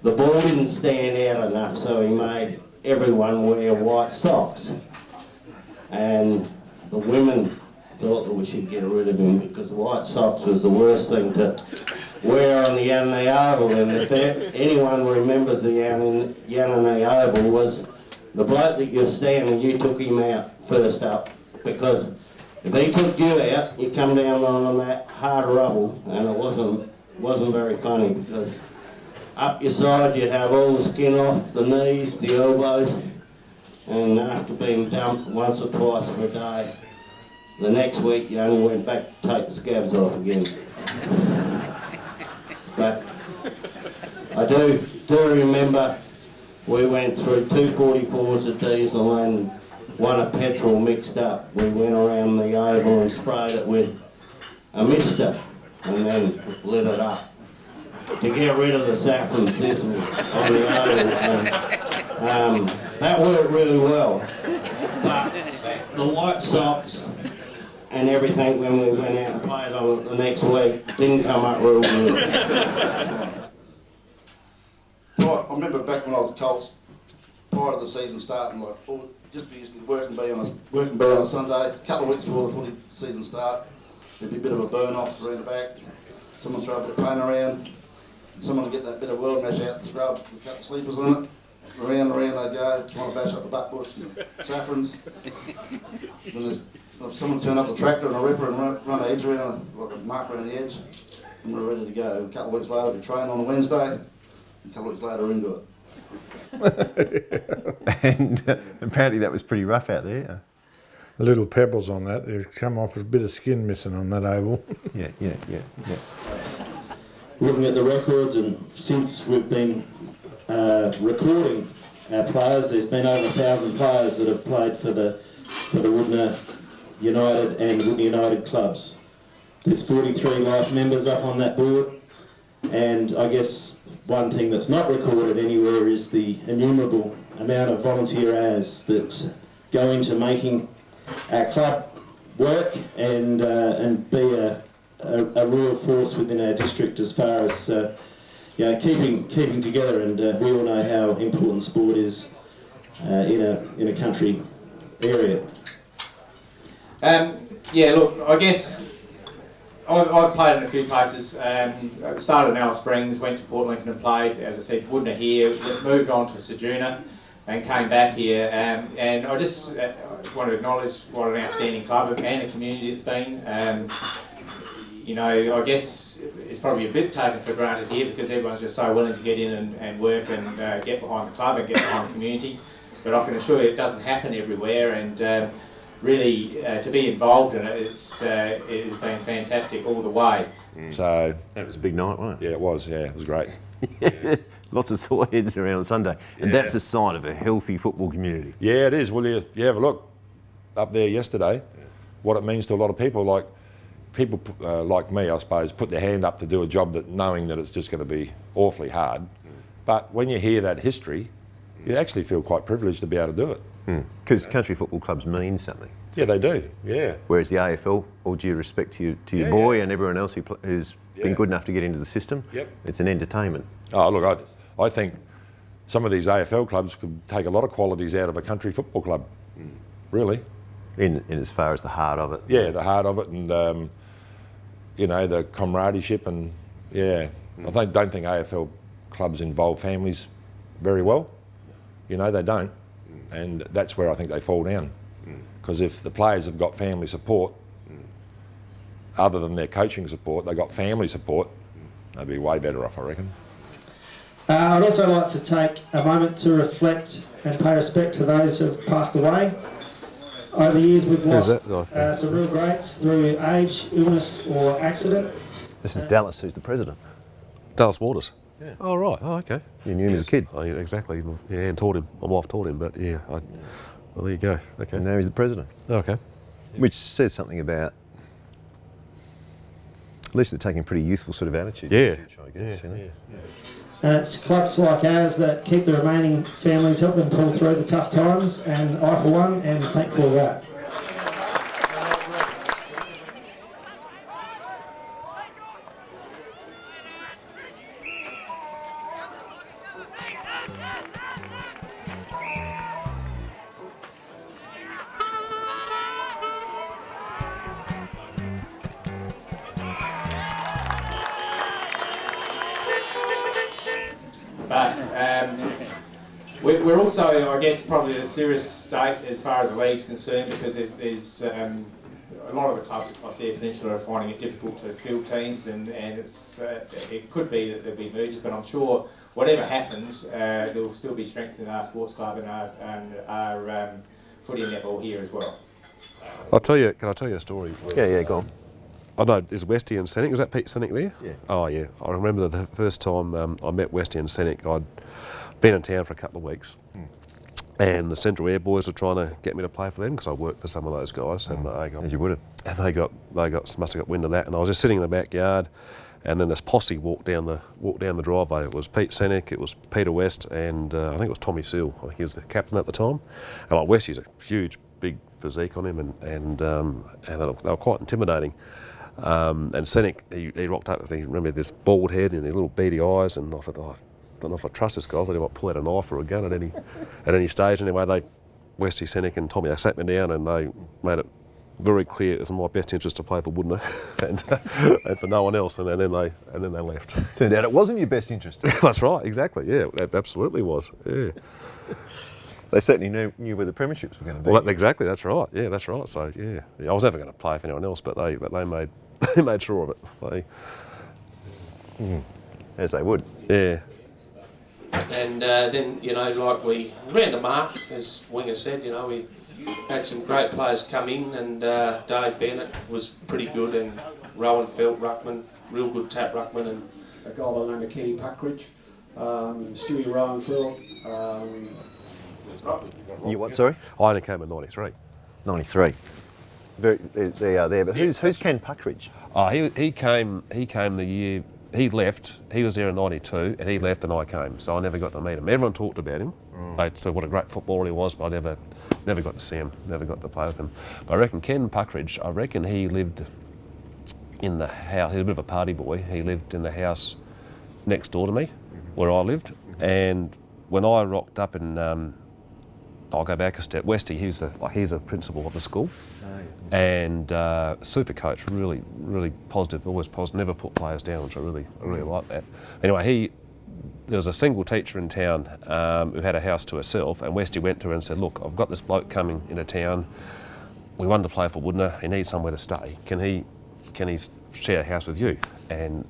the ball didn't stand out enough, so he made everyone wear white socks. And the women thought that we should get rid of him because white socks was the worst thing to wear on the Yellowknee Oval. And if anyone remembers the Yellowknee Oval, was the bloke that you're standing, you took him out first up, because if he took you out, you come down on that hard rubble, and it wasn't very funny, because up your side you'd have all the skin off the knees, the elbows, and after being dumped once or twice for a day, the next week you only went back to take the scabs off again. But I do remember we went through 2 44s of diesel and one of petrol mixed up. We went around the oval and sprayed it with a mister and then lit it up to get rid of the saffron thistle on the oval. And, that worked really well. But the white socks and everything when we went out and played on it the next week didn't come up real good. I remember back when I was at Colts, prior to the season starting, like just be working B on a Sunday, a couple of weeks before the footy season start, there'd be a bit of a burn off around the back, someone throw a bit of paint around, someone would get that bit of world mesh out and scrub, and cut the sleepers on it, around they'd go, trying to bash up the butt bush and saffrons. Then someone turn up the tractor and a ripper and run an edge around, like a mark around the edge, and we're ready to go. A couple of weeks later, we train on a Wednesday, and a couple of weeks later, we're into it. And apparently that was pretty rough out there. little pebbles on that. They've come off with a bit of skin missing on that oval. Yeah. Looking at the records, and since we've been recording our players, there's been over 1,000 players that have played for the Wudinna United and Wudinna United clubs. There's 43 life members up on that board, and I guess one thing that's not recorded anywhere is the innumerable amount of volunteer hours that go into making our club work and be a real force within our district as far as keeping together. And we all know how important sport is in a country area. Yeah, look, I guess I've played in a few places. Started in Alice Springs, went to Port Lincoln and played, as I said, Wudinna here, moved on to Sejuna and came back here. And I just want to acknowledge what an outstanding club and a community it's been. You know, I guess it's probably a bit taken for granted here because everyone's just so willing to get in and work and get behind the club and get behind the community. But I can assure you it doesn't happen everywhere, and really to be involved in it, it has been fantastic all the way. So that was a big night, wasn't it? Yeah, it was. Yeah, it was great. Lots of sore heads around on Sunday, and that's a sign of a healthy football community. Yeah, it is. Well, you have a look up there yesterday. What it means to a lot of people, like people like me, I suppose, put their hand up to do a job that knowing that it's just going to be awfully hard. But when you hear that history, you actually feel quite privileged to be able to do it. Because country football clubs mean something. Yeah, they do. Yeah. Whereas the AFL, all due respect to your boy and everyone else who's been good enough to get into the system, it's an entertainment. Oh, look, I think some of these AFL clubs could take a lot of qualities out of a country football club. Really. In as far as the heart of it. Yeah, the heart of it, and you know, the camaraderie, and I don't think AFL clubs involve families very well. You know, they don't. And that's where I think they fall down. Because if the players have got family support, other than their coaching support, they've got family support, they'd be way better off, I reckon. I'd also like to take a moment to reflect and pay respect to those who have passed away. Over the years we've lost some real greats through age, illness or accident. This is Dallas, who's the president. Dallas Waters. Yeah. Oh, right. Oh, okay. You knew him as a kid. Oh, yeah, exactly. Yeah, and taught him. My wife taught him, but yeah. Well, there you go. Okay. And now he's the president. Okay. Which says something about, at least they're taking a pretty youthful sort of attitude. Yeah. I guess, you know? And it's clubs like ours that keep the remaining families, help them pull through the tough times, and I for one am thankful for that. But we're also, I guess, probably in a serious state as far as the league's concerned, because there's a lot of the clubs across the peninsula are finding it difficult to field teams, and it could be that there'll be mergers, but I'm sure whatever happens, there will still be strength in our sports club and our footy and netball here as well. Can I tell you a story? Yeah, go on. I know, is Westy and Senek, is that Pete Senek there? Yeah. Oh, yeah. I remember the first time I met Westy and Senek, I'd been in town for a couple of weeks, and the Central Air boys were trying to get me to play for them because I worked for some of those guys. And you would have. And they must have got wind of that, and I was just sitting in the backyard, and then this posse walked down the driveway. It was Pete Senek, it was Peter West, and I think it was Tommy Seal. I think he was the captain at the time. And like Westy's a huge, big physique on him, and they were quite intimidating. And Senek, he rocked up with, remember, this bald head and his little beady eyes, and I thought, I don't know if I trust this guy. I thought he might pull out a knife or a gun at any stage. Anyway, Westy, Senek and Tommy, they sat me down and they made it very clear it was in my best interest to play for Wudinna and for no one else, and then they left. Turned out it wasn't your best interest. That's right, exactly, yeah, it absolutely was, yeah. They certainly knew where the premierships were going to be. Well, exactly, that's right, yeah, that's right. So, yeah, I was never going to play for anyone else, but they made sure of it. As they would. Yeah. And then, you know, like we ran the mark, as Winger said, you know, we had some great players come in, and Dave Bennett was pretty good, and Rowan Felt ruckman, real good tap ruckman, and a guy by the name of Kenny Puckridge, Stewie Rowanfield. You what, sorry? I only came in 93. 93. They are there, but who's Ken Puckridge? He came the year, he left, he was there in 92, and he left and I came, so I never got to meet him. Everyone talked about him, they said what a great footballer he was, but I never got to see him, never got to play with him. But I reckon Ken Puckridge, he lived in the house, he was a bit of a party boy, he lived in the house next door to me, where I lived, and when I rocked up in, I'll go back a step, Westy, he's a principal of the school, and super coach, really positive, always positive, never put players down, which I really like that. Anyway, there was a single teacher in town who had a house to herself, and Westy went to her and said, look, I've got this bloke coming into town, we wanted to play for Wudinna, he needs somewhere to stay, can he share a house with you? And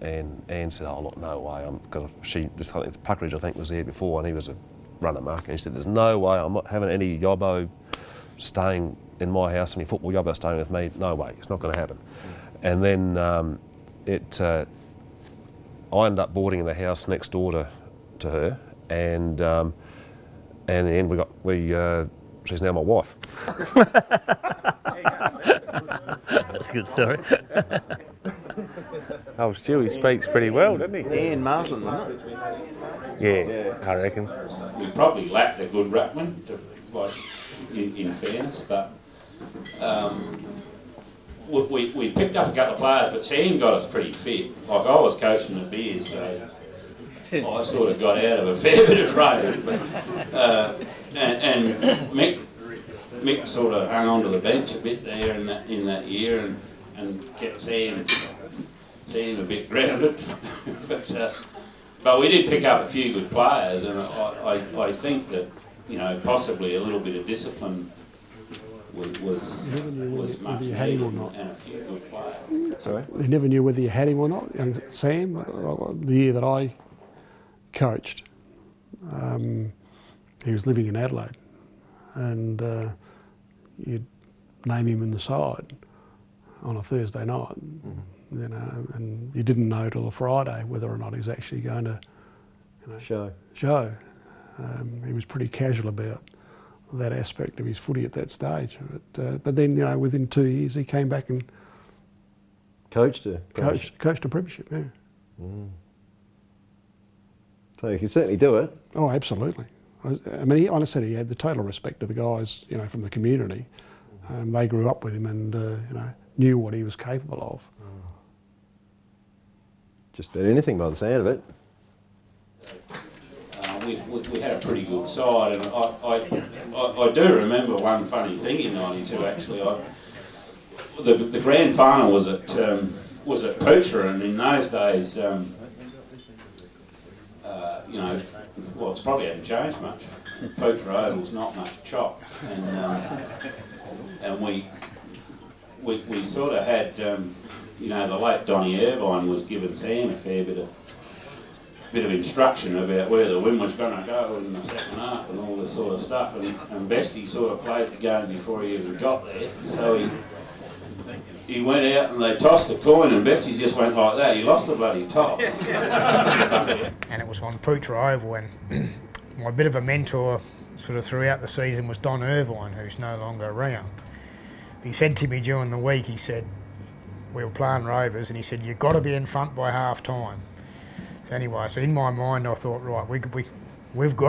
Anne said, oh look, no way, Puckridge I think was there before, and he was a runner mark, and she said, there's no way, I'm not having any yobbo staying in my house, any football yobbo staying with me, no way, it's not going to happen. And then I ended up boarding in the house next door to her, and in the end she's now my wife. That's a good story. Oh, Stewie speaks pretty well, doesn't he? Ian Marsland, isn't it? Yeah, I reckon. We probably lacked a good ruckman, in fairness, but we picked up a couple of players, but Sam got us pretty fit. Like, I was coaching the Bears, so I sort of got out of a fair bit of training. And Mick sort of hung on to the bench a bit there in that year and kept Sam a bit grounded. But we did pick up a few good players, and I think that, possibly a little bit of discipline was much needed, and a few good players. Sorry? They never knew whether you had him or not. And Sam, the year that I coached, he was living in Adelaide, and you'd name him in the side on a Thursday night, and you didn't know till the Friday whether or not he was actually going to show. He was pretty casual about that aspect of his footy at that stage. But then, within 2 years, he came back and coached a premiership. Yeah. Mm. So you can certainly do it. Oh, absolutely. I mean, honestly, he had the total respect of the guys, from the community. They grew up with him and knew what he was capable of. Just about anything by the sound of it. We had a pretty good side, and I do remember one funny thing in '92. Actually, the grand final was at Poocher, and in those days, it's probably hadn't changed much. Poocher Oval's not much chop, and we sort of had, the late Donnie Irvine was giving Sam a fair bit of instruction about where the wind was going to go in the second half and all this sort of stuff, and Bestie sort of played the game before he even got there. So he went out and they tossed the coin, and Bestie just went like that. He lost the bloody toss. And it was on Poocher Oval, and my bit of a mentor sort of throughout the season was Don Irvine, who's no longer around. He said to me during the week, he said, we were playing Rovers, and he said, you've got to be in front by half time. So anyway, so in my mind I thought, right, we've got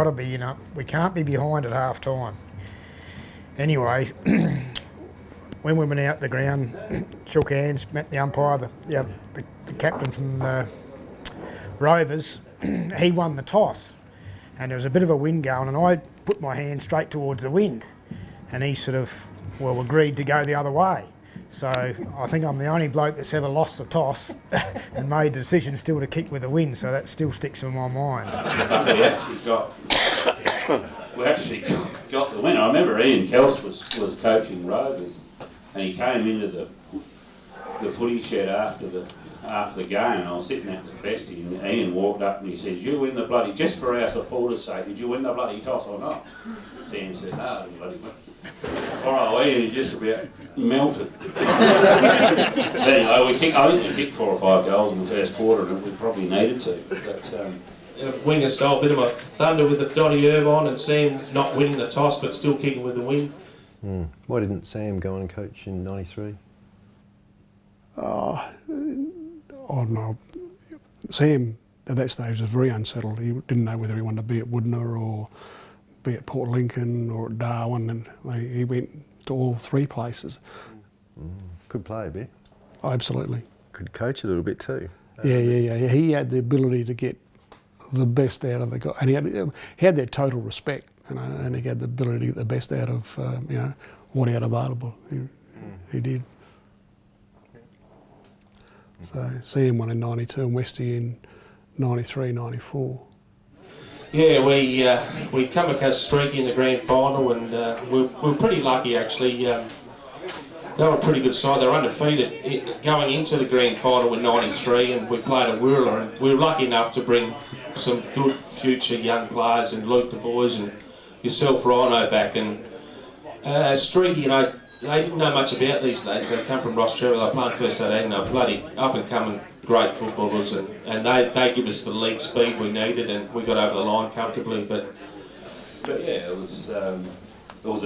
to be, we can't be behind at half time. Anyway, when we went out the ground, shook hands, met the umpire, the captain from the Rovers, he won the toss. And there was a bit of a wind going, and I put my hand straight towards the wind. And he sort of, agreed to go the other way. So I think I'm the only bloke that's ever lost the toss and made the decision still to kick with the wind, so that still sticks in my mind. We actually got the win. I remember Ian Kels was coaching Rovers, and he came into the footy shed after the game, and I was sitting at the bestie, and Ian walked up and he said, "Did you win the bloody, just for our supporters' sake, did you win the bloody toss or not?" Sam said, "No, bloody win." Oh, Ian, he just about melted. Anyway, I think we kicked 4 or 5 goals in the first quarter, and we probably needed to. But Winger style, bit of a thunder with the Donny Irvine and Sam not winning the toss but still kicking with the win. Why didn't Sam go on and coach in '93? I don't know. Sam, at that stage, was very unsettled. He didn't know whether he wanted to be at Wudinna or be at Port Lincoln or at Darwin, and he went to all 3 places. Good player, Bear. Oh, absolutely. Could coach a little bit too. Yeah. He had the ability to get the best out of the guy, and he had that total respect, and he had the ability to get the best out of what he had available. He did. So Sam won in '92 and Westie in '93, '94. Yeah, we come across Streaky in the grand final, and we were pretty lucky actually. They were a pretty good side. They were undefeated going into the grand final in '93, and we played a whirler, and we were lucky enough to bring some good future young players, and Luke Du Bois and yourself, Rhino, back. And Streaky, they didn't know much about these lads. They come from Ross Trevor, they were playing first 18, they were bloody up and coming great footballers, and they give us the league speed we needed, and we got over the line comfortably. But yeah, it was a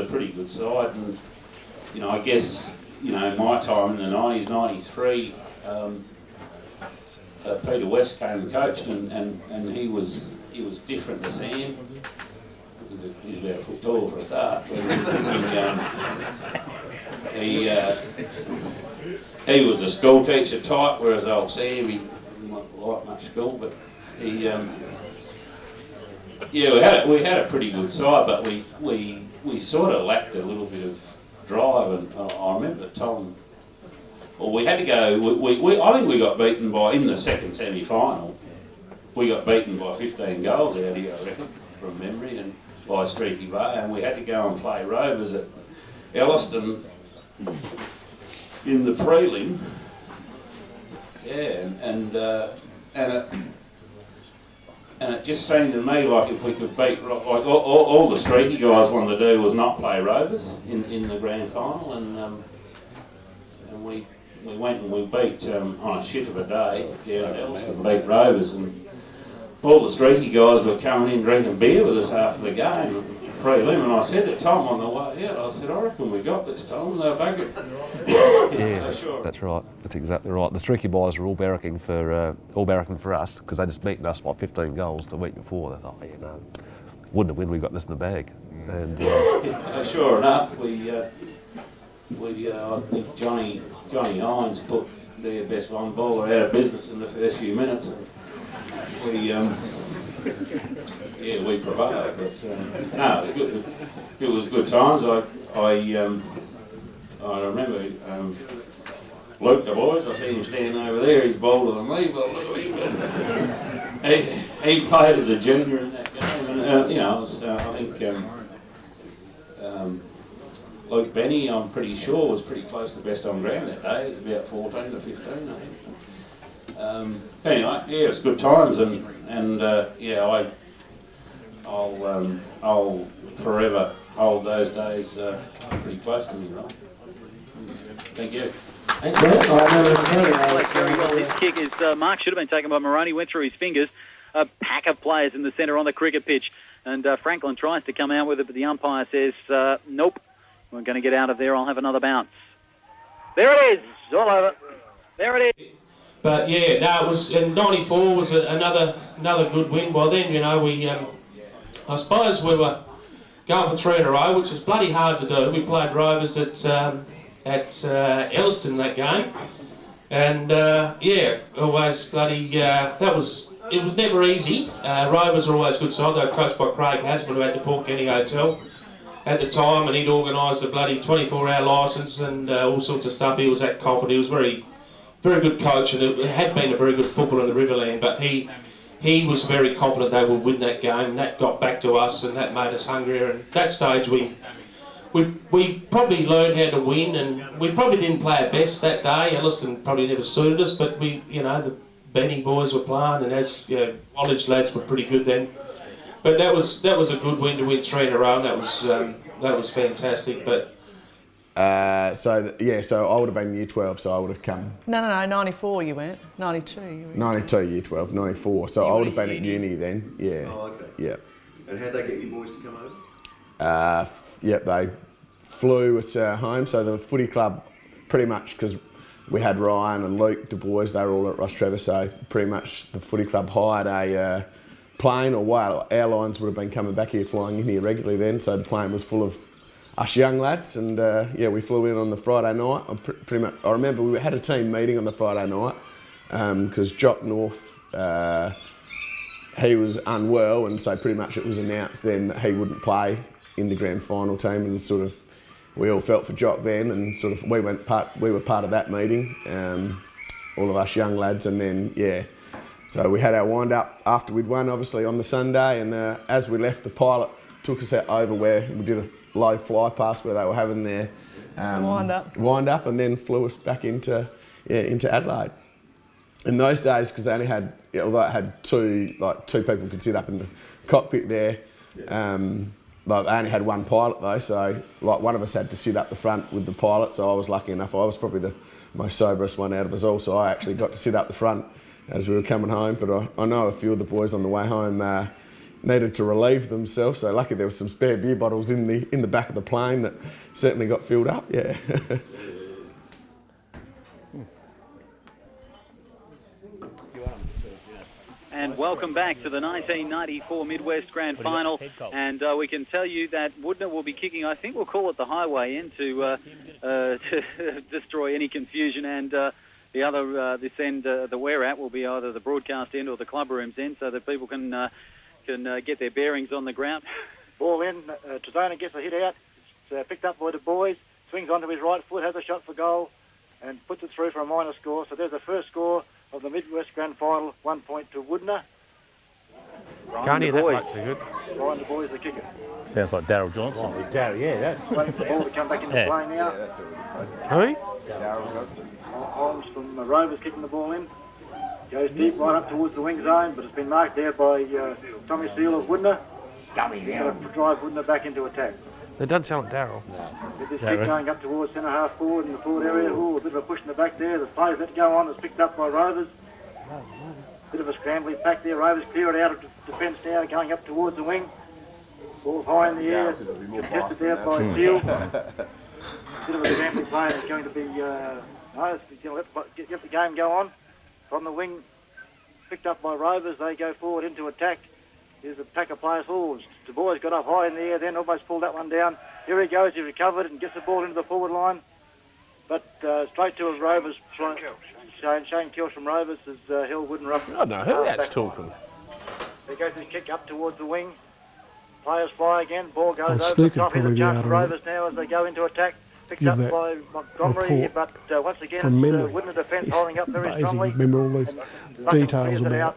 pretty good side, and I guess my time in the '90s, '93, Peter West came and coached, and he was different to Sam. He's about a foot tall for a start. But he was a school teacher type, whereas old Sam, he didn't like much school, but he we had a pretty good side, but we sort of lacked a little bit of drive, and I remember Tom. Well, we had to go. I think we got beaten in the second semi-final. We got beaten by 15 goals out here, I reckon, from memory, and by Streaky Bay, and we had to go and play Rovers at Elliston in the prelim. Yeah, and it just seemed to me like if we could beat, like all the Streaky guys wanted to do was not play Rovers in the grand final, and we went and we beat on a shit of a day down at Elliston, beat Rovers, and all the Streaky guys were coming in drinking beer with us after the game, prelim, and I said to Tom on the way out, I said, "I reckon we got this, Tom," and they're buggered. Yeah, sure. That's right. That's exactly right. The Streaky boys were all barracking for us because they just beaten us by 15 goals the week before. They thought, wouldn't have win, we got this in the bag. And sure enough, I think Johnny Hines put their best one bowler out of business in the first few minutes, and we prevailed. But no, it was good. It was good times. I remember Luke Du Bois. I see him standing over there. He's bolder than me, but look at him. He played as a junior in that game, and I think Luke Benny, I'm pretty sure, was pretty close to best on ground that day. It was about 14 to 15, I think. Anyway, yeah, it's good times, and I'll forever hold those days pretty close to me, right? Thank you. Thanks, very well. This kick is Mark should have been taken by Moroney, went through his fingers. A pack of players in the centre on the cricket pitch, and Franklin tries to come out with it, but the umpire says, "Nope, we're going to get out of there. I'll have another bounce." There it is, all over. There it is. But yeah, no, it was in '94 was another good win. By then, I suppose we were going for 3 in a row, which is bloody hard to do. We played Rovers at Elliston that game, and always bloody it was never easy. Rovers are always good side. They were coached by Craig Hasman, who had the Port Kenny Hotel at the time, and he'd organised a bloody 24-hour licence and all sorts of stuff. He was that confident. He was very good coach, and it had been a very good footballer in the Riverland, but he was very confident they would win that game, and that got back to us, and that made us hungrier. And at that stage we we probably learned how to win, and we probably didn't play our best that day. Elliston probably never suited us, but we, the Benny boys were playing, and as College lads were pretty good then. But that was a good win to win 3 in a row. And that was fantastic. But so I would have been year 12, so I would have come. No, 94 you weren't. 92 you were. 92 year 12, 94. So I would have been at uni then. Yeah. Oh, okay. Yeah. And how'd they get you boys to come over? They flew us home. So the footy club, pretty much, because we had Ryan and Luke Du Bois, they were all at Rostrevor, so pretty much the footy club hired a plane, or airlines would have been coming back here, flying in here regularly then, so the plane was full of us young lads, and we flew in on the Friday night. I remember we had a team meeting on the Friday night, because Jock North, he was unwell, and so pretty much it was announced then that he wouldn't play in the grand final team, and sort of we all felt for Jock then, and sort of we were part of that meeting, all of us young lads, and then so we had our wind up after we'd won, obviously on the Sunday, and as we left, the pilot took us out over where we did a low fly past where they were having their wind up, and then flew us back into Adelaide. In those days, because they only had, although it had two people could sit up in the cockpit there. They only had one pilot though, so one of us had to sit up the front with the pilot. So I was lucky enough. I was probably the most soberest one out of us all, so I actually got to sit up the front as we were coming home. But I know a few of the boys on the way home needed to relieve themselves. So lucky there was some spare beer bottles in the back of the plane that certainly got filled up. Yeah. And welcome back to the 1994 Midwest Grand Final. And we can tell you that Wudinna will be kicking, I think we'll call it the highway end to destroy any confusion. And the other, this end that we're at will be either the broadcast end or the club rooms end, so that people can get their bearings on the ground. Ball in, Trezona gets a hit out. It's picked up by the boys, swings onto his right foot, has a shot for goal, and puts it through for a minor score. So there's the first score of the Midwest Grand Final, 1 point to Wudinna. Can't hear that much too good. Ryan Du Bois, the kicker. Sounds like Daryl Johnson. Daryl, yeah, that's... Waiting for the ball to come back into play now. Who? Daryl Johnson. Holmes from Rovers kicking the ball in. Goes deep right up towards the wing zone, but it's been marked there by Tommy Seal of Wudinna. He's going to drive Wudinna back into attack. It doesn't sound like Daryl. With this kick going up towards centre half forward in the forward area. Ooh, a bit of a push in the back there. The plays let go on. It's picked up by Rovers. Bit of a scrambling back there. Rovers clear it out of defence now, going up towards the wing. Ball high in the air. Contested there by Seal. Bit of a scrambling play. It's going to be nice. Get the game go on. From the wing, picked up by Rovers. They go forward into attack. Here's a pack of players. Oh, Du Bois got up high in the air then, almost pulled that one down. Here he goes, he recovered and gets the ball into the forward line. But straight to Rovers. Shane Kills from Rovers has held Wudinna up. I don't know who that's talking. There goes his kick up towards the wing. Players fly again, ball goes over the Snook top. would Here's a probably chance be for out of Rovers now as they go into attack. Picked Give up that by Montgomery, but once again, from memory. Wudinna defence holding up very Amazing. strongly. Remember all these details about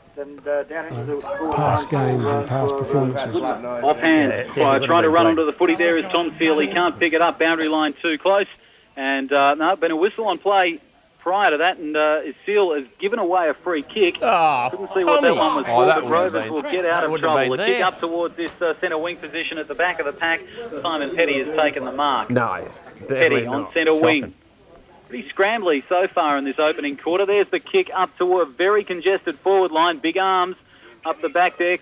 past games and past performances. Offhand, trying to run onto the footy there is Tom Seal. He can't pick it up, boundary line too close. And been a whistle on play prior to that, and Seal has given away a free kick. Couldn't see what that one was for, but Rovers will get out of trouble. The kick up towards this centre wing position at the back of the pack. Simon Petty has taken the mark. No, Petty on centre wing. Pretty scrambly so far in this opening quarter. There's the kick up to a very congested forward line. Big arms up the back there.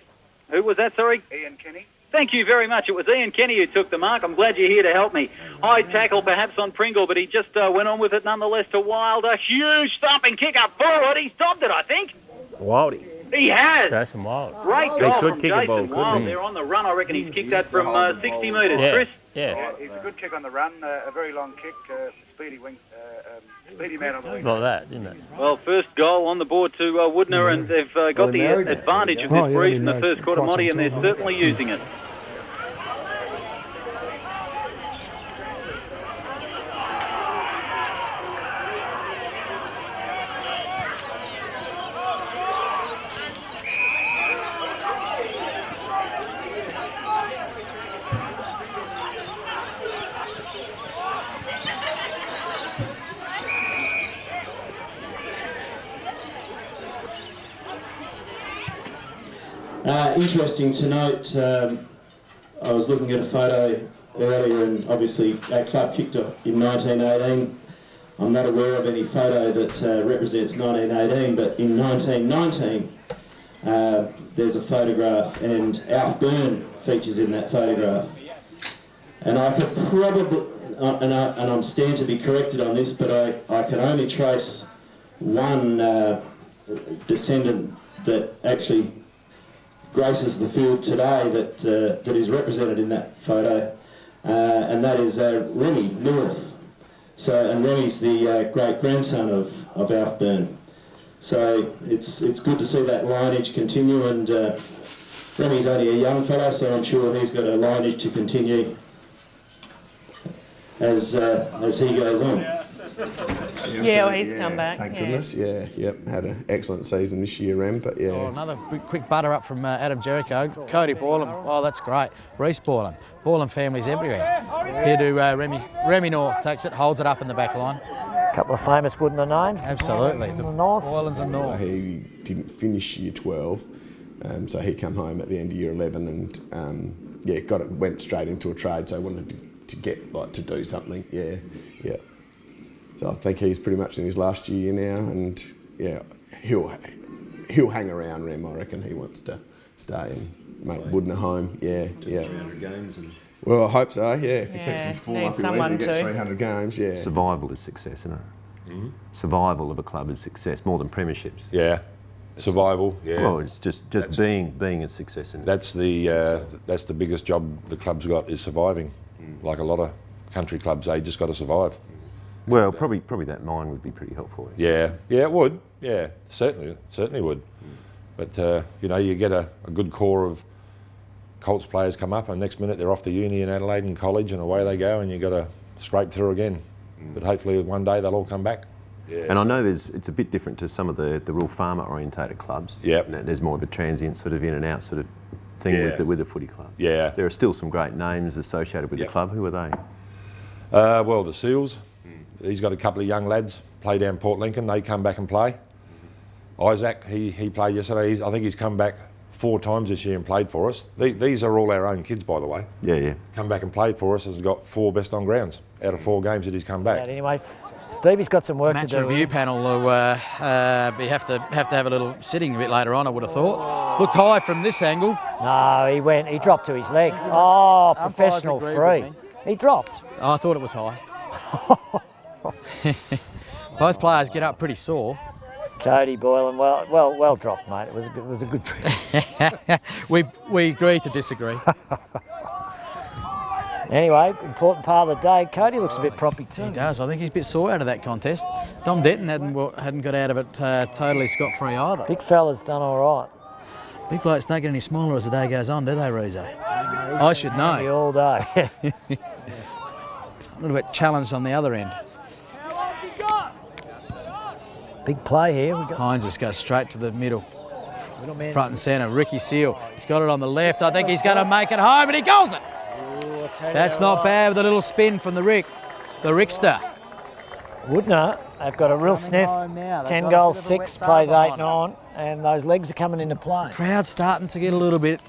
Who was that, sorry? Ian Kenny. Thank you very much. It was Ian Kenny who took the mark. I'm glad you're here to help me. High tackle perhaps on Pringle, but he just went on with it nonetheless to Wilder. Huge thumping kick up forward. He stopped it, I think. Wildy. He has. Jason Wild. Great He goal could from kick a ball, Jason couldn't Wild. he? They're on the run. I reckon he's kicked that from 60 metres. Yeah. Chris? Yeah. He's a good kick on the run, a very long kick, speedy wing, speedy man on the wing. Like that, didn't it? Well, first goal on the board to Wudinna, and they've got the advantage of this breeze in the first quarter, Monty, and they're certainly using it. Interesting to note, I was looking at a photo earlier, and obviously our club kicked off in 1918. I'm not aware of any photo that represents 1918, but in 1919 there's a photograph, and Alf Byrne features in that photograph. And I could probably, and I'm stand to be corrected on this, but I can only trace one descendant that actually graces the field today that is represented in that photo, and that is Remy North. So, and Remy's the great-grandson of Alf Byrne. So it's good to see that lineage continue, and Remy's only a young fellow, so I'm sure he's got a lineage to continue as he goes on. Yeah, well, he's come back. Thank goodness. Yeah, yep. Had an excellent season this year, Rem. But yeah. Oh, another quick butter up from Adam Jericho. Cody Borland. Oh, that's great. Reece Borland. Borland families everywhere. Here to Remy North takes it, holds it up in the back line. A couple of famous Wudinna names. Absolutely. The North. Borlands and North. He didn't finish year 12, so he came home at the end of year 11 and yeah, went straight into a trade. So I wanted to get to do something. Yeah. So I think he's pretty much in his last year now, and yeah, he'll hang around, Rem. I reckon he wants to stay and make Wudinna home. Yeah. 300 games. Well, I hope so. Yeah, if he keeps his form up, he gets 300 games. Yeah. Survival is success, isn't it? Mm-hmm. Survival of a club is success more than premierships. Yeah. Survival. Yeah. Well, it's just being a success. Isn't it? That's the biggest job the club's got, is surviving. Like a lot of country clubs, they just got to survive. Well, probably that mine would be pretty helpful. Yeah, it would. Yeah, certainly would. But you get a good core of Colts players come up, and next minute they're off to uni in Adelaide and college, and away they go, and you've got to scrape through again. But hopefully one day they'll all come back. Yeah. And I know it's a bit different to some of the real farmer-orientated clubs. Yeah. There's more of a transient sort of in and out sort of thing with the footy club. Yeah. There are still some great names associated with the club. Who are they? Well, the Seals. He's got a couple of young lads play down Port Lincoln. They come back and play. Isaac, he played yesterday. I think he's come back 4 times this year and played for us. These are all our own kids, by the way. Yeah. Come back and played for us. Has got 4 best on grounds out of 4 games that he's come back. Yeah, anyway, Stevie's got some work Match to do. review panel will have to have a little sitting a bit later on, I would have thought. Looked high from this angle. No, he dropped to his legs. Oh, professional free. He dropped. Oh, I thought it was high. Both players get up pretty sore. Cody Boylan, well dropped, mate. It was a good. we agree to disagree. Anyway, important part of the day. Cody looks a bit proppy too. He does. I think he's a bit sore out of that contest. Dom Denton hadn't got out of it totally scot-free either. Big fella's done all right. Big blokes don't get any smaller as the day goes on, do they, Rizzo? I should know. All day. A little bit challenged on the other end. Big play here. Hines just goes straight to the middle. Front and centre. Ricky Seal. He's got it on the left. I think he's going to make it home, and he goes it. That's not bad with a little spin from the Rickster. Wudinna, they've got a real sniff. 10 goals, 6, plays 8, 9, and those legs are coming into play. Crowd's starting to get a little bit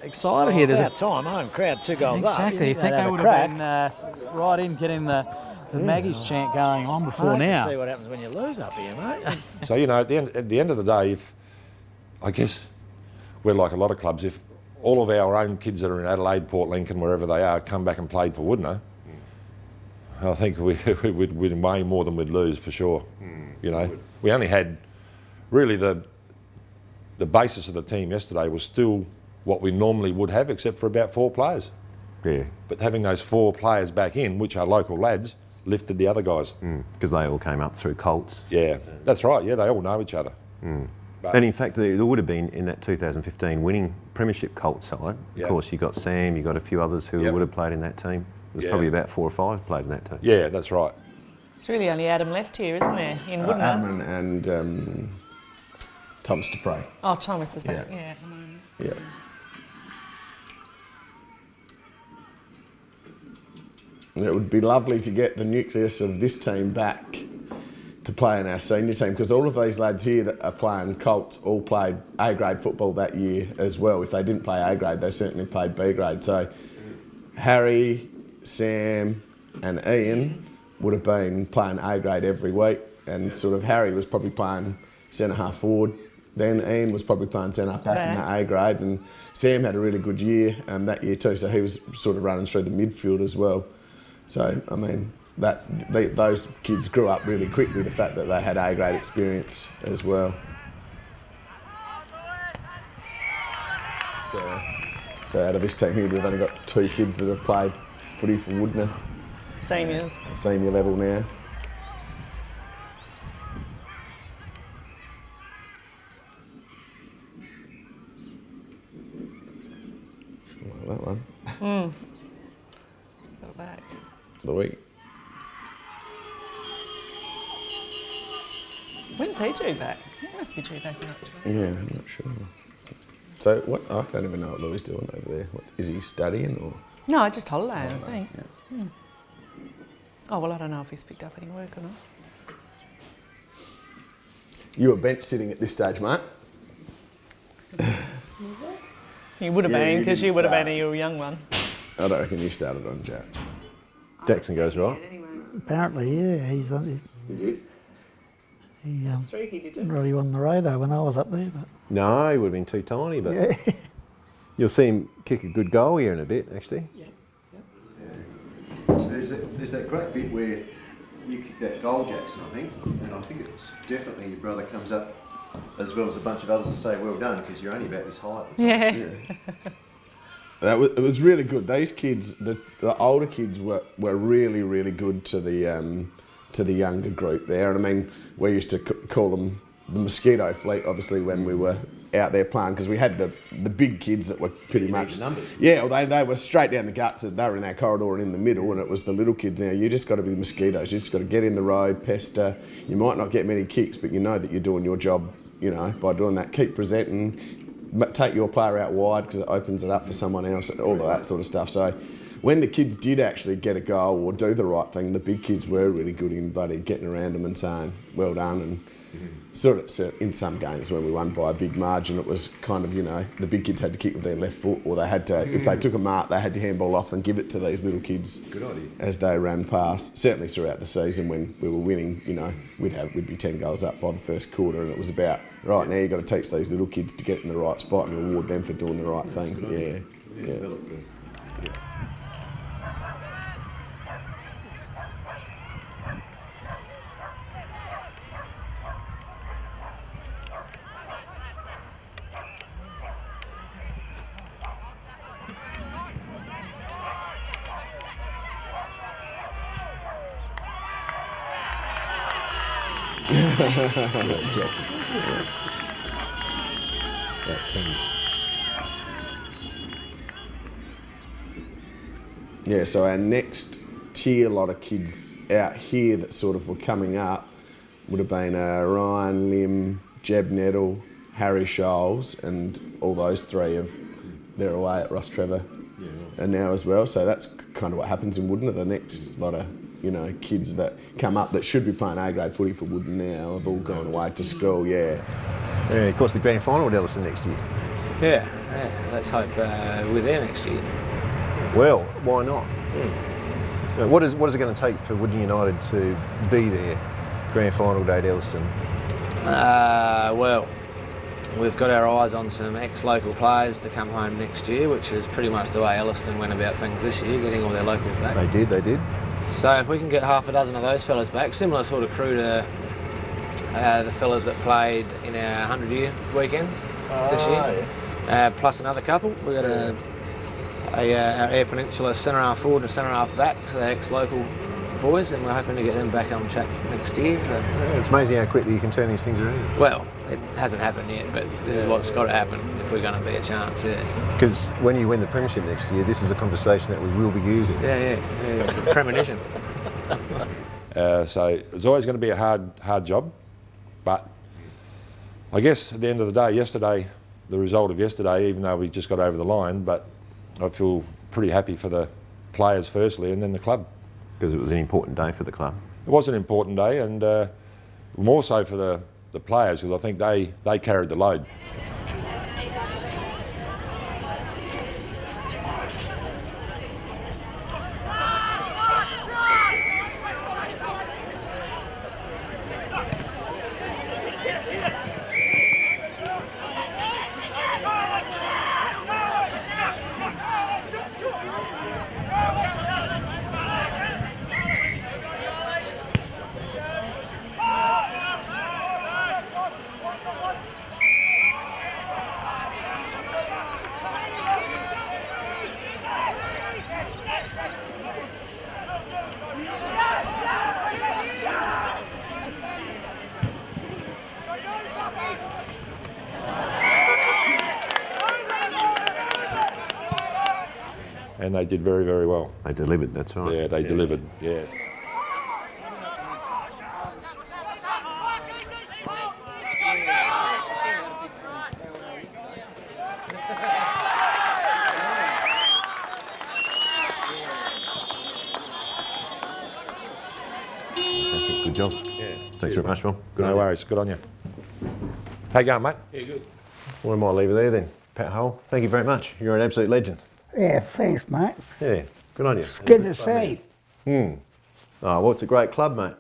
excited here. There's about time, home crowd, 2 goals exactly. up. You think they would have been right in getting the Maggie's chant going on before now. See what happens when you lose up here, mate. So at the end of the day, I guess we're like a lot of clubs. If all of our own kids that are in Adelaide, Port Lincoln, wherever they are, come back and played for Wudinna, I think we'd win way more than we'd lose for sure. We only had really the basis of the team yesterday was still what we normally would have, except for about 4 players. Yeah. But having those 4 players back in, which are local lads, lifted the other guys. Because they all came up through Colts. Yeah, that's right. Yeah, they all know each other. And in fact, there would have been in that 2015 winning premiership Colts side. Of course, you got Sam, you got a few others who would have played in that team. There's probably about 4 or 5 played in that team. Yeah, that's right. It's really only Adam left here, isn't there? In Wudinna. Adam and Thomas DePrey. Oh, Thomas is back. Yeah, at the moment. Yeah. And it would be lovely to get the nucleus of this team back to play in our senior team, because all of these lads here that are playing Colts all played A-grade football that year as well. If they didn't play A-grade, they certainly played B-grade. So Harry, Sam and Ian would have been playing A-grade every week, and sort of Harry was probably playing centre-half forward. Then Ian was probably playing centre back in the A-grade, and Sam had a really good year that year too, so he was sort of running through the midfield as well. So, I mean, those kids grew up really quickly, the fact that they had A-grade experience as well. So out of this team here, we've only got 2 kids that have played footy for Wudinna. Seniors. Senior level now. Like that one. Got it back. Louis. When's he due back? He must be due back in October. Yeah, I'm not sure. So what? I don't even know what Louis is doing over there. What, is he studying or? No, just holiday, I think. Yeah. Oh, well, I don't know if he's picked up any work or not. You were bench sitting at this stage, mate. You would have been, because you would have been a young one. I don't reckon you started on Jack. Jackson goes right. Apparently, yeah, he's on. Did you? He didn't really on the radar when I was up there, but No, he would have been too tiny, but yeah. you'll see him kick a good goal here in a bit, actually. Yeah. So there's that great bit where you kick that goal, Jackson, I think, and I think it's definitely your brother comes up as well as a bunch of others to say well done, because you're only about this height. Yeah. It was really good. These kids, the older kids were really, really good to the younger group there. And I mean, we used to call them the mosquito fleet, obviously, when we were out there playing, because we had the big kids that were pretty much numbers. Yeah, well, they were straight down the guts. They were in our corridor and in the middle, and it was the little kids. Now you just got to be the mosquitoes. You just got to get in the road, pester. You might not get many kicks, but you know that you're doing your job. You know, by doing that, keep presenting, take your player out wide because it opens it up for someone else, and all of that sort of stuff. So when the kids did actually get a goal or do the right thing, the big kids were really good in getting around them and saying well done. And sort of in some games when we won by a big margin, it was kind of, you know, the big kids had to kick with their left foot, or they had to, if they took a mark, they had to handball off and give it to these little kids. Good idea. As they ran past. Certainly throughout the season when we were winning, you know, we'd be 10 goals up by the first quarter, and it was about, right, now you've got to teach these little kids to get in the right spot and reward them for doing the right thing. Yeah. Yeah, so our next tier lot of kids out here that sort of were coming up would have been Ryan Lim, Jeb Nettle, Harry Scholes, and all those three they're away at Ross Trevor and now as well. So that's kind of what happens in Wudinna. The next lot of, you know, kids that come up that should be playing A-grade footy for Wudinna now have all gone away to school, Yeah, of course, the grand final at Ellison next year. Yeah, let's hope we're there next year. Well, why not? What is it going to take for Wudinna United to be there grand final day at Ellison? Well, we've got our eyes on some ex-local players to come home next year, which is pretty much the way Elliston went about things this year, getting all their locals back. They did. So if we can get half a dozen of those fellas back, similar sort of crew to the fellas that played in our 100-year weekend this year, plus another couple. We've got our Eyre Peninsula centre-half forward and centre-half back, so they're ex-local boys, and we're hoping to get them back on track next year. So. It's amazing how quickly you can turn these things around. Well, it hasn't happened yet, but this is what's got to happen if we're going to be a chance, Because when you win the premiership next year, this is a conversation that we will be using. Yeah. Premonition. So it's always going to be a hard job, but I guess at the end of the day, the result of yesterday, even though we just got over the line, but I feel pretty happy for the players firstly and then the club. Because it was an important day for the club. It was an important day, and more so for the players, because I think they carried the load. And they did very, very well. They delivered, that's right. Yeah, they delivered, yeah. Good job. Yeah. Thanks very much, Phil. No worries, good on you. How you going, mate? Yeah, good. Well, I might leave it there then. Pat Hull, thank you very much. You're an absolute legend. Yeah, thanks, mate. Yeah, good on you. It's good to see. Oh, well, it's a great club, mate.